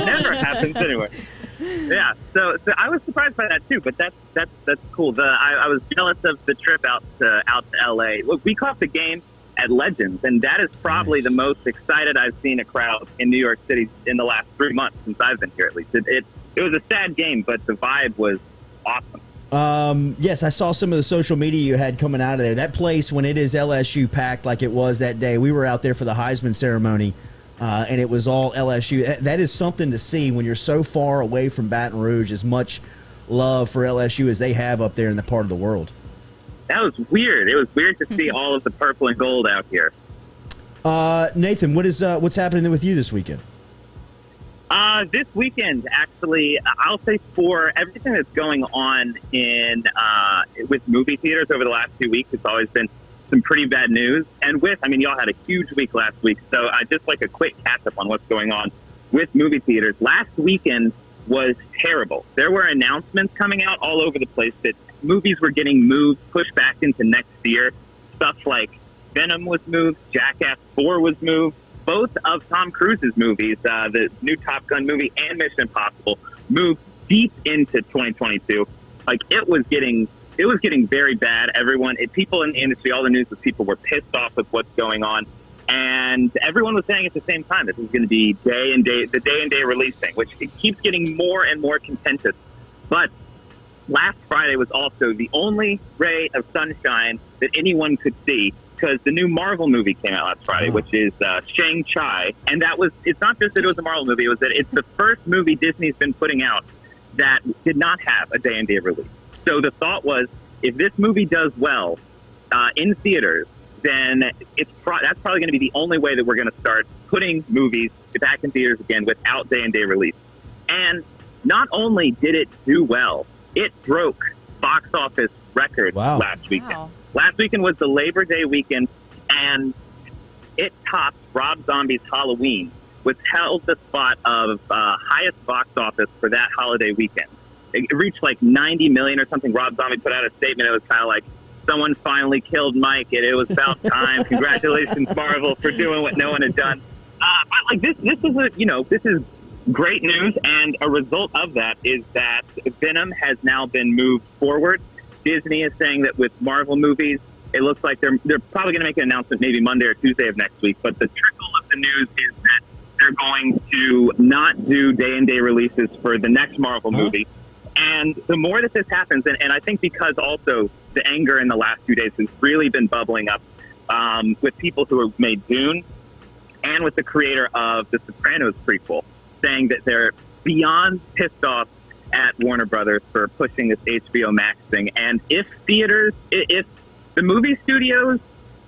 never happens anywhere. Yeah, so I was surprised by that too, but that's cool. I was jealous of the trip out to LA. Look, we caught the game at Legends, and that is probably the most excited I've seen a crowd in New York City in the last 3 months since I've been here. At least it was a sad game, but the vibe was awesome. Yes, I saw some of the social media you had coming out of there. That place, when it is LSU packed like it was that day, we were out there for the Heisman ceremony. And it was all LSU. That is something to see when you're so far away from Baton Rouge, as much love for LSU as they have up there in that part of the world. That was weird. It was weird to see all of the purple and gold out here. Nathan, what's happening with you this weekend? This weekend, actually, I'll say for everything that's going on with movie theaters over the last 2 weeks, it's always been some pretty bad news. And with, I mean, y'all had a huge week last week. So just like a quick catch up on what's going on with movie theaters. Last weekend was terrible. There were announcements coming out all over the place that movies were getting moved, pushed back into next year. Stuff like Venom was moved, Jackass 4 was moved. Both of Tom Cruise's movies, the new Top Gun movie and Mission Impossible, moved deep into 2022. Like, it was getting very bad. People in the industry, all the news was people were pissed off with what's going on. And everyone was saying at the same time, this is going to be the day and day release thing, which it keeps getting more and more contentious. But last Friday was also the only ray of sunshine that anyone could see, because the new Marvel movie came out last Friday, which is Shang-Chi. And it's not just that it was a Marvel movie, it was that it's the first movie Disney's been putting out that did not have a day and day release. So the thought was, if this movie does well in theaters, then that's probably going to be the only way that we're going to start putting movies back in theaters again without day and day release. And not only did it do well, it broke box office records last weekend. Wow. Last weekend was the Labor Day weekend, and it topped Rob Zombie's Halloween, which held the spot of highest box office for that holiday weekend. It reached like 90 million or something. Rob Zombie put out a statement. It was kind of like, someone finally killed Mike, and it was about time. Congratulations, Marvel, for doing what no one had done. But like this is great news, and a result of that is that Venom has now been moved forward. Disney is saying that with Marvel movies, it looks like they're probably going to make an announcement maybe Monday or Tuesday of next week. But the trickle of the news is that they're going to not do day-and-day releases for the next Marvel movie. And the more that this happens, and I think because also the anger in the last few days has really been bubbling up with people who have made Dune and with the creator of the Sopranos prequel, saying that they're beyond pissed off at Warner Brothers for pushing this HBO Max thing. And if the movie studios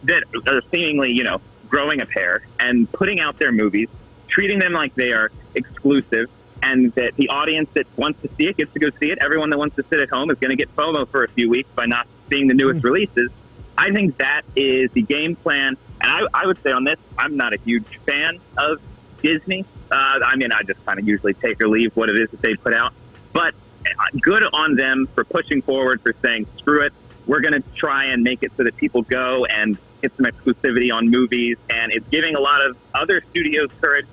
that are seemingly, growing a pair and putting out their movies, treating them like they are exclusive, and that the audience that wants to see it gets to go see it, everyone that wants to sit at home is going to get FOMO for a few weeks by not seeing the newest releases. I think that is the game plan. And I would say on this, I'm not a huge fan of Disney. I just kind of usually take or leave what it is that they put out. But good on them for pushing forward, for saying, screw it, we're going to try and make it so that people go and get some exclusivity on movies. And it's giving a lot of other studios courage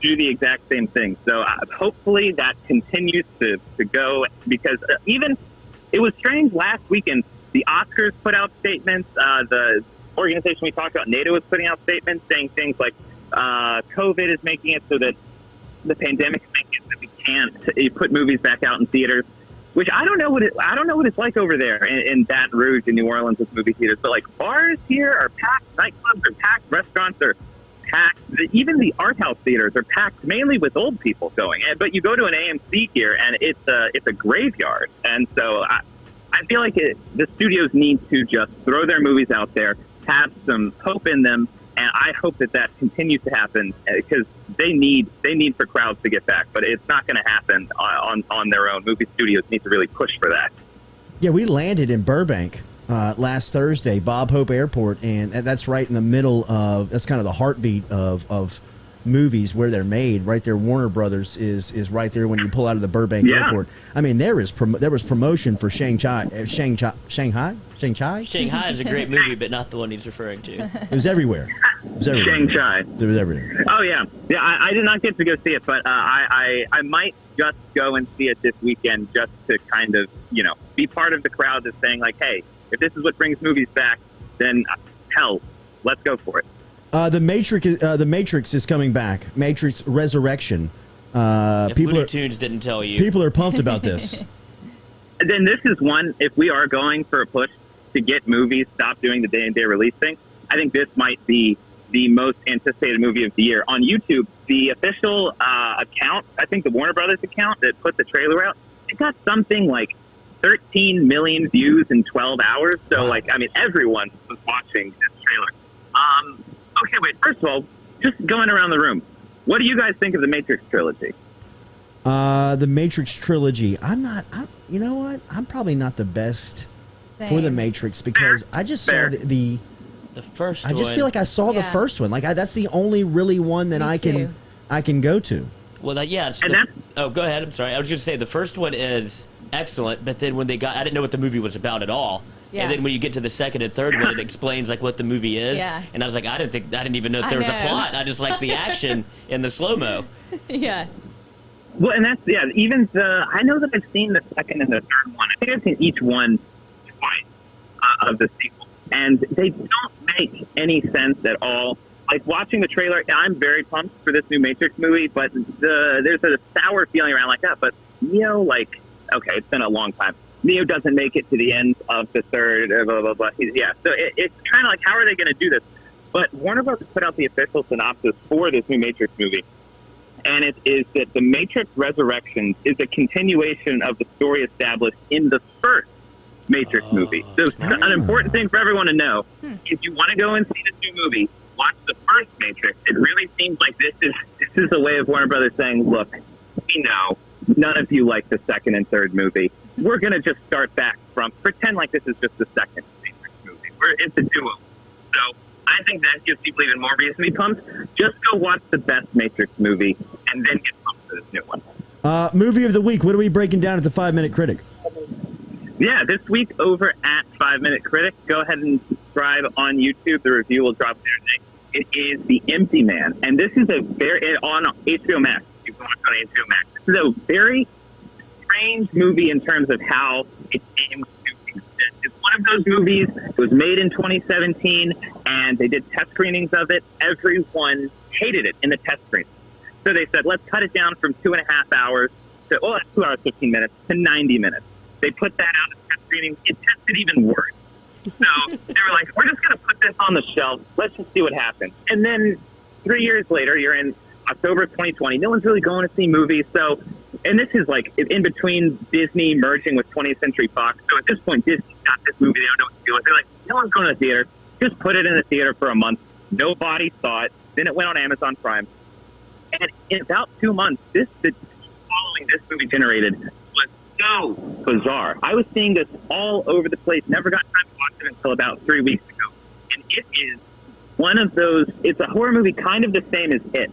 to do the exact same thing. So hopefully that continues to go, because it was strange last weekend. The Oscars put out statements. The organization we talked about, NATO, is putting out statements saying things like COVID is making it so that the pandemic is making it so that we can't put movies back out in theaters. Which I don't know what it's like over there in Baton Rouge in New Orleans with movie theaters. But like, bars here are packed, nightclubs are packed, restaurants are packed. Even the art house theaters are packed, mainly with old people going. But you go to an AMC here, and it's a graveyard. And so I feel like the studios need to just throw their movies out there, have some hope in them, and I hope that continues to happen, because they need for crowds to get back. But it's not going to happen on their own. Movie studios need to really push for that. Yeah, we landed in Burbank last Thursday, Bob Hope Airport, and that's right in the middle of, that's kind of the heartbeat of movies where they're made. Right there, Warner Brothers is right there when you pull out of the Burbank Airport. I mean, there was promotion for Shanghai. Shanghai is a great movie, but not the one he's referring to. It was everywhere. Shanghai. It was everywhere. Oh yeah. I did not get to go see it, but I might just go and see it this weekend, just to kind of be part of the crowd that's saying like, hey, if this is what brings movies back, then hell, let's go for it. The Matrix is coming back. Matrix Resurrection. If Looney Tunes didn't tell you, people are pumped about this. Then this is one. If we are going for a push to get movies stop doing the day-and-day release thing, I think this might be the most anticipated movie of the year. On YouTube, the official account, I think the Warner Brothers account that put the trailer out, it got something like 13 million views in 12 hours. So, everyone was watching this trailer. Okay, wait. First of all, just going around the room, what do you guys think of the Matrix trilogy? The Matrix trilogy. You know what? I'm probably not the best for the Matrix, because I just saw The first I just one. feel like I saw the first one. Like that's the only really one that I can go to. Well, yeah. Oh, go ahead. I'm sorry. I was going to say the first one is excellent, but then when I didn't know what the movie was about at all. Yeah. And then when you get to the second and third one, it explains like what the movie is. Yeah. And I was like, I didn't even know there was a plot. I just like the action and the slow mo. Yeah. Well, and that's even I know that I've seen the second and the third one. I think I've seen each one twice of the sequel, and they don't make any sense at all. Like watching the trailer, I'm very pumped for this new Matrix movie, but there's a sour feeling around like that. But Neo, like, okay, it's been a long time. Neo doesn't make it to the end of the third, blah, blah, blah. Yeah, so it's kind of like, how are they going to do this? But Warner Bros. Put out the official synopsis for this new Matrix movie, and it is that the Matrix Resurrections is a continuation of the story established in the first Matrix movie. So an important thing for everyone to know, if you want to go and see this new movie, watch the first Matrix. It really seems like this is a way of Warner Brothers saying, look, we know none of you like the second and third movie. We're going to just start back from, pretend like this is just the second Matrix movie. It's a duo. So I think that gives people even more reason to be pumped. Just go watch the best Matrix movie and then get pumped for this new one. Movie of the week. What are we breaking down at the 5 Minute Critic? Yeah, this week over at 5 Minute Critic, go ahead and subscribe on YouTube. The review will drop there today. It is The Empty Man, and this is on HBO Max. You can watch it on HBO Max. This is a very strange movie in terms of how it came to exist. It's one of those movies. It was made in 2017, and they did test screenings of it. Everyone hated it in the test screenings. So they said, let's cut it down from 2.5 hours to, that's 2 hours, 15 minutes, to 90 minutes. They put that out in test screenings. It tested even worse. So they were like, we're just going to put this on the shelf. Let's just see what happens. And then 3 years later, you're in October 2020. No one's really going to see movies. So, and this is like in between Disney merging with 20th Century Fox. So at this point, Disney's got this movie. They don't know what to do with it. They're like, no one's going to the theater. Just put it in the theater for a month. Nobody saw it. Then it went on Amazon Prime. And in about 2 months, the following this movie generated was so bizarre. I was seeing this all over the place. Never got time to watch it until about 3 weeks ago. And it is one of those. It's a horror movie, kind of the same as It,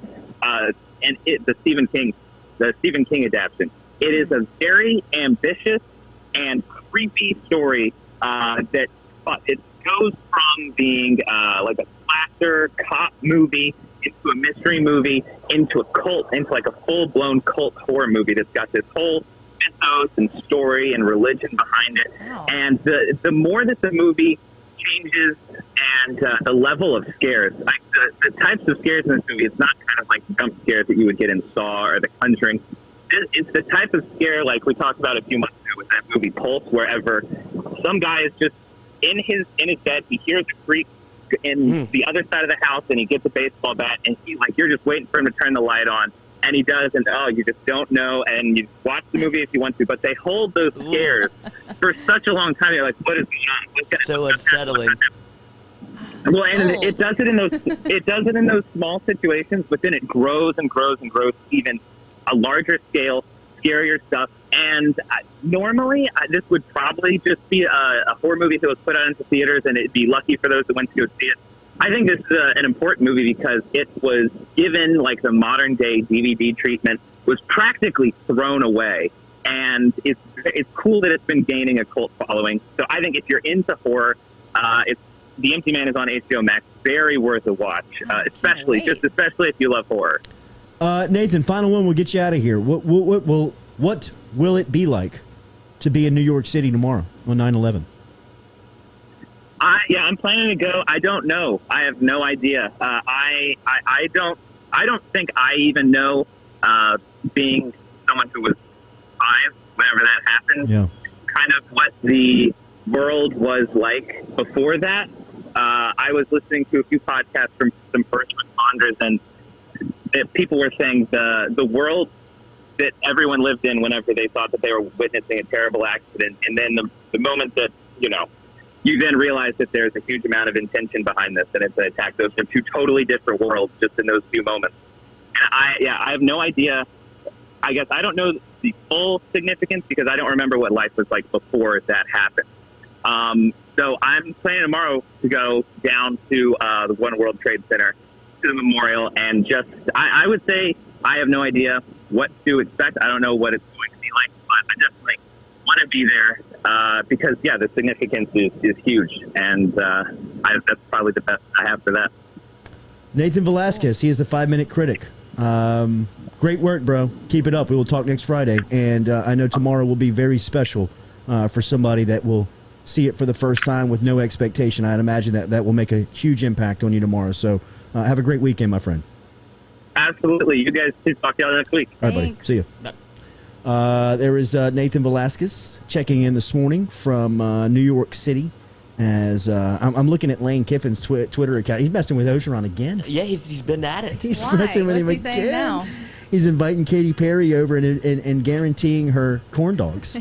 the Stephen King adaptation. It is a very ambitious and creepy story that it goes from being like a slasher cop movie into a mystery movie, into a cult, into like a full-blown cult horror movie that's got this whole mythos and story and religion behind it. Wow. And the more that the movie changes and the level of scares, like the types of scares in this movie, it's not kind of like jump scares that you would get in Saw or The Conjuring. It's the type of scare like we talked about a few months ago with that movie Pulse, wherever some guy is just in his bed, he hears a creak in the other side of the house, and he gets a baseball bat, and you're just waiting for him to turn the light on, and he does, and you just don't know, and you watch the movie if you want to, but they hold those scares for such a long time. You're like, what is going on? What's so unsettling. Well, and it does it in those small situations, but then it grows and grows and grows to even a larger scale, scarier stuff. And normally, this would probably just be a horror movie that was put out into theaters, and it'd be lucky for those that went to go see it. I think this is an important movie because it was given like the modern day DVD treatment, was practically thrown away, and it's cool that it's been gaining a cult following. So I think if you're into horror, The Empty Man is on HBO Max. Very worth a watch, especially if you love horror. Nathan, final one. We'll get you out of here. What will it be like to be in New York City tomorrow on 9/11? I'm planning to go. I don't know. I have no idea. I don't think I even know, being someone who was 5 whenever that happened, kind of what the world was like before that. I was listening to a few podcasts from some first responders, and people were saying the world that everyone lived in whenever they thought that they were witnessing a terrible accident, and then the moment that, you then realize that there's a huge amount of intention behind this, and it's an attack. Those are 2 totally different worlds just in those few moments. And I have no idea. I guess I don't know the full significance because I don't remember what life was like before that happened. So I'm planning tomorrow to go down to the One World Trade Center to the memorial, and just I would say I have no idea what to expect. I don't know what it's going to be like, but I definitely want to be there because, yeah, the significance is huge, and that's probably the best I have for that. Nathan Velasquez, he is the 5-minute critic. Great work, bro. Keep it up. We will talk next Friday, and I know tomorrow will be very special for somebody that will see it for the first time with no expectation. I'd imagine that will make a huge impact on you tomorrow. So have a great weekend, my friend. Absolutely. You guys too. Talk to y'all next week. All right, buddy. See you. There is Nathan Velasquez checking in this morning from New York City. As I'm looking at Lane Kiffin's Twitter account. He's messing with Ogeron again. Yeah, he's been at it. He's messing with him What's he again. saying now? He's inviting Katy Perry over and guaranteeing her corn dogs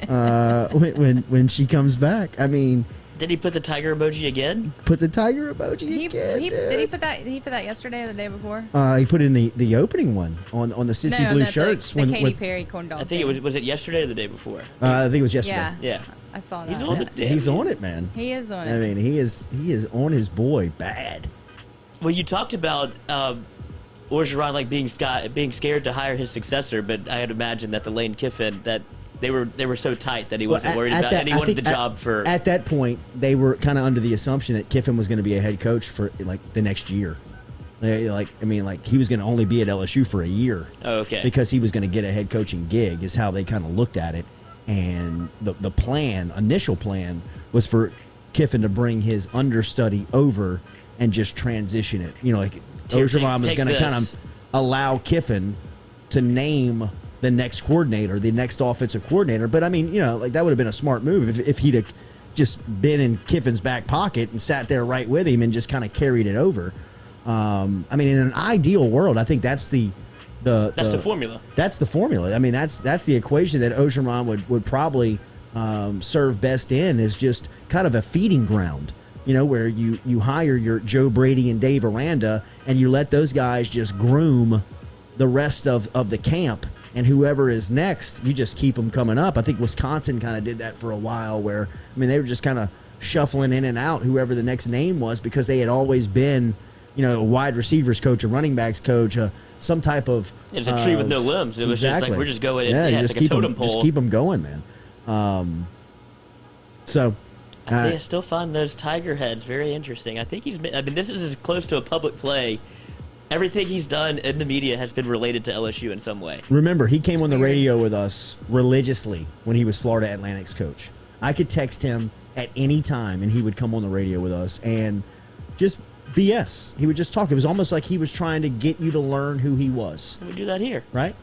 when she comes back. I mean, did he put the tiger emoji again? Put the tiger emoji again. Did he put that? Did he put that yesterday or the day before? He put in the opening one on the sissy blue shirts. The Katy Perry corn dog. I think it was it yesterday or the day before? I think it was yesterday. Yeah. I saw that. He's on it. He's on it, man. He is on it. I mean, he is on his boy bad. Well, you talked about Orgeron like being scared to hire his successor, but I had imagined that the Lane Kiffin that they were so tight that he wasn't worried about, and he wanted the job for. At that point, they were kind of under the assumption that Kiffin was going to be a head coach for like the next year. He was going to only be at LSU for a year. Oh, okay. Because he was going to get a head coaching gig, is how they kind of looked at it. And the initial plan, was for Kiffin to bring his understudy over and just transition it. You know, like Orgeron was going to kind of allow Kiffin to name the next coordinator, the next offensive coordinator. But I mean, you know, like that would have been a smart move if he'd have just been in Kiffin's back pocket and sat there right with him and just kind of carried it over. I mean, in an ideal world, I think that's the formula. That's the formula. I mean, that's the equation that Orgeron would probably serve best in, is just kind of a feeding ground. You know, where you hire your Joe Brady and Dave Aranda, and you let those guys just groom the rest of the camp, and whoever is next, you just keep them coming up. I think Wisconsin kind of did that for a while, where, I mean, they were just kind of shuffling in and out whoever the next name was, because they had always been, you know, a wide receivers coach, a running backs coach, some type of. It was a tree with no limbs. It was just like, we're just going. Just like a totem pole. Just keep them going, man. I still find those tiger heads very interesting. I think this is as close to a public play. Everything he's done in the media has been related to LSU in some way. Remember, he came on the radio with us religiously when he was Florida Atlantic's coach. I could text him at any time, and he would come on the radio with us and just BS. He would just talk. It was almost like he was trying to get you to learn who he was. We do that here. Right?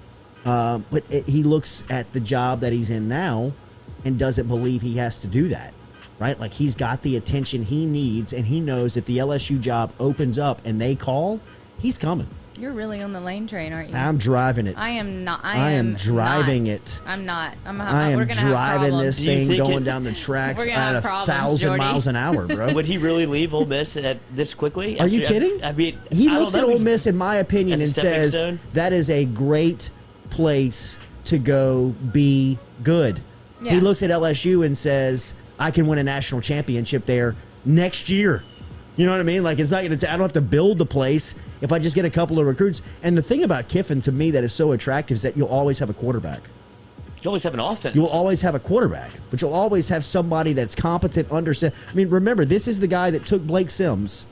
But he looks at the job that he's in now and doesn't believe he has to do that. Right? Like, he's got the attention he needs, and he knows if the LSU job opens up and they call, he's coming. You're really on the Lane train, aren't you? I'm driving it. I am not. I am driving it. I'm not. I am driving this thing going down the tracks at 1,000 miles an hour, bro. Would he really leave Ole Miss at this quickly? Are you kidding? I mean, he looks at Ole Miss, in my opinion, and says that is a great place to go be good. Yeah. He looks at LSU and says, I can win a national championship there next year. You know what I mean? Like, it's not. I don't have to build the place if I just get a couple of recruits. And the thing about Kiffin, to me, that is so attractive is that you'll always have a quarterback. You always have an offense. You'll always have a quarterback, but you'll always have somebody that's competent, I mean, remember, this is the guy that took Blake Sims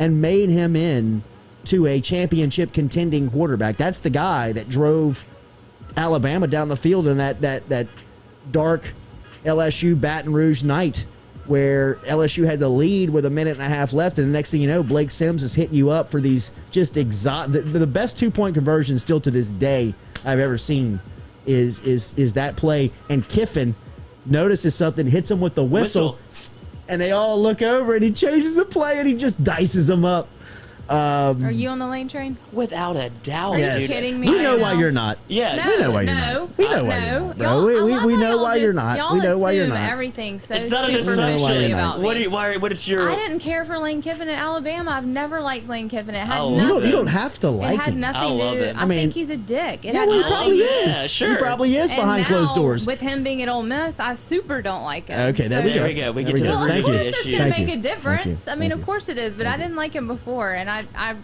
and made him into a championship contending quarterback. That's the guy that drove Alabama down the field in that dark LSU Baton Rouge night, where LSU had the lead with a minute and a half left, and the next thing you know, Blake Sims is hitting you up for these just the best 2-point conversion still to this day I've ever seen is that play. And Kiffin notices something, hits him with the whistle, and they all look over, and he changes the play, and he just dices them up. Are you on the Lane train? Without a doubt, Are you dude. kidding me? We know right why now? you're not. Yeah. No, We know why you're not. We know why you're not, bro. We know why you're not. Y'all We know why you're assume not. everything so It's not an superficially assumption. about What, me. what is your... I didn't care for Lane Kiffin at Alabama. I've never liked Lane Kiffin. It had I love nothing. You don't have to It like had him. nothing I to love do. it. I, I mean- think he's a dick. It Yeah, had well, he nothing probably to is. Yeah, sure. He probably is And behind now, closed doors. with him being at Ole Miss, I super don't like him. Okay, there we There go. we go. We There get to go. the Well, root of of course the it's issue. going to Thank make you. a difference. Thank I mean, you. of course it is, but I didn't like him before, and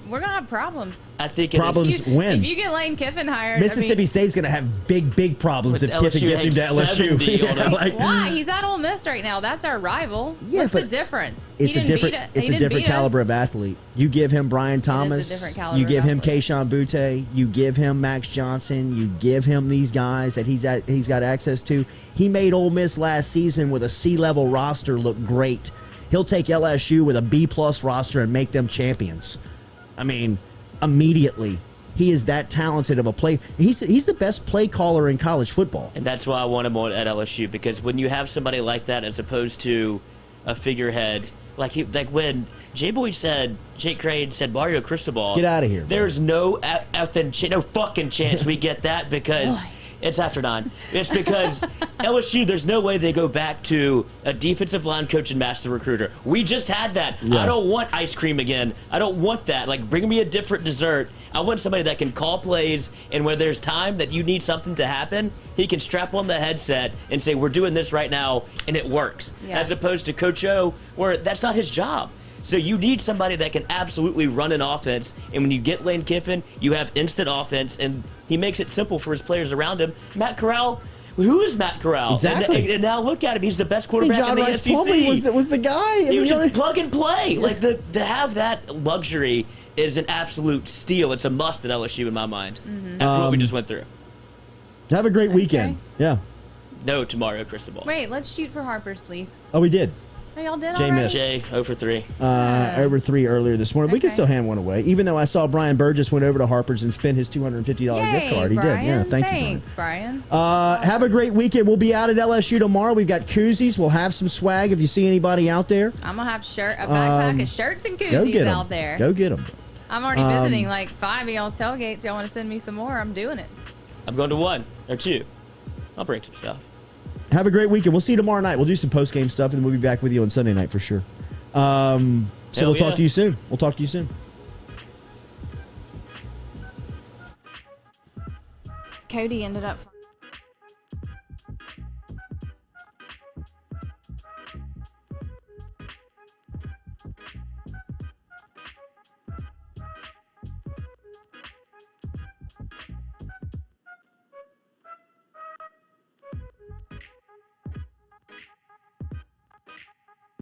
we're going to have problems. I think it Problems is... when? If you get Lane Kiffin hired, Mississippi State's going to have big problems With if Kiffin LSU gets him to had 70 LSU. on Yeah, him. like, why? He's at Ole Miss right now. That's our rival. Yeah, What's the but difference? it's he a didn't different. beat it. It's He a didn't different beat us. caliber of athlete. You give him Brian Thomas. different caliber You give of him athlete. Keyshawn Butte. You give him Max Johnson. You give him these guys that he's got access to. He made Ole Miss last season with a C-level roster look great. He'll take LSU with a B-plus roster and make them champions. I mean, immediately. He is that talented of a play. He's the best play caller in college football. And that's why I want him at LSU, because when you have somebody like that as opposed to a figurehead, like when Jake Crane said Mario Cristobal. Get out of here. There's no no fucking chance we get that because it's after 9. It's because LSU, there's no way they go back to a defensive line coach and master recruiter. We just had that. Yeah. I don't want ice cream again. I don't want that. Like, bring me a different dessert. I want somebody that can call plays, and when there's time that you need something to happen, he can strap on the headset and say, we're doing this right now, and it works. Yeah. As opposed to Coach O, where that's not his job. So you need somebody that can absolutely run an offense, and when you get Lane Kiffin, you have instant offense, and he makes it simple for his players around him. Matt Corral, who is Matt Corral? Exactly. And now look at him. He's the best I mean, quarterback John in the Rice SEC. Plumlee was the guy. He was just plug and play. Like, to have that luxury is an absolute steal. It's a must at LSU in my mind. After what we just went through. Have a great weekend. Yeah. No to Mario Cristobal. Wait, let's shoot for Harper's, please. Oh, we did. Oh, y'all did Jay already? missed. Jay, 0 for 3. Over 3 earlier this morning. We can Okay. still hand one away, even though I saw Brian Burgess went over to Harper's and spent his $250 gift card. He Brian. did. Yeah, thank Thanks, Brian. you. Have a great weekend. We'll be out at LSU tomorrow. We've got koozies. We'll have some swag if you see anybody out there. I'm going to have a backpack of shirts and Go koozies get 'em. out there. Go get them. I'm already visiting like 5 of y'all's tailgates. Y'all want to send me some more? I'm doing it. I'm going to 1 or 2. I'll break some stuff. Have a great weekend. We'll see you tomorrow night. We'll do some post-game stuff, and then we'll be back with you on Sunday night for sure. So Hell we'll talk yeah. to you soon. We'll talk to you soon. Cody ended up